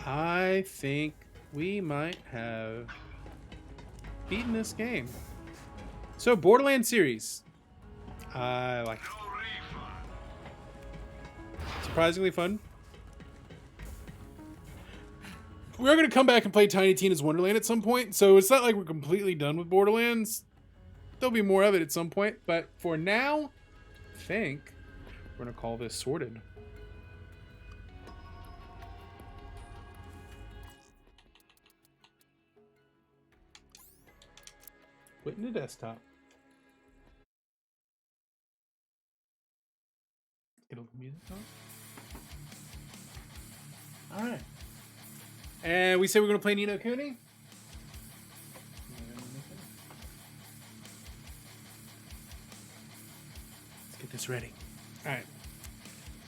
I think we might have beaten this game. So, Borderlands series. I like it. Surprisingly fun. We are going to come back and play Tiny Tina's Wonderland at some point, so it's not like we're completely done with Borderlands. There'll be more of it at some point, but for now, I think we're going to call this sorted. Quitting the desktop. It'll be music on. All right. And we say we're going to play Ni no Kuni. Let's get this ready. All right.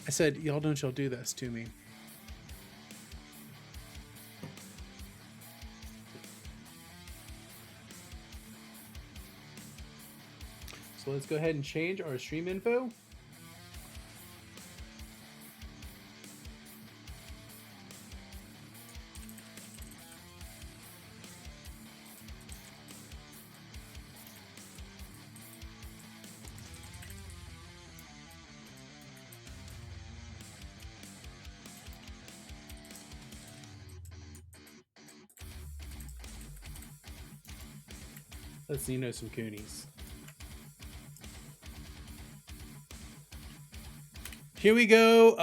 I said, y'all do this to me. So let's go ahead and change our stream info. Let's see, some Coonies. Here we go.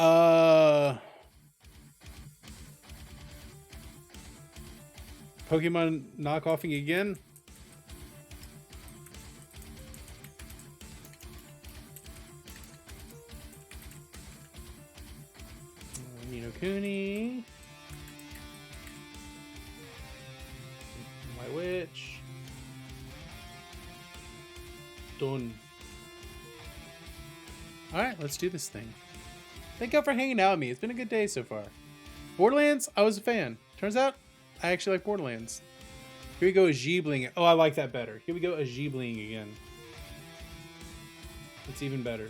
Pokemon knockoffing again. Ni no Kuni. My Witch. Done. Alright, let's do this thing. Thank you for hanging out with me. It's been a good day so far. Borderlands, I was a fan. Turns out, I actually like Borderlands. Here we go, a Ghibling. Oh, I like that better. Here we go, a Ghibling again. It's even better.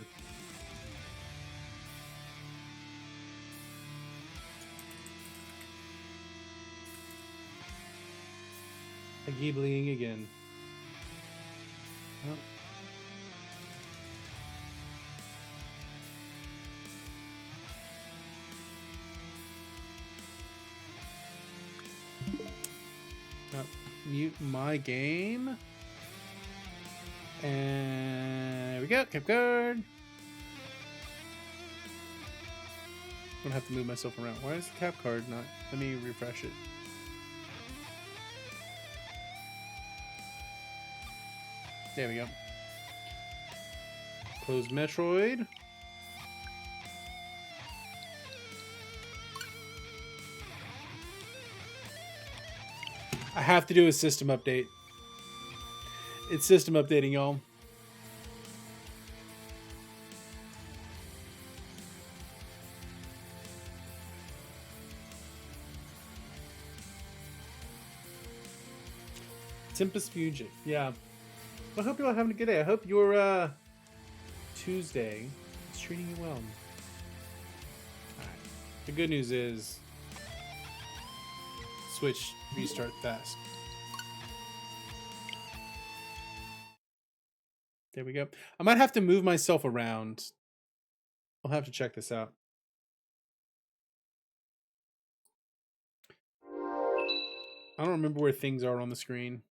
A Ghibling again. Oh. Mute my game. And there we go. Cap card. I'm gonna have to move myself around. Why is the cap card not? Let me refresh it. There we go. Close Metroid. I have to do a system update. It's system updating, y'all. Tempest Fugitive. Yeah. I hope you're all having a good day. I hope your Tuesday is treating you well. Alright. The good news is Switch restart fast. There we go. I might have to move myself around. I'll have to check this out. I don't remember where things are on the screen.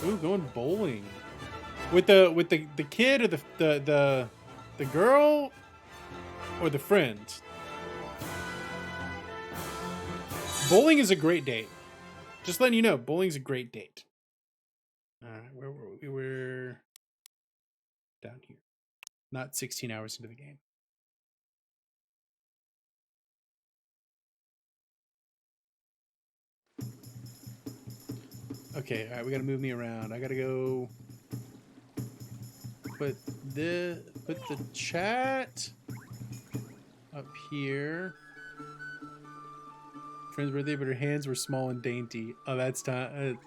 Ooh, going bowling. With the kid or the girl or the friend. Bowling is a great date. Just letting you know, bowling's a great date. Alright, where were we? We were down here. Not 16 hours into the game. Okay, alright, we gotta move me around. I gotta go put the chat up here. Friend's birthday, but her hands were small and dainty. Oh, that's time.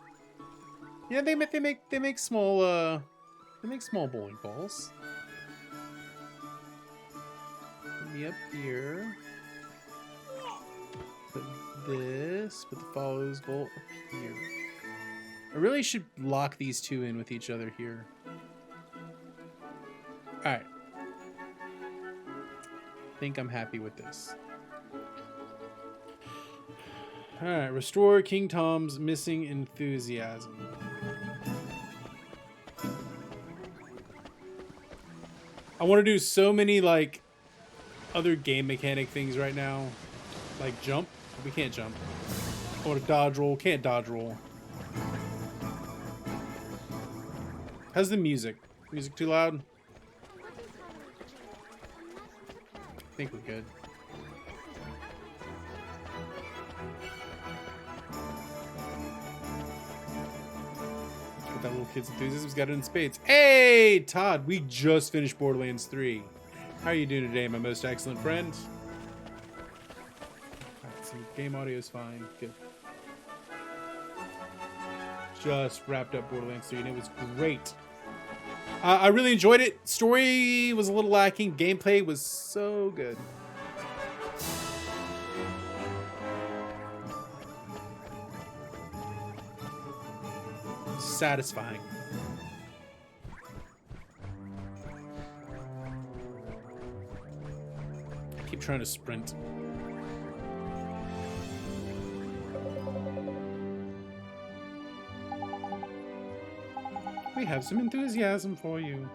Yeah, they make small bowling balls. Put me up here. Put this. Put the follows goal up here. I really should lock these two in with each other here. Alright. I think I'm happy with this. Alright, restore King Tom's missing enthusiasm. I want to do so many, like, other game mechanic things right now. Like jump. We can't jump. I want to dodge roll. Can't dodge roll. How's the music? Music too loud? I think we're good. That little kid's enthusiasm's got it in spades. Hey, Todd, we just finished Borderlands 3. How are you doing today, my most excellent friend? Alright, so game audio is fine. Good. Just wrapped up Borderlands 3 and it was great. I really enjoyed it. Story was a little lacking. Gameplay was so good. Satisfying. keep trying to sprint. We have some enthusiasm for you.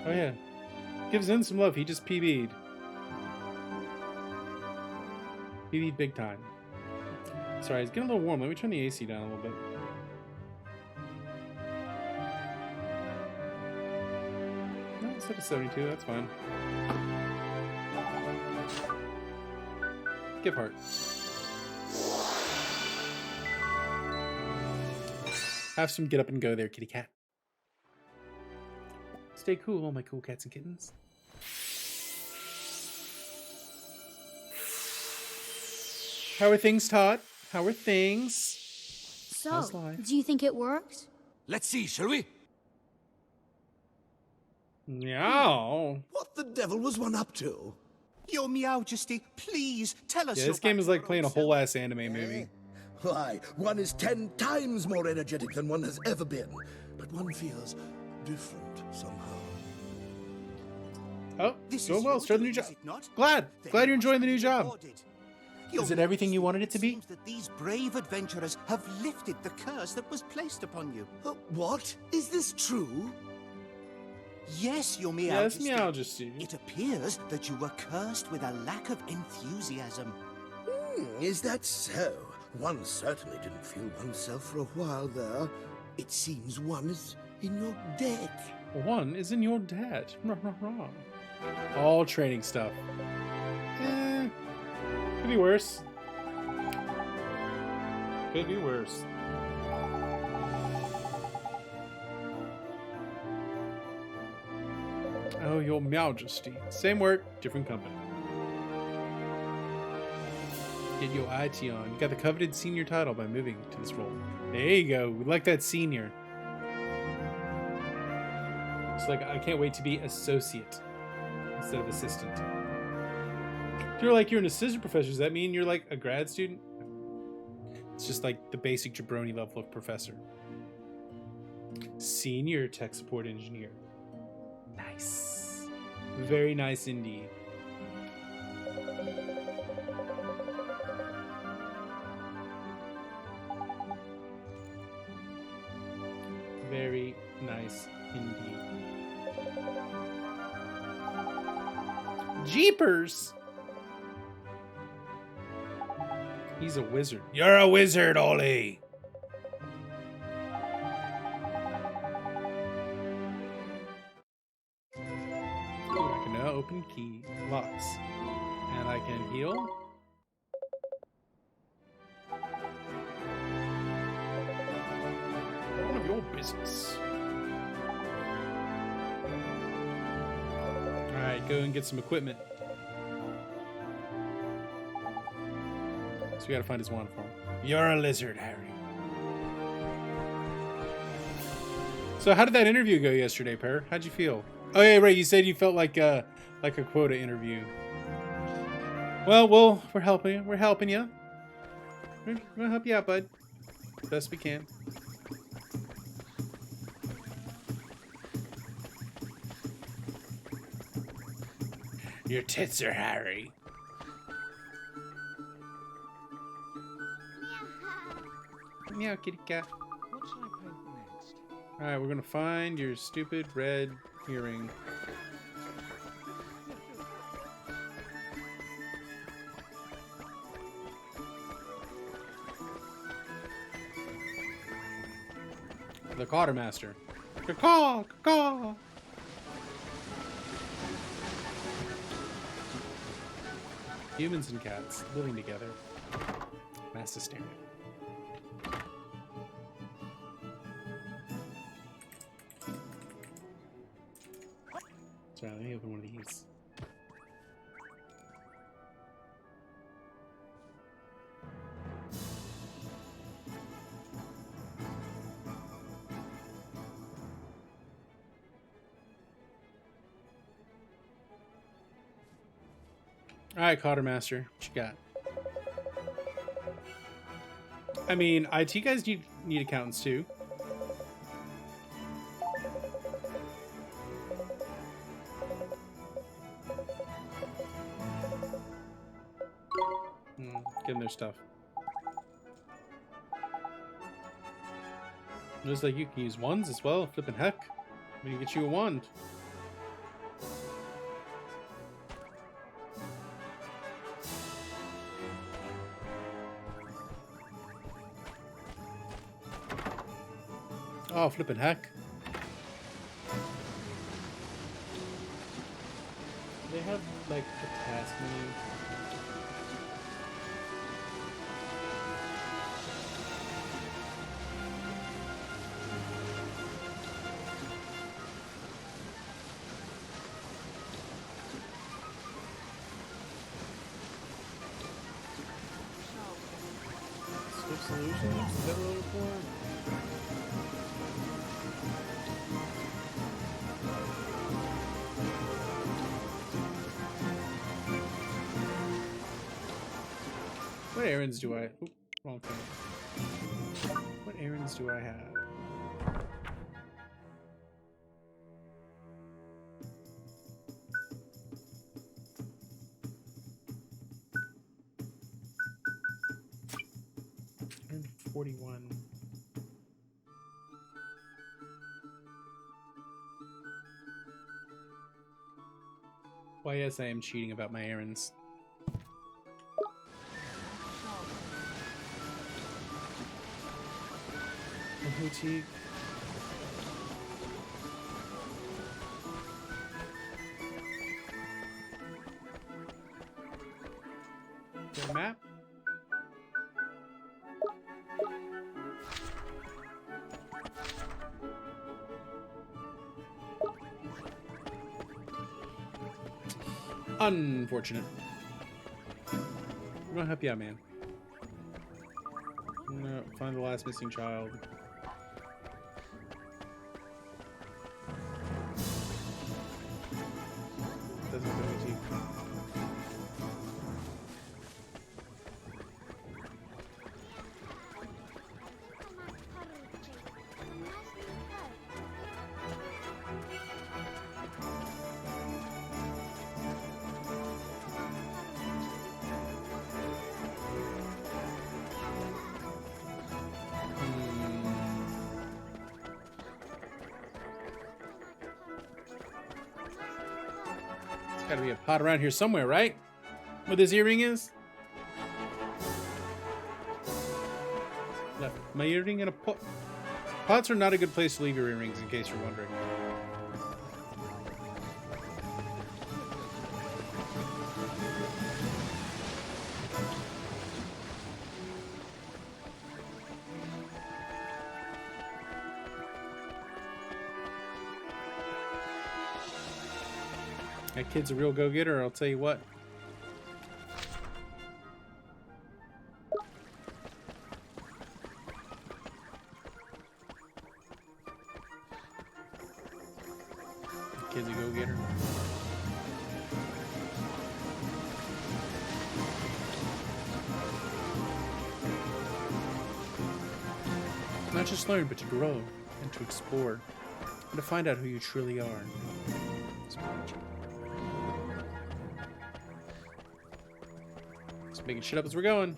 Oh yeah. Give Zen some love, he just PB'd. PB'd big time. Sorry, it's getting a little warm. Let me turn the AC down a little bit. No, it's set to 72, that's fine. Give heart. Have some get up and go there, kitty cat. Stay cool, my cool cats and kittens. How are things, Todd? How are things? So, do you think it works? Let's see, shall we? Meow. What the devil was one up to? Your Meowjesty, please tell us. Yeah, this game is like playing a whole ass anime movie. Why, one is 10 times more energetic than one has ever been, but one feels different somehow. Oh, doing well. Start the new job. Glad you're enjoying the new job. Is it everything you wanted it to be? Seems that these brave adventurers have lifted the curse that was placed upon you. What? Is this true? Yes, your Meowjesty. Yes, Meowjesty. It appears that you were cursed with a lack of enthusiasm. Is that so? One certainly didn't feel oneself for a while there. It seems one is in your debt. One is in your debt. All training stuff. Could be worse. Could be worse. Oh, your Meowjesty. Same work, different company. Get your IT on. You got the coveted senior title by moving to this role. There you go. We like that senior. It's like, I can't wait to be associate instead of assistant. If you're like, you're an assistant professor, does that mean you're like a grad student? It's just like the basic jabroni level of professor. Senior tech support engineer. Nice. Very nice indeed. Very nice indeed. Jeepers! He's a wizard. You're a wizard, Ollie! I can now open key locks. And I can heal. None of your business. Alright, go and get some equipment. So we gotta find his wand form. You're a lizard, Harry. So how did that interview go yesterday, Per? How'd you feel? Oh yeah, right. You said you felt like a quota interview. Well, we're helping you. We're helping you. We're gonna help you out, bud. Best we can. Your tits are hairy. Meow, kitty cat. What shall I paint next? Alright, we're gonna find your stupid red earring. The Quartermaster. Caw, caw. Humans and cats living together. Mass hysteria. Sorry, let me open one of these. Alright, Quartermaster, what you got? I mean, IT guys need accountants too. Looks like you can use wands as well. Flipping heck. I'm gonna get you a wand. Oh, flipping heck. They have like a task menu. Solutions? Is that what we're looking for? What errands do I... Oop, wrong thing. What errands do I have? And 41. Why, yes, I am cheating about my errands. Boutique. The map. Unfortunate. I'm gonna help you out, man. I'm gonna find the last missing child. Doesn't go deep. Gotta be a pot around here somewhere, right? Where this earring is? Left my earring in a pot. Pots are not a good place to leave your earrings, in case you're wondering. That kid's a real go-getter, I'll tell you what. The kid's a go-getter. Not just learn, but to grow and to explore and to find out who you truly are. Making shit up as we're going.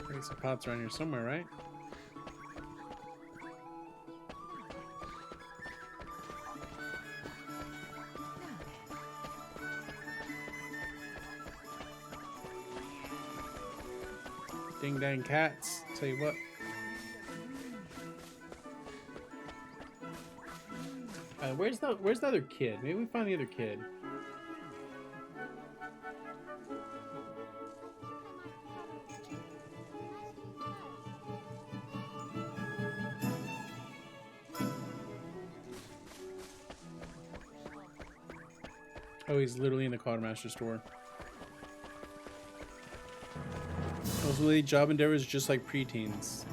There's some pots around here somewhere, right? Ding dang cats. Tell you what. Where's the other kid? Maybe we find the other kid. Oh, he's literally in the Quartermaster store. Ultimately, job endeavors just like preteens.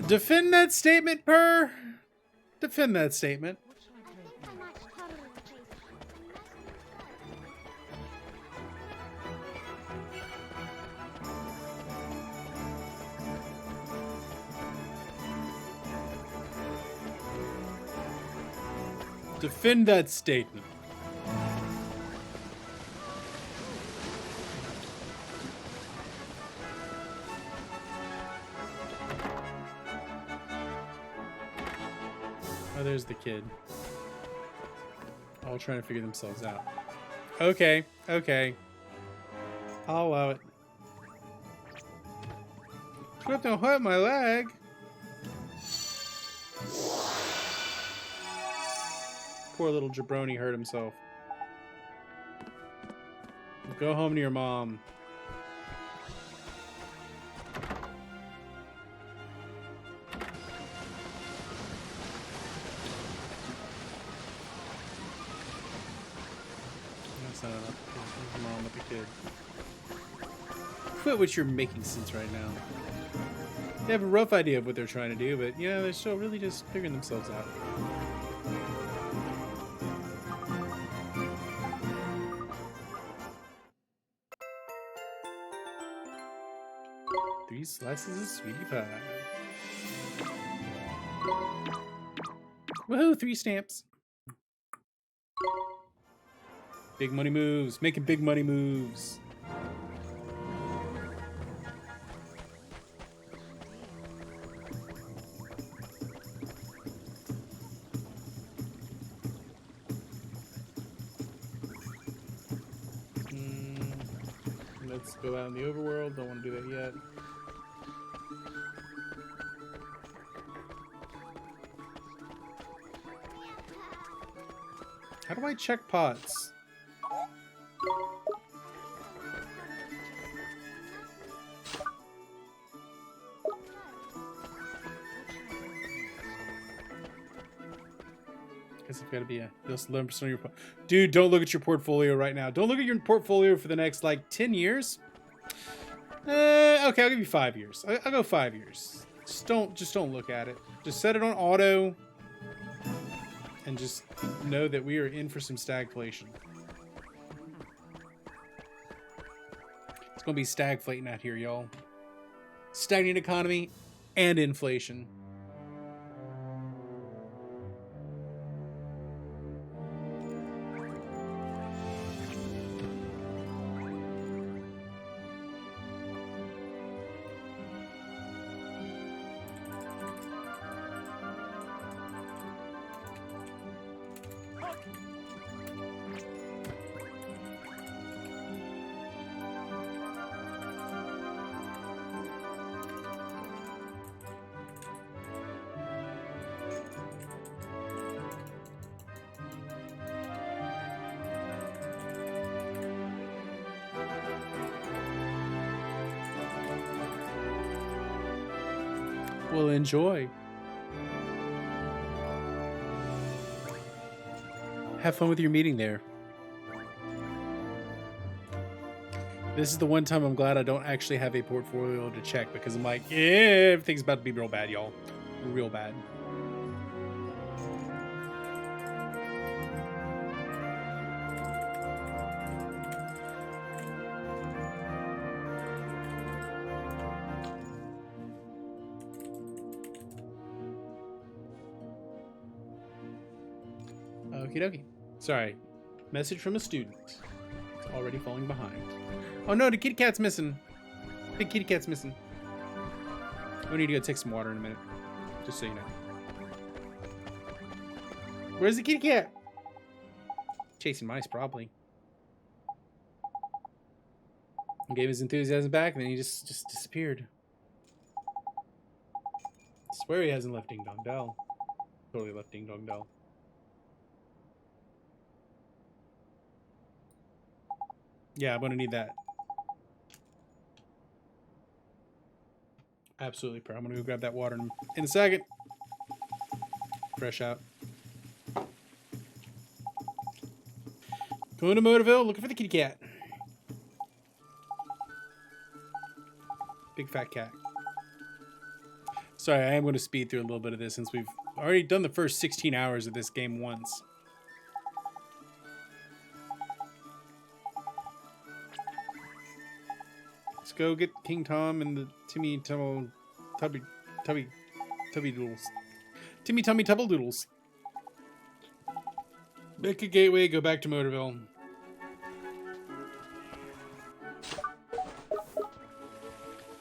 Defend that statement, Per! Defend that statement. Defend that statement. Oh, there's the kid. All trying to figure themselves out. Okay, okay. I'll allow it. Swift, don't hurt my leg. Poor little jabroni hurt himself. Go home to your mom. That's not enough. His mom with the kid. Quit what you're making sense right now. They have a rough idea of what they're trying to do, but you know, they're still really just figuring themselves out. Three slices of sweetie pie. Woohoo, 3 stamps. Big money moves, making big money moves. Let's go out in the overworld. Don't want to do that yet. How do I check pots? Guess it's gotta be a this 11% of your dude. Don't look at your portfolio right now. Don't look at your portfolio for the next like 10 years. Okay, I'll give you 5 years. I'll go 5 years. Just don't look at it. Just set it on auto, and just know that we are in for some stagflation. It's gonna be stagflating out here, y'all. Stagnant economy and inflation. Well, enjoy. Have fun with your meeting there. This is the one time I'm glad I don't actually have a portfolio to check, because I'm like, yeah, everything's about to be real bad, y'all. Real bad. Okie dokie. Sorry. Message from a student. It's already falling behind. Oh no, the kitty cat's missing. Big kitty cat's missing. We need to go take some water in a minute. Just so you know. Where's the kitty cat? Chasing mice, probably. He gave his enthusiasm back, and then he just disappeared. I swear he hasn't left Ding Dong Dell. Totally left Ding Dong Dell. Yeah, I'm gonna need that. Absolutely, bro. I'm gonna go grab that water in a second. Fresh out. Going to Motorville, looking for the kitty cat. Big fat cat. Sorry, I am going to speed through a little bit of this since we've already done the first 16 hours of this game once. Let's go get King Tom and the Timmy Tubby Doodles. Timmy Tummy Tubble Doodles. Pick a gateway, go back to Motorville.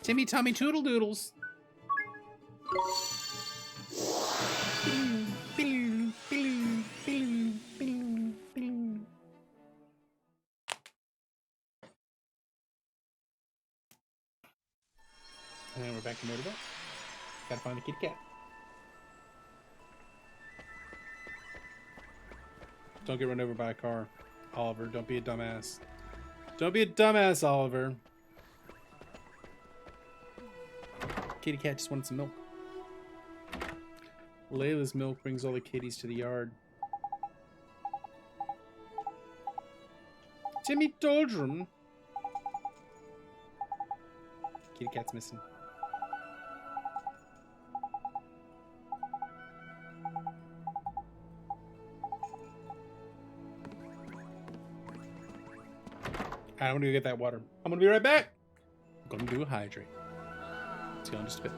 Timmy Tommy Toodle Doodles. And we're back to Motorville. Gotta find the kitty cat. Don't get run over by a car. Oliver, don't be a dumbass. Don't be a dumbass, Oliver. Kitty cat just wanted some milk. Layla's milk brings all the kitties to the yard. Timmy Doldrum. Kitty cat's missing. I'm gonna go get that water. I'm gonna be right back. I'm gonna do a hydrate. Let's go in just a bit.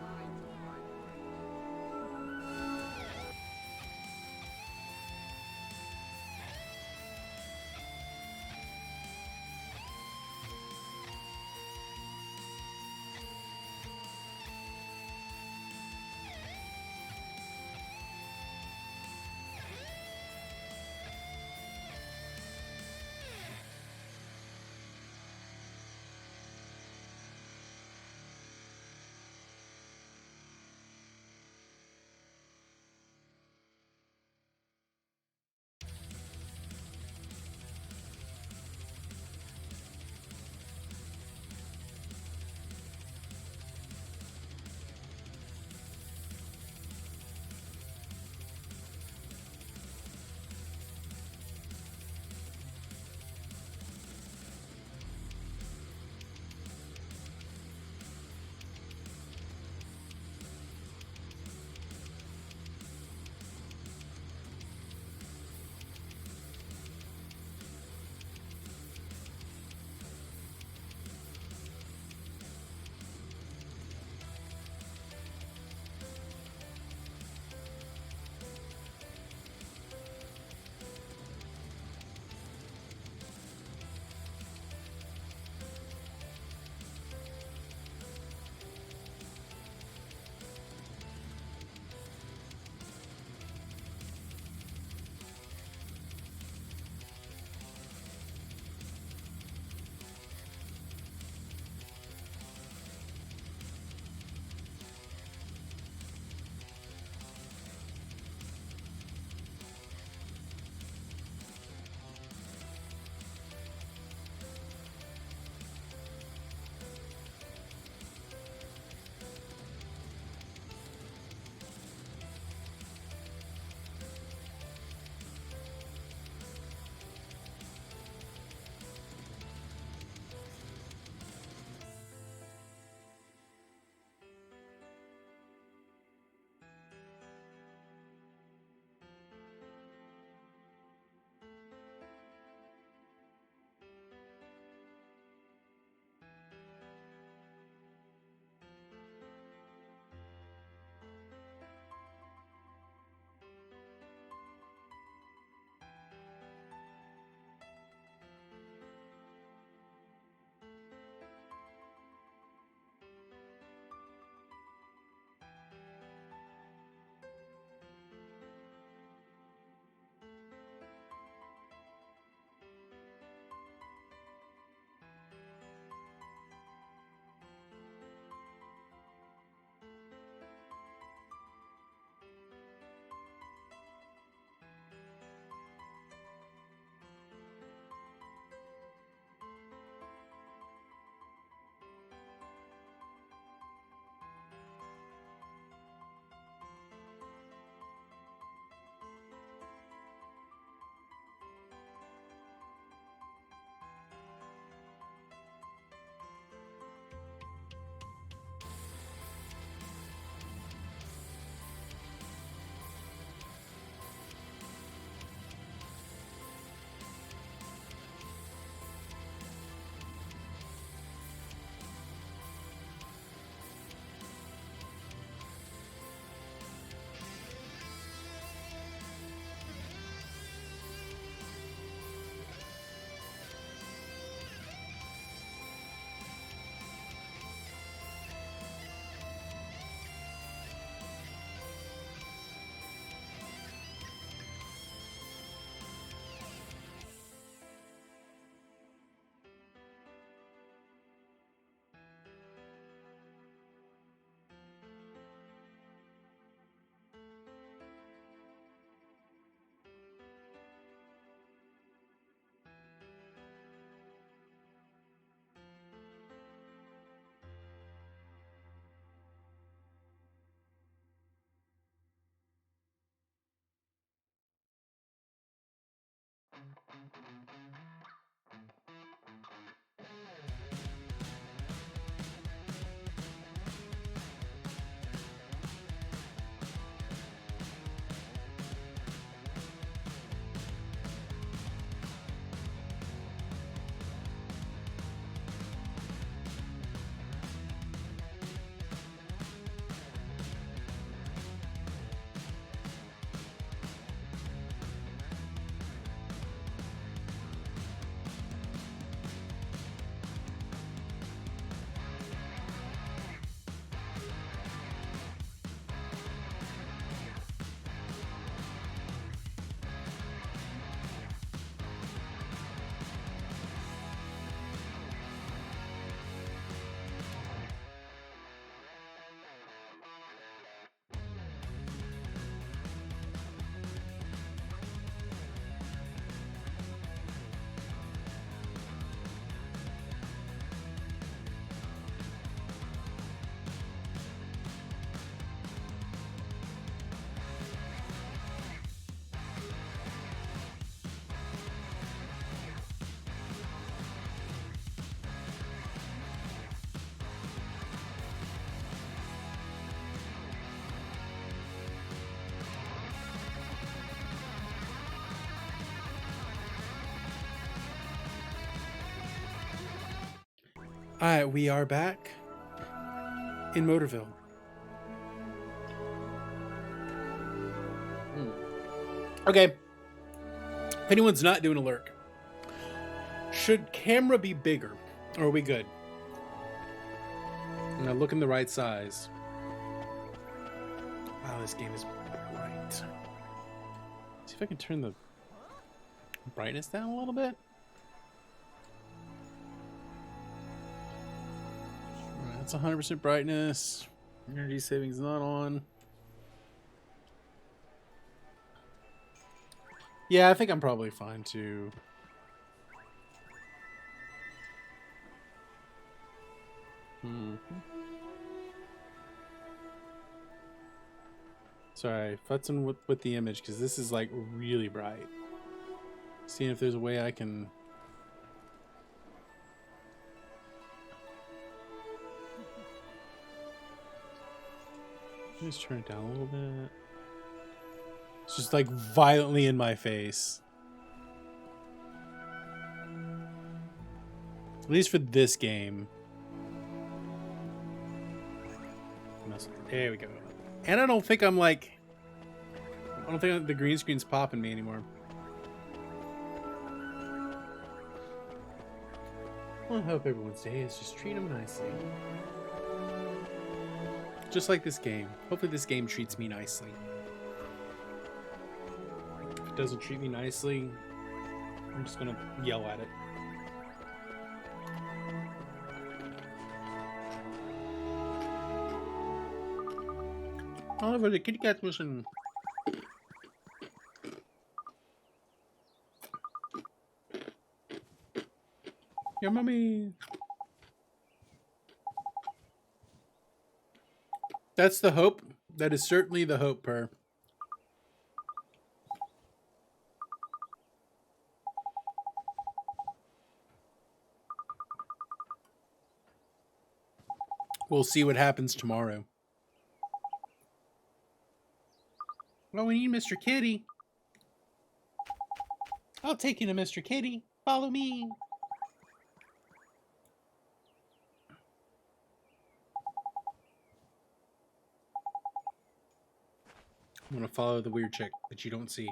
Alright, we are back in Motorville. Okay. If anyone's not doing a lurk, should camera be bigger? Or are we good? Now look in the right size. Wow, this game is bright. See if I can turn the brightness down a little bit. It's 100% brightness. Energy savings not on. Yeah, I think I'm probably fine too. Sorry, futzing with the image because this is like really bright. Seeing if there's a way I can. Just turn it down a little bit. It's just like violently in my face. At least for this game. There we go. And I don't think I'm like... I don't think the green screen's popping me anymore. Well, I hope everyone's day is just treat them nicely. Just like this game. Hopefully this game treats me nicely. If it doesn't treat me nicely, I'm just gonna yell at it. Oliver, the kitty cat's missing. Your mommy. That's the hope. That is certainly the hope, Per. We'll see what happens tomorrow. Well, we need Mr. Kitty. I'll take you to Mr. Kitty. Follow me. I'm gonna follow the weird chick that you don't see.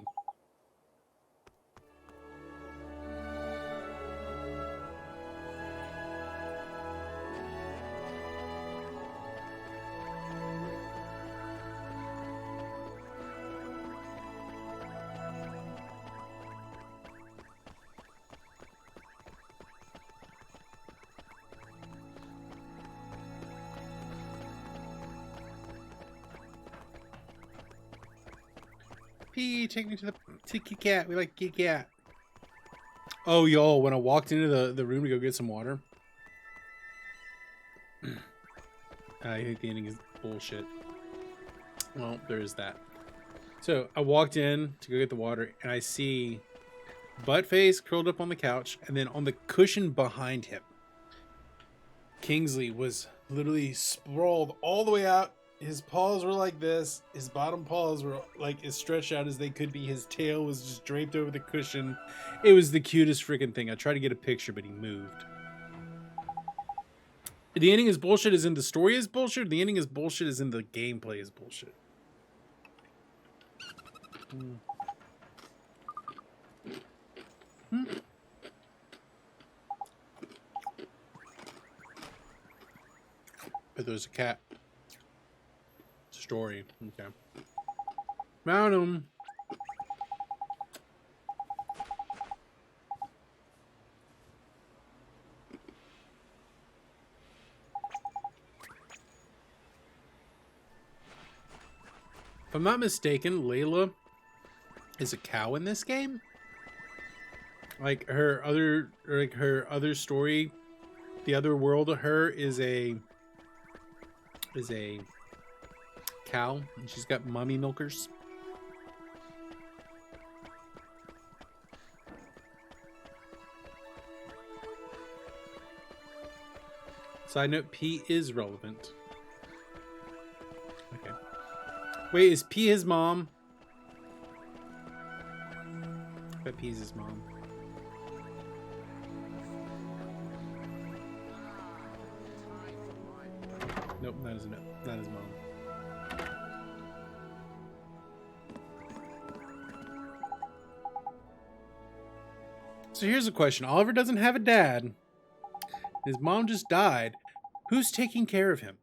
P, take me to the Kitty Cat. We like Kitty Cat. Oh, yo, when I walked into the room to go get some water. I think the ending is bullshit. Well, there is that. So I walked in to go get the water, and I see butt face curled up on the couch, and then on the cushion behind him, Kingsley was literally sprawled all the way out. His paws were like this. His bottom paws were like as stretched out as they could be. His tail was just draped over the cushion. It was the cutest freaking thing. I tried to get a picture, but he moved. The ending is bullshit as in the story is bullshit. The ending is bullshit as in the gameplay is bullshit. But there's a cat. Story. Okay. Found him. If I'm not mistaken, Layla is a cow in this game. Like her other story, the other world of her is a cow, and she's got mummy milkers. Side note, P is relevant. Okay. Wait, is P his mom? I bet P's his mom. Nope, that isn't it. Not his mom. So here's a question. Oliver doesn't have a dad. His mom just died. Who's taking care of him?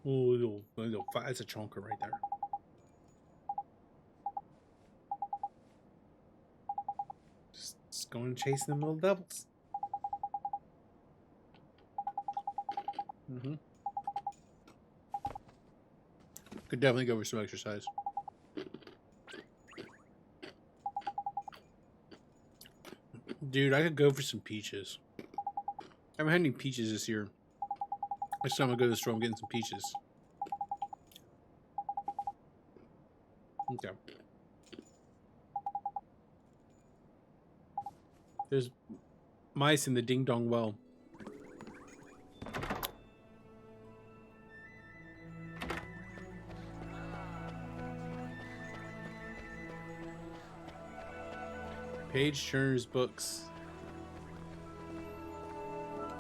Oh, that's a chonker right there. Just going and chasing them little devils. Could definitely go for some exercise. Dude, I could go for some peaches. I haven't had any peaches this year. Next time I go to the store, I'm getting some peaches. Okay. There's mice in the Ding Dong Well. Page Turner's books.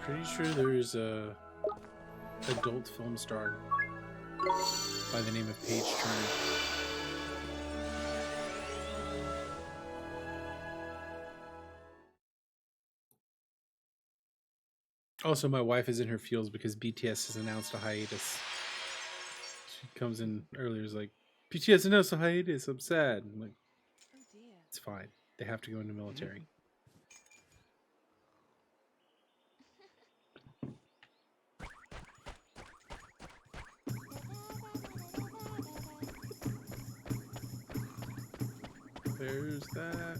Pretty sure there's a adult film star by the name of Page Turner. Also, my wife is in her feels because BTS has announced a hiatus. She comes in earlier, is like, BTS announced a hiatus, I'm sad. I'm like, it's fine. They have to go into military. There's that.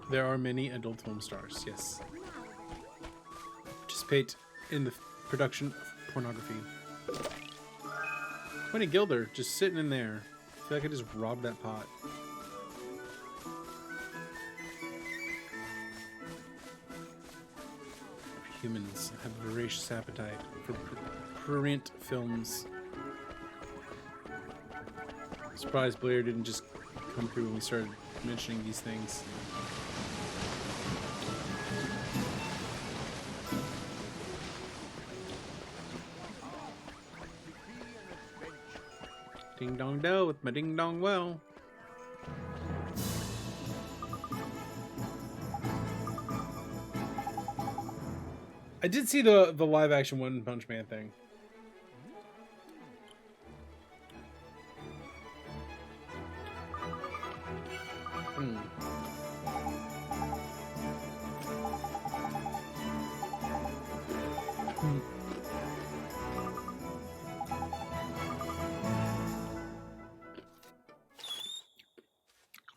There are many adult film stars, yes. Participate in the production of pornography. 20 Gilder, just sitting in there. I feel like I just robbed that pot. Humans have a voracious appetite for prurient films. Surprised Blair didn't just come through when we started mentioning these things. Ding dong dell with my ding dong well. I did see the live action One Punch Man thing.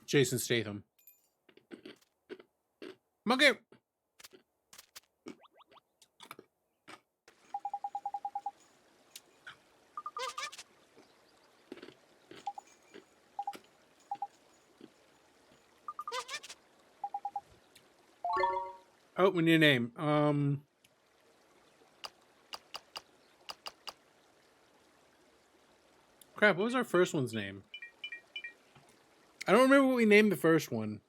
Jason Statham. Monkey! Oh, we need a name. Crap, what was our first one's name? I don't remember what we named the first one.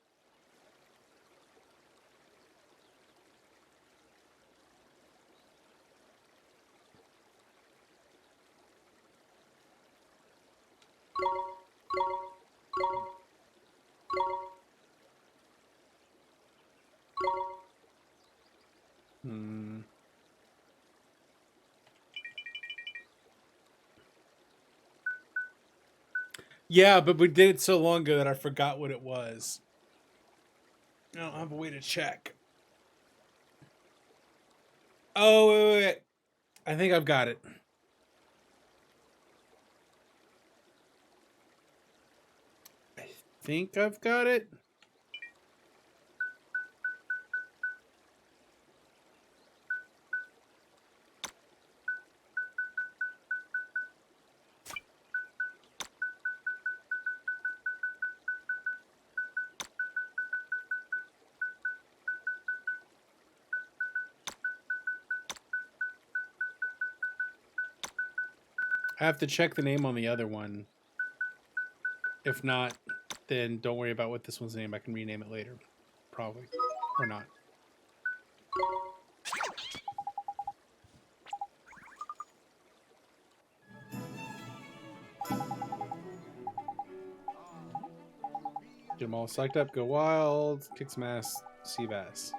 Yeah, but we did it so long ago that I forgot what it was. I don't have a way to check. Oh, wait. I think I've got it. I think I've got it. I have to check the name on the other one. If not, then don't worry about what this one's name. I can rename it later. Probably. Or not. Get them all psyched up. Go wild. Kick some ass. Sea bass.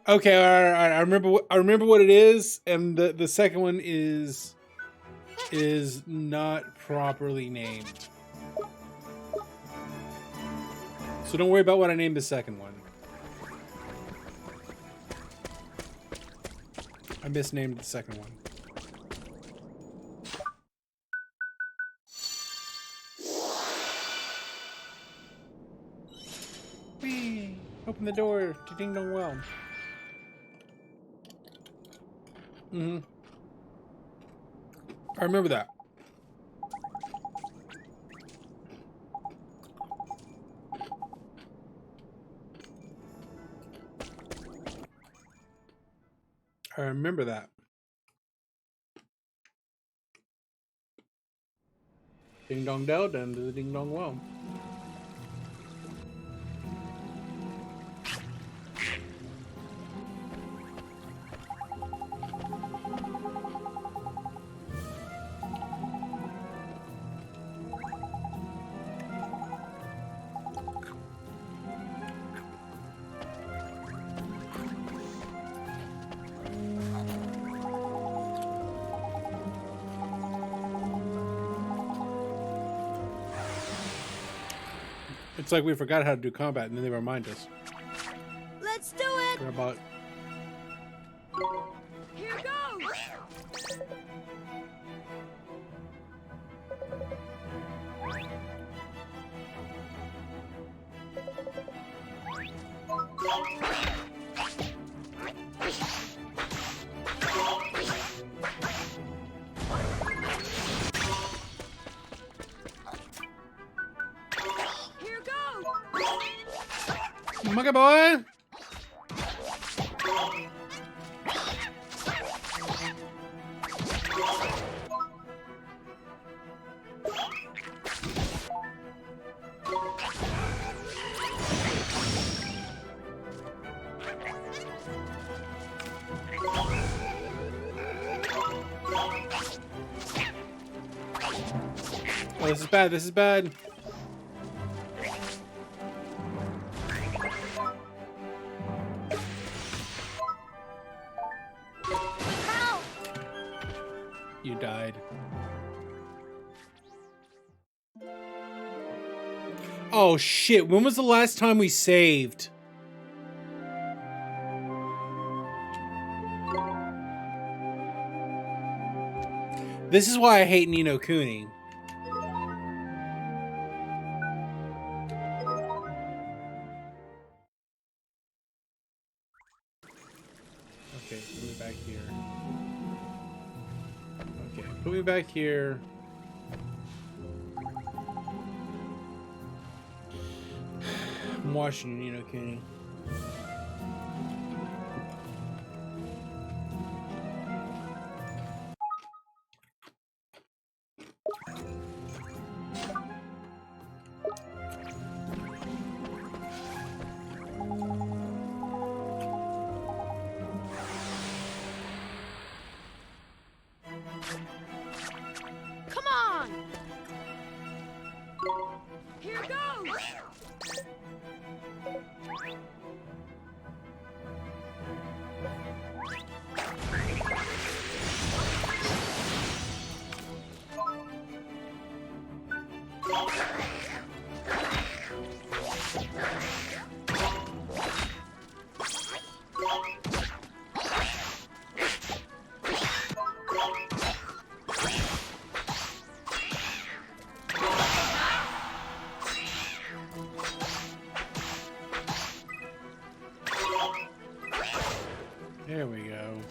Okay, all right. I remember what it is, and the second one is not properly named. So don't worry about what I named the second one. I misnamed the second one. Whee! Open the door to Ding Dong Well. I remember that. I remember that. Ding Dong Dell, down to the Ding Dong Well. It's like we forgot how to do combat, and then they remind us. Let's do it! What about... Here goes! Monkey boy! Oh, this is bad, this is bad. You died. Oh shit, when was the last time we saved? This is why I hate Ni no Kuni. Okay, put me back here. Okay, put me back here. I'm watching you, Kenny. Come on! Here goes! There we go.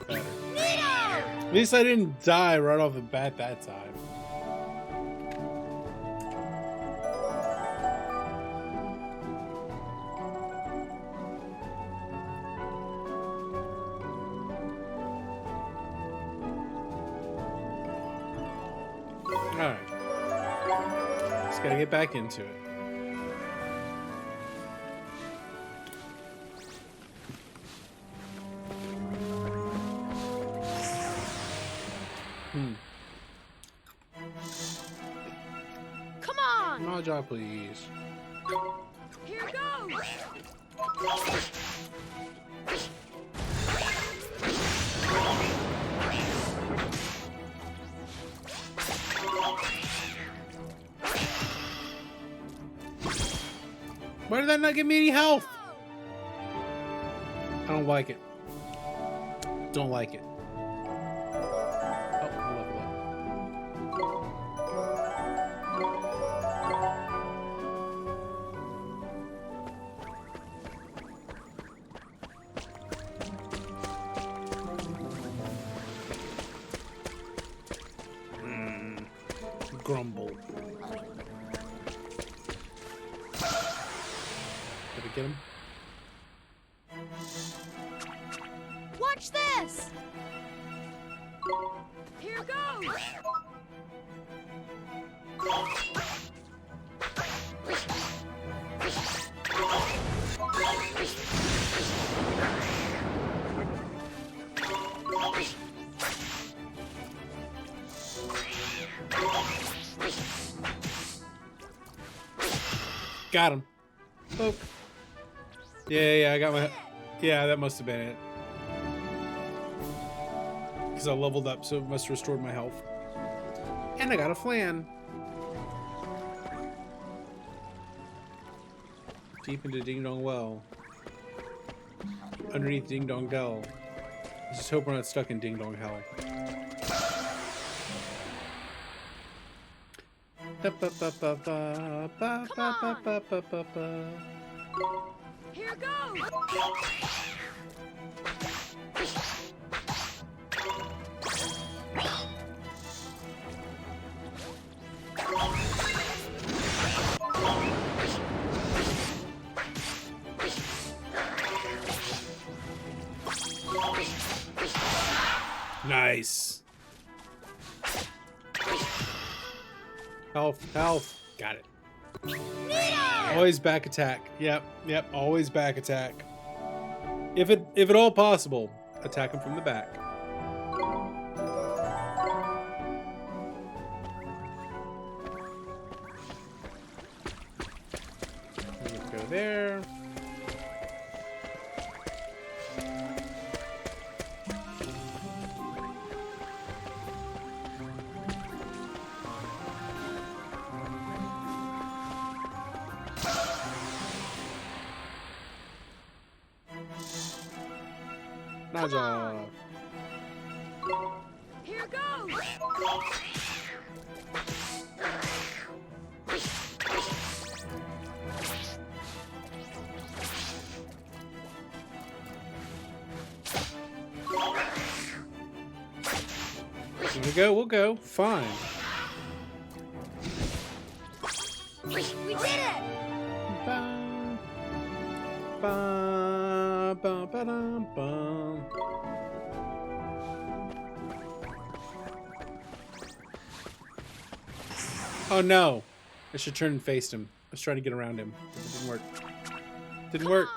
Better. At least I didn't die right off the bat that time. Alright. Just gotta get back into it. Come on! My job, please. Here goes! Why did that not give me any health? I don't like it. Don't like it. Oh, I'll level up. Grumble. Did I get him? Watch this! Here goes! Got him. Poke. Yeah, I got my... Yeah, that must have been it. Because I leveled up, so it must have restored my health. And I got a flan. Deep into Ding Dong Well. Underneath Ding Dong Dell. I just hope we're not stuck in Ding Dong Hell. Here goes! Nice. Health. Got it. Always back attack. Yep. Always back attack. If at all possible, attack him from the back. Let's go there. Naja. Here goes! You wanna go? We'll go. Fine. We did it! Ba, ba, ba, ba, dum, bum. Oh no! I should turn and face him. I was trying to get around him. It didn't work. Didn't work.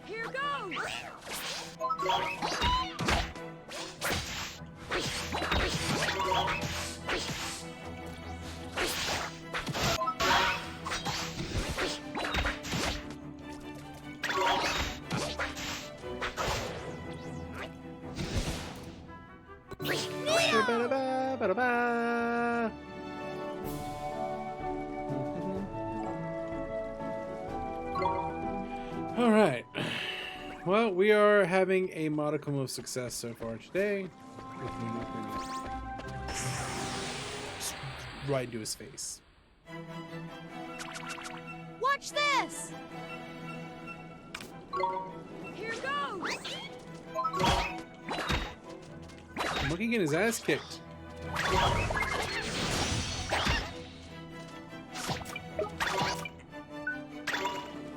Here goes! Ba-da-ba. All right. Well, we are having a modicum of success so far today. Right into his face. Watch this! Here goes! Monkey getting his ass kicked.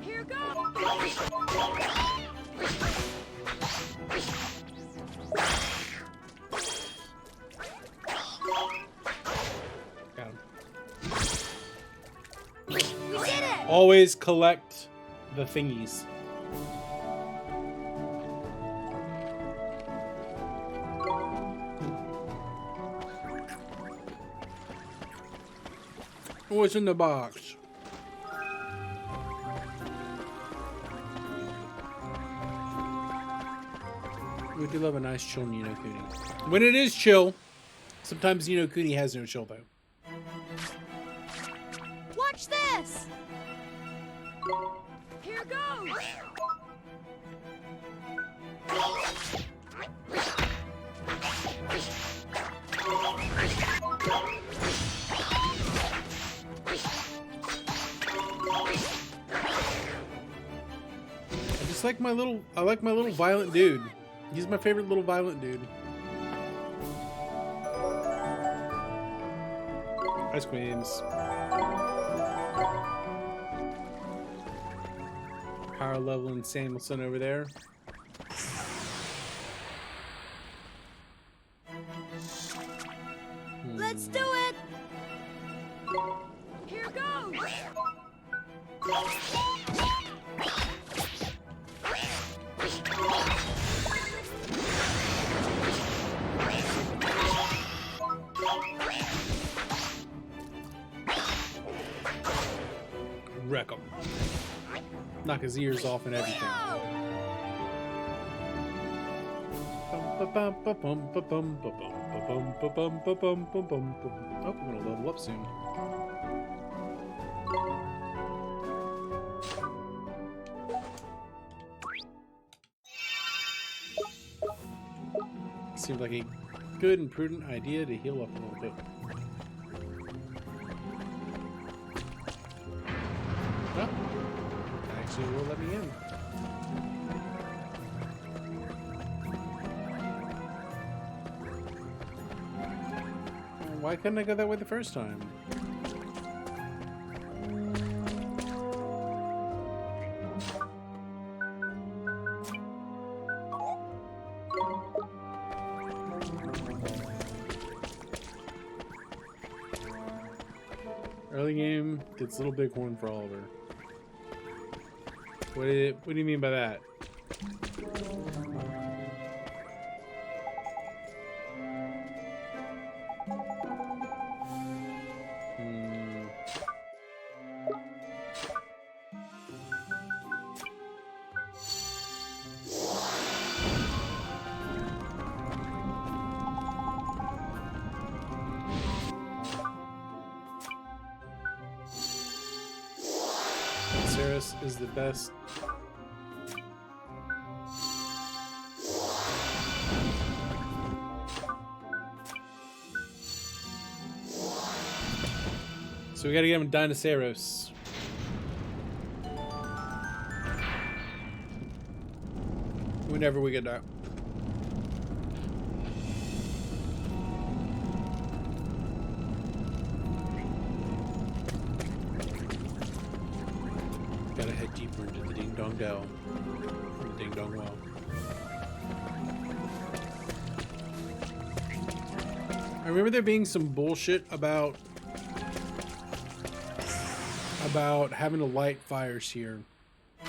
Here goes! Got him. We did it! Always collect the thingies. What's in the box? We do love a nice chill Ni no Kuni. When it is chill, sometimes Ni no Kuni has no chill though. Watch this! Here goes! I like my little violent dude. He's my favorite little violent dude. Ice Queens. Power leveling Samuelson over there. Let's do it! Here goes! Wreck him. Knock his ears off and everything. Oh, I'm gonna level up soon. Seems like a good and prudent idea to heal up a little bit. Well, actually will let me in. Why couldn't I go that way the first time? Early game gets Little Bighorn for Oliver. What do you mean by that? Saris is the best. So we gotta get him Dinosaurus. Whenever we get that. dong dell. From Ding Dong Well. I remember there being some bullshit about having to light fires here.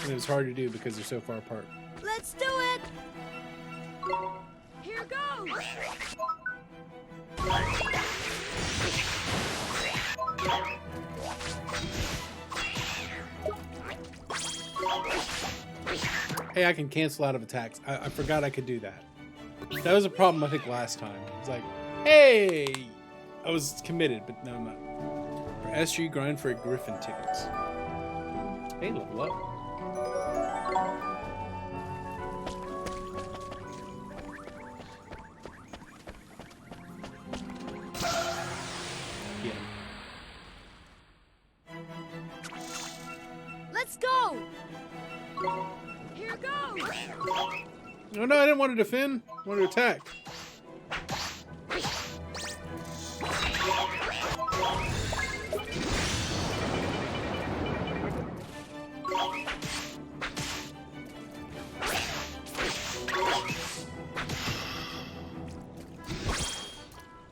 And it was hard to do because they're so far apart. Let's do it! Here goes! Hey, I can cancel out of attacks. I forgot I could do that. That was a problem, I think, last time. It was like, hey! I was committed, but no, I'm not. For SG, grind for a Griffin ticket. Hey, level up. Let's go! Here goes! Oh no, I didn't want to defend. I wanted to attack.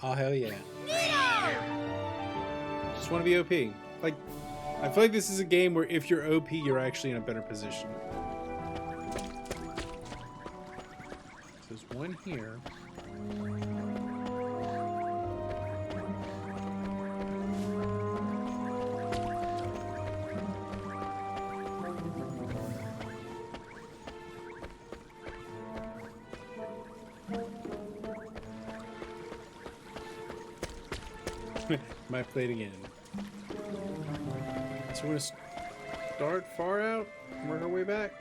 Oh hell yeah. Just want to be OP. Like, I feel like this is a game where if you're OP, you're actually in a better position. There's one here. Might play it again. So we're gonna start far out, work our way back.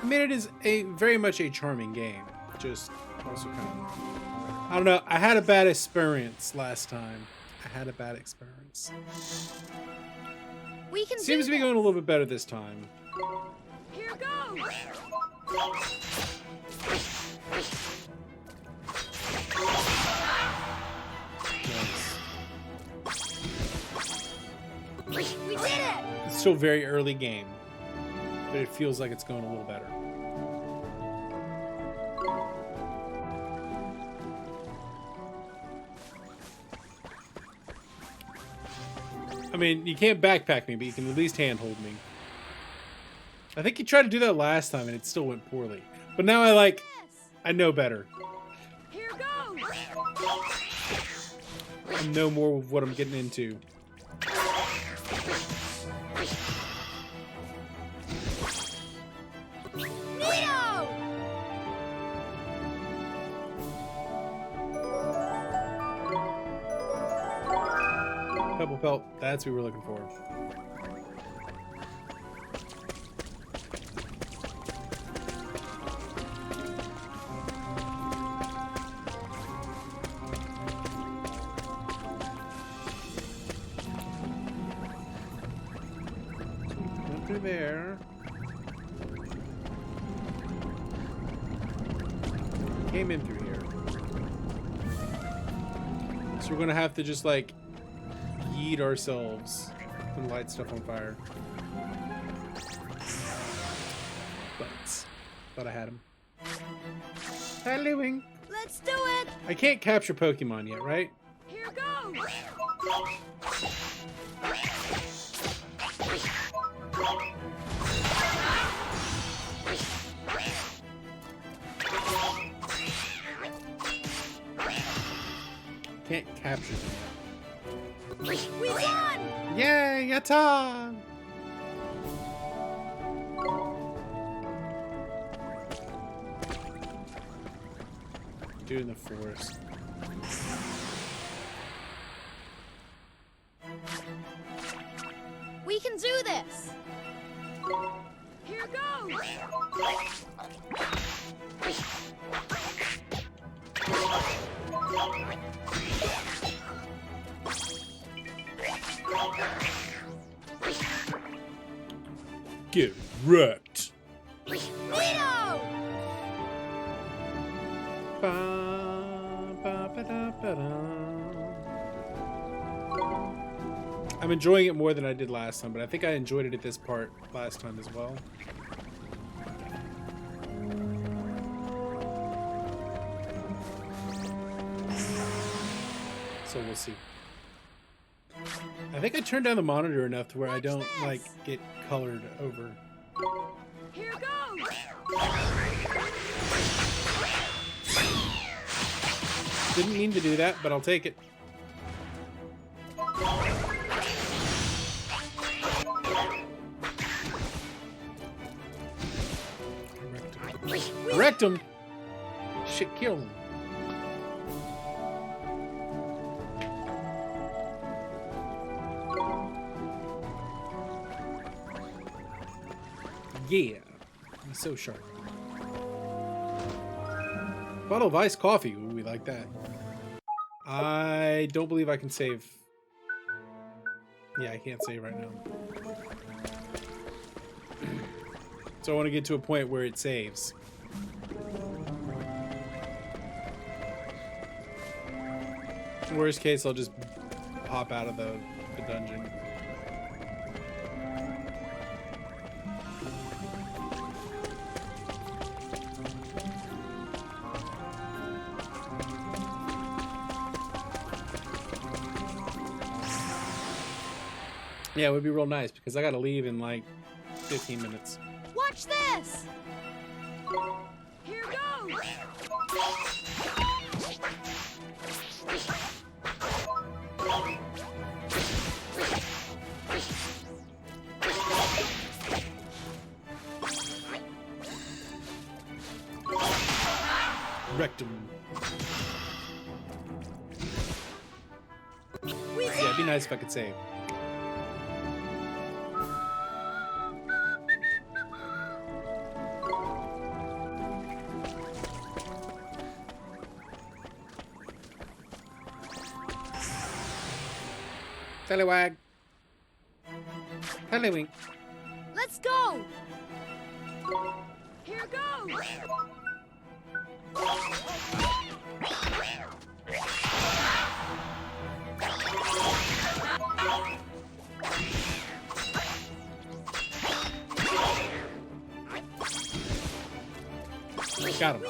I mean, it is very much a charming game. Just also kind of, I don't know. I had a bad experience last time. We can Seems to be going a little bit better this time. Here goes! We did it! It's still very early game, but it feels like it's going a little better. I mean, you can't backpack me, but you can at least handhold me. I think you tried to do that last time and it still went poorly. But now I know better. Here goes! I know more of what I'm getting into. Neo! Pebble Pelt, that's what we were looking for. Went through there. Came in through here. So we're gonna have to just like yeet ourselves and light stuff on fire. But I had him. Hello. Let's do it! I can't capture Pokemon yet, right? Here goes! Can't capture them yet. We won! Yay, yatta! Dude in the forest. We can do this! Here goes! Get wrecked. Neo! I'm enjoying it more than I did last time, but I think I enjoyed it at this part last time as well. So we'll see. I think I turned down the monitor enough to where I don't like get colored over. Here goes! Didn't mean to do that, but I'll take it. Wrecked him. Shit, kill him. Yeah, he's so sharp. Bottle of iced coffee. Ooh, we like that. I don't believe I can save. Yeah, I can't save right now. So I want to get to a point where it saves. Worst case, I'll just hop out of the dungeon. Yeah, it would be real nice because I gotta leave in like 15 minutes. Watch this! Here goes! Wrecked him. Yeah, it'd be nice if I could save. Tellywag. Tellywink. Let's go! Here goes! Got him.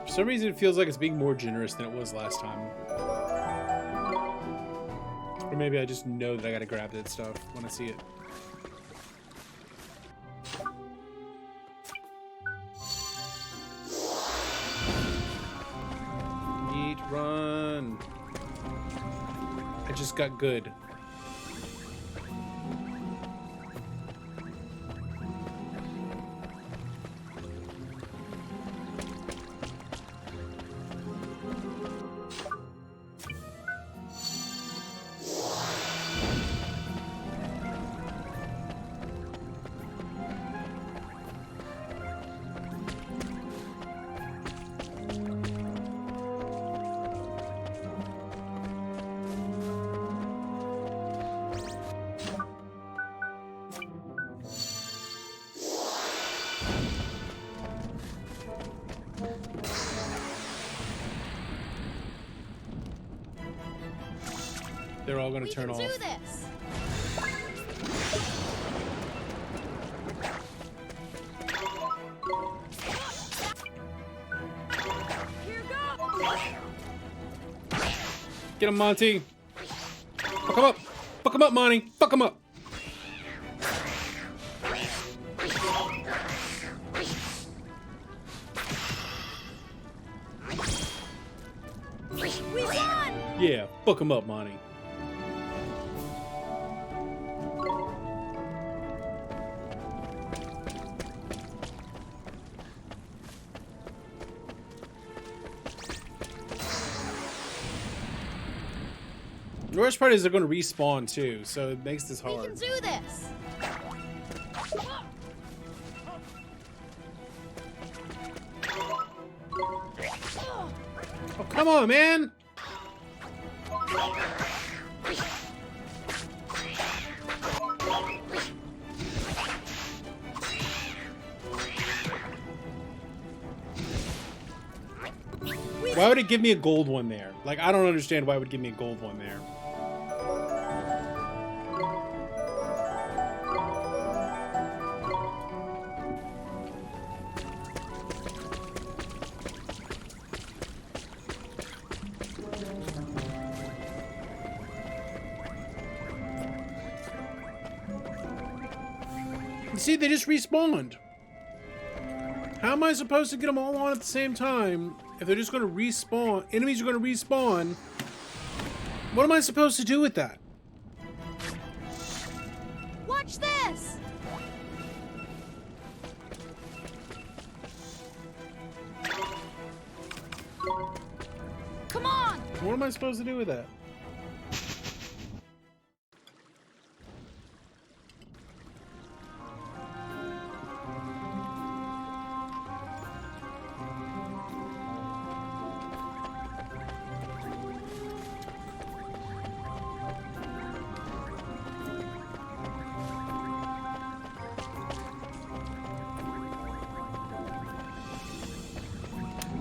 For some reason, it feels like it's being more generous than it was last time. Or maybe I just know that I gotta grab that stuff when I see it. Eat, run. I just got good. They're all going to turn off. We can do this. Here goes. Get him, Monty. Fuck him up. Fuck him up, Monty. Fuck him up. We won! Yeah, fuck him up, Monty. The worst part is they're going to respawn too, so it makes this hard. We can do this. Oh, come on, man! Why would it give me a gold one there? Like, I don't understand why it would give me a gold one there. See, they just respawned. How am I supposed to get them all on at the same time if they're just going to respawn? Enemies are going to respawn. What am I supposed to do with that? Watch this! Come on! What am I supposed to do with that?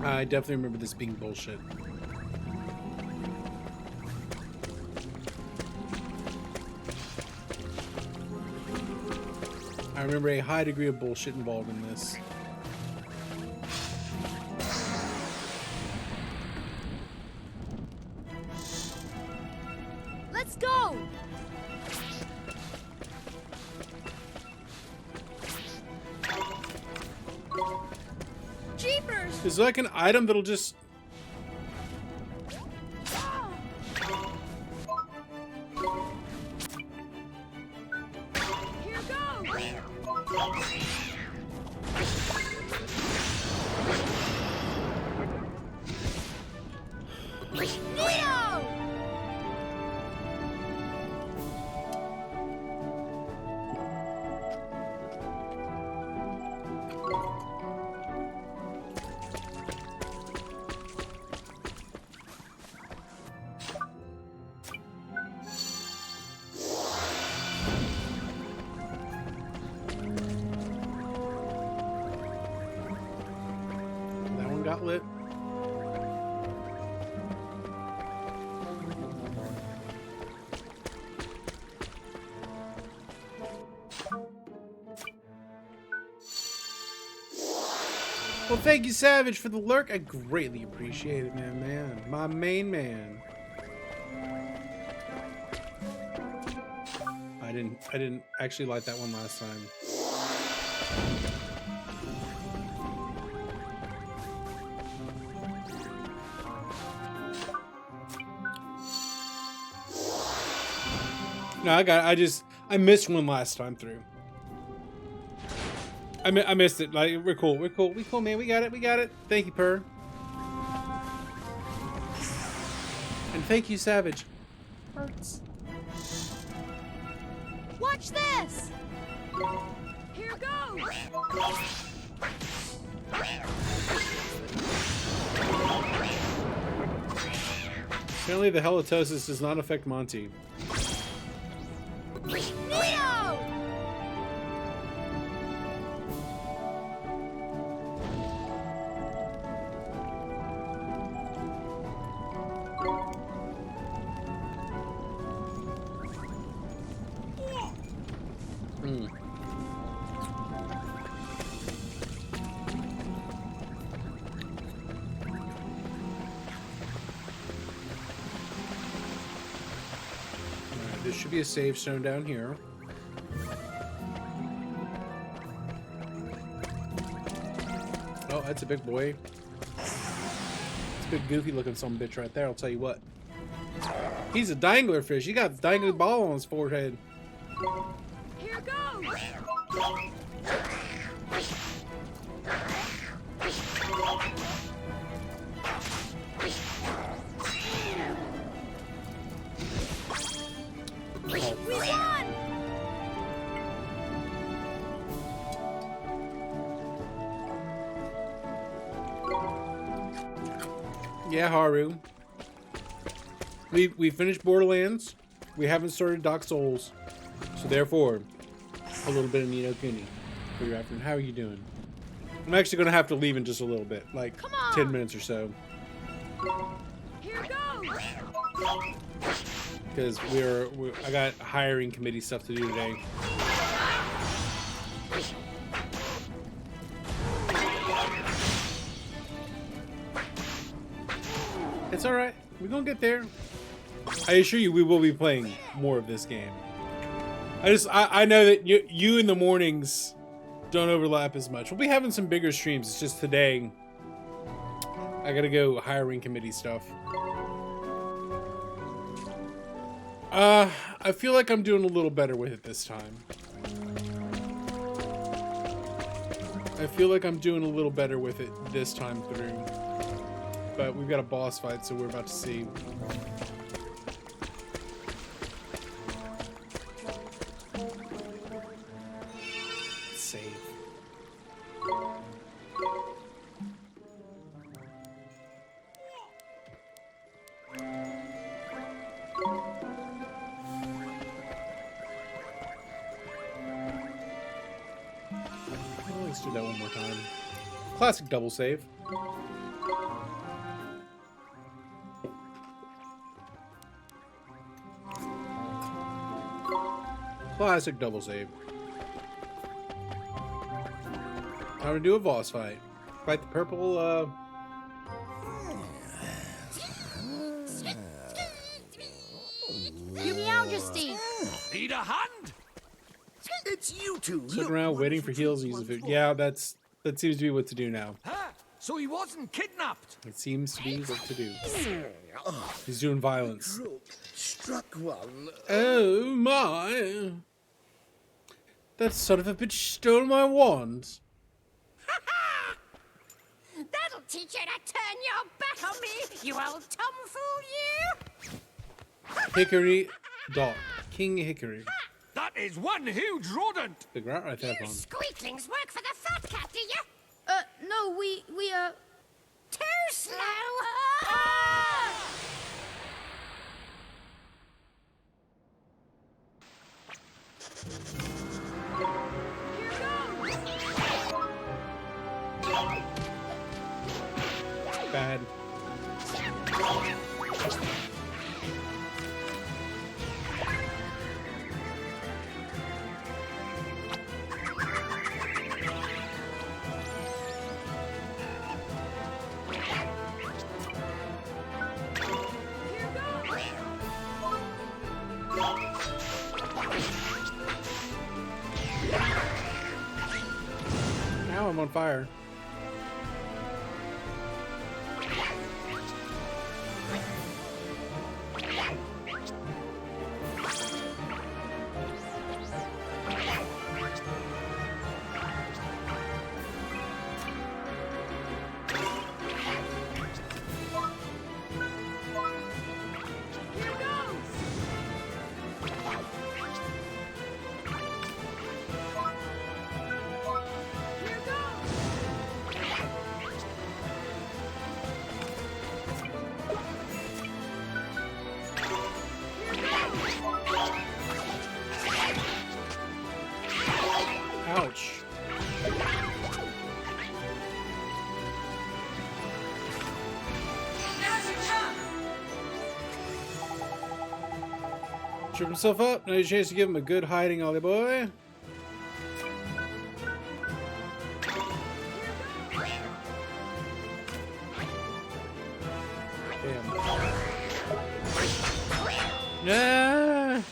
I definitely remember this being bullshit. I remember a high degree of bullshit involved in this. Let's go! Jeepers! Is there like an item that'll just... Here goes! Neo! That one got lit. Well, thank you, Savage, for the lurk. I greatly appreciate it, man. My main man. I didn't actually like that one last time. No, I missed one last time through. I missed it. Like, we're cool, man. We got it. Thank you, Purr. And thank you, Savage. Hurts. Watch this! Here goes! Apparently the halitosis does not affect Monty. Neo! Alright, there should be a save stone down here. Oh, that's a big boy. It's a big goofy looking son of a bitch right there, I'll tell you what. He's a dangler fish. He got a dangling ball on his forehead. Here goes! We won! Yeah, Haru. We finished Borderlands. We haven't started Dark Souls. So therefore, a little bit of Ni no Kuni for your afternoon. How are you doing? I'm actually going to have to leave in just a little bit. Like 10 minutes or so. Here goes! Because I got hiring committee stuff to do today. It's all right. We're gonna get there. I assure you, we will be playing more of this game. I know that you in the mornings don't overlap as much. We'll be having some bigger streams. It's just today I gotta go hiring committee stuff. I feel like I'm doing a little better with it this time. I feel like I'm doing a little better with it this time through. But we've got a boss fight, so we're about to see. Save. Let's do that one more time. Classic double save. Classic double save. Time to do a boss fight. Fight the purple, Your Majesty! Need a hand? It's you two. Sitting around waiting for heals and using food. Yeah, that seems to be what to do now. So he wasn't kidnapped? It seems to be what to do. He's doing violence. Struck one. Oh my! That son of a bitch stole my wand. That'll teach you to turn your back on me, you old tomfool, you! Hickory Dock. King Hickory. That is one huge rodent! Big rat right there, Pom. Squeaklings work for the fat cat, do you? No, we Too slow! Bad. Now I'm on fire. Ouch. Trip himself up. Now your chance to give him a good hiding, Ollie boy. Damn.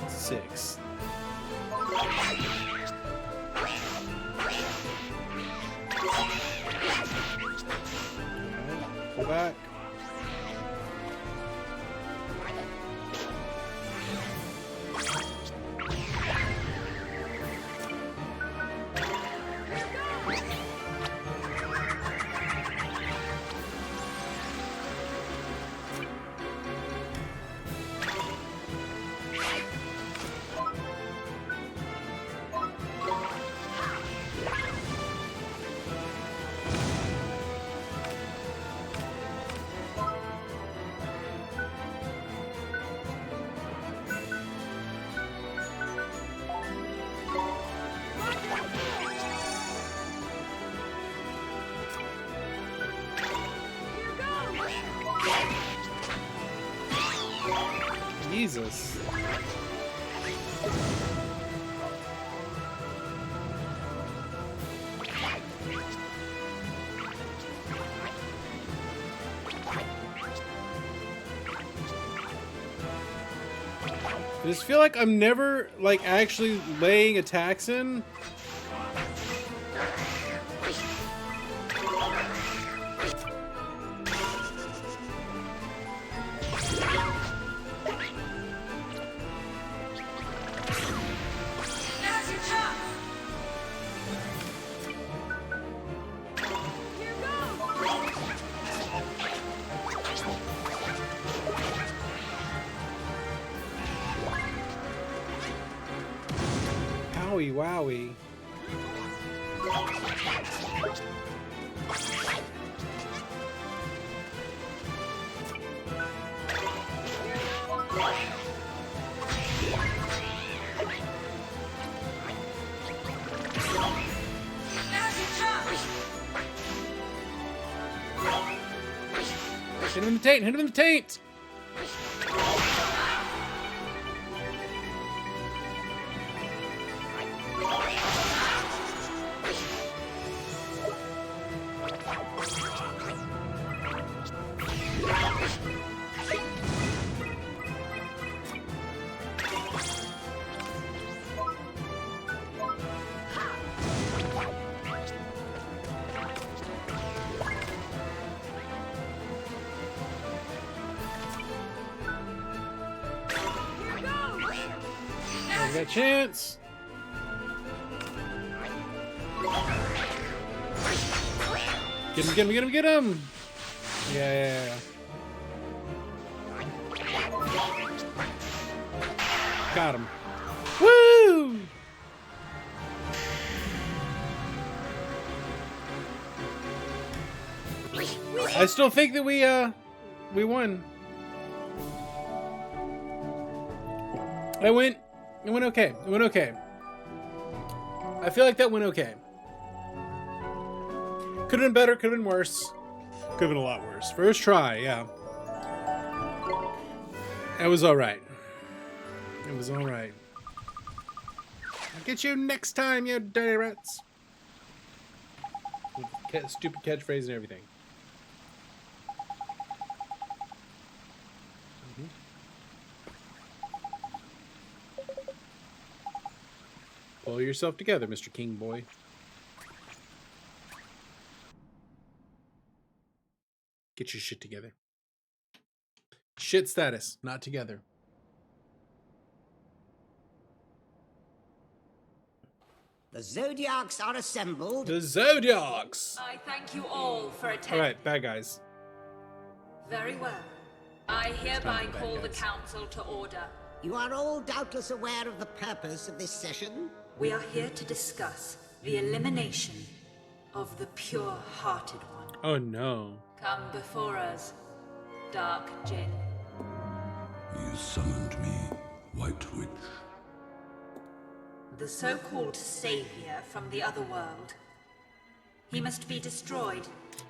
6. Go back. Jesus. I just feel like I'm never, like, actually laying attacks in. Wowie wowie. Hit him in the taint! Hit him in the taint! Got a chance. Get him, get him, get him, get him! Yeah. Got him. Woo! I still think that we won. It went okay. It went okay. I feel like that went okay. Could have been better, could have been worse. Could have been a lot worse. First try, yeah. That was alright. It was alright. I'll get you next time, you dirty rats. Stupid catchphrase and everything. Pull yourself together, Mr. King Boy. Get your shit together. Shit status, not together. The Zodiacs are assembled. The Zodiacs! I thank you all for attending. Alright, bad guys. Very well. I hereby call the council to order. You are all doubtless aware of the purpose of this session. We are here to discuss the elimination of the pure-hearted one. Oh no. Come before us, Dark Jinn. You summoned me, White Witch. The so-called savior from the other world. He must be destroyed.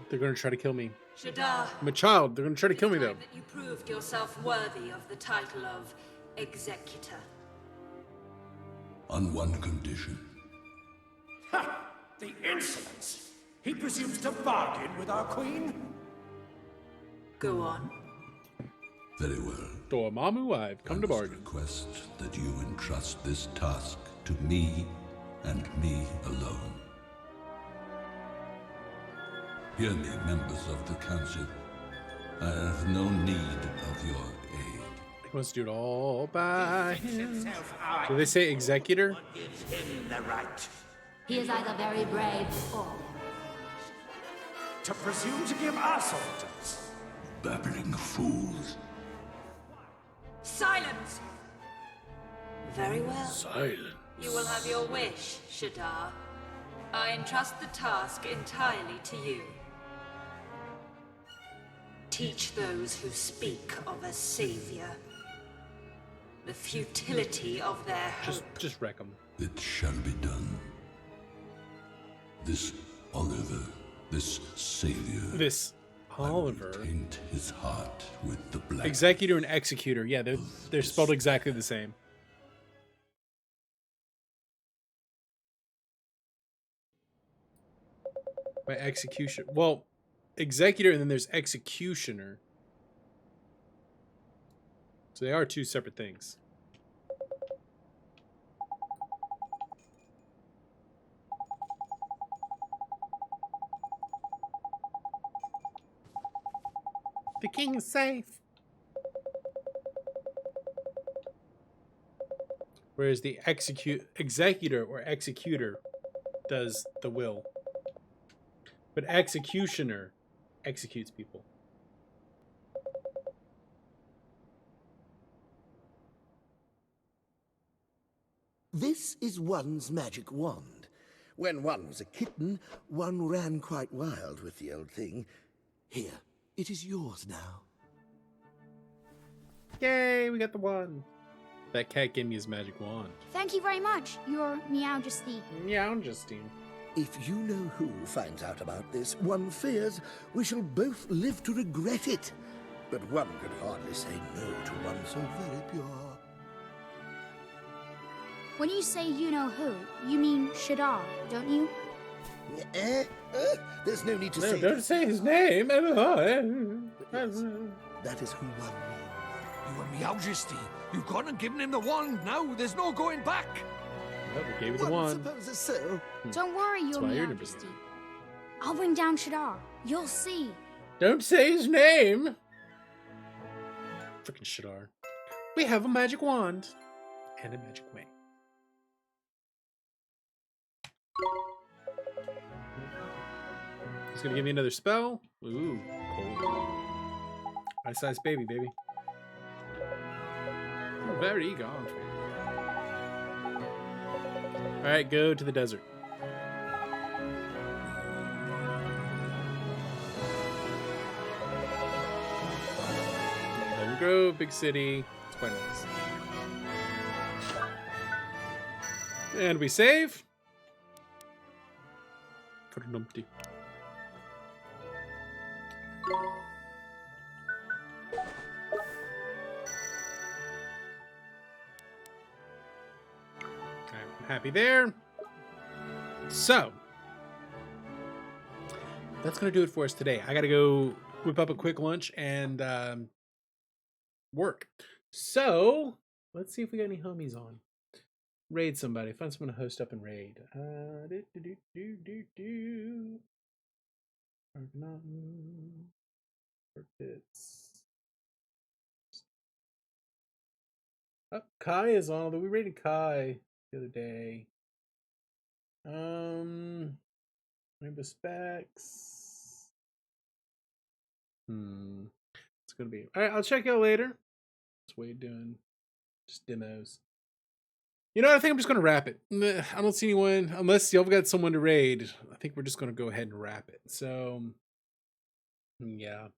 They're gonna try to kill me. Shadar. I'm a child. They're gonna try to kill me though. That you proved yourself worthy of the title of Executor. On one condition. Ha! The insolence! He presumes to bargain with our queen? Go on. Very well. Dormammu, I've come to bargain. Request that you entrust this task to me and me alone. Hear me, members of the council. I have no need of your aid. He wants to do it all by him. Do they say executor? Gives him the right He is either very brave or... to presume to give us orders. Babbling fools. Silence! Very well. Silence. You will have your wish, Shadar. I entrust the task entirely to you. Teach those who speak of a savior the futility of their hope. Just wreck them. It shall be done. This Oliver, this savior. This Oliver. Taint his heart with the black. Executor and executor. Yeah, they're spelled exactly the same. By execution. Well, executor and then there's executioner. So they are two separate things. The king is safe. Whereas the executor or executor does the will. But executioner executes people. This is one's magic wand. When one was a kitten, one ran quite wild with the old thing. Here, it is yours now. Yay, we got the wand. That cat gave me his magic wand. Thank you very much, Your Meowjesty. Meowjesty. If you know who finds out about this, one fears we shall both live to regret it. But one could hardly say no to one so very pure. When you say you know who, you mean Shadar, don't you? There's no need to No, say... don't say his name. Yes, that is who one means. Your Meowjesty, you've gone and given him the wand now. There's no going back. Well, we gave it the One wand. supposes so. Don't worry, Your why you're number Meowjesty. I'll bring down Shadar. You'll see. Don't say his name. Freaking Shadar. We have a magic wand and a magic wing. He's gonna give me another spell. Ooh, cold. Ice-sized baby, baby. Very gone. All right, go to the desert. Pleasant Grove, big city. It's quite nice. And we save. For numpty. I'm happy there. So that's gonna do it for us today. I gotta go whip up a quick lunch and work. So let's see if we got any homies on. Raid somebody. Find someone to host up and raid. Argonaut. Bits. Oh, Kai is on, although we raided Kai the other day. Rainbow Specs. It's gonna be alright. I'll check out later. What's Wade doing? Just demos. You know, I think I'm just gonna wrap it. I don't see anyone unless y'all got someone to raid. I think we're just gonna go ahead and wrap it. So yeah.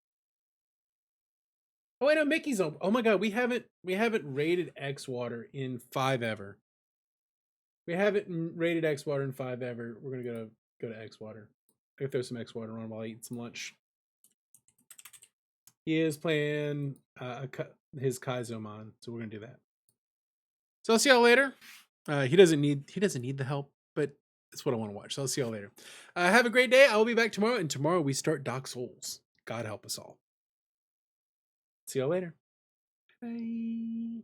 Oh wait, no, Mickey's on. Oh my god, we haven't raided X-Water in 5 ever. We haven't raided X-Water in 5 ever. We're gonna go to X-Water. I can throw some X-Water on while I eat some lunch. He is playing his Kaizomon, so we're gonna do that. So I'll see y'all later. He doesn't need the help, but it's what I want to watch. So I'll see y'all later. Have a great day. I will be back tomorrow, and tomorrow we start Dark Souls. God help us all. See y'all later. Bye.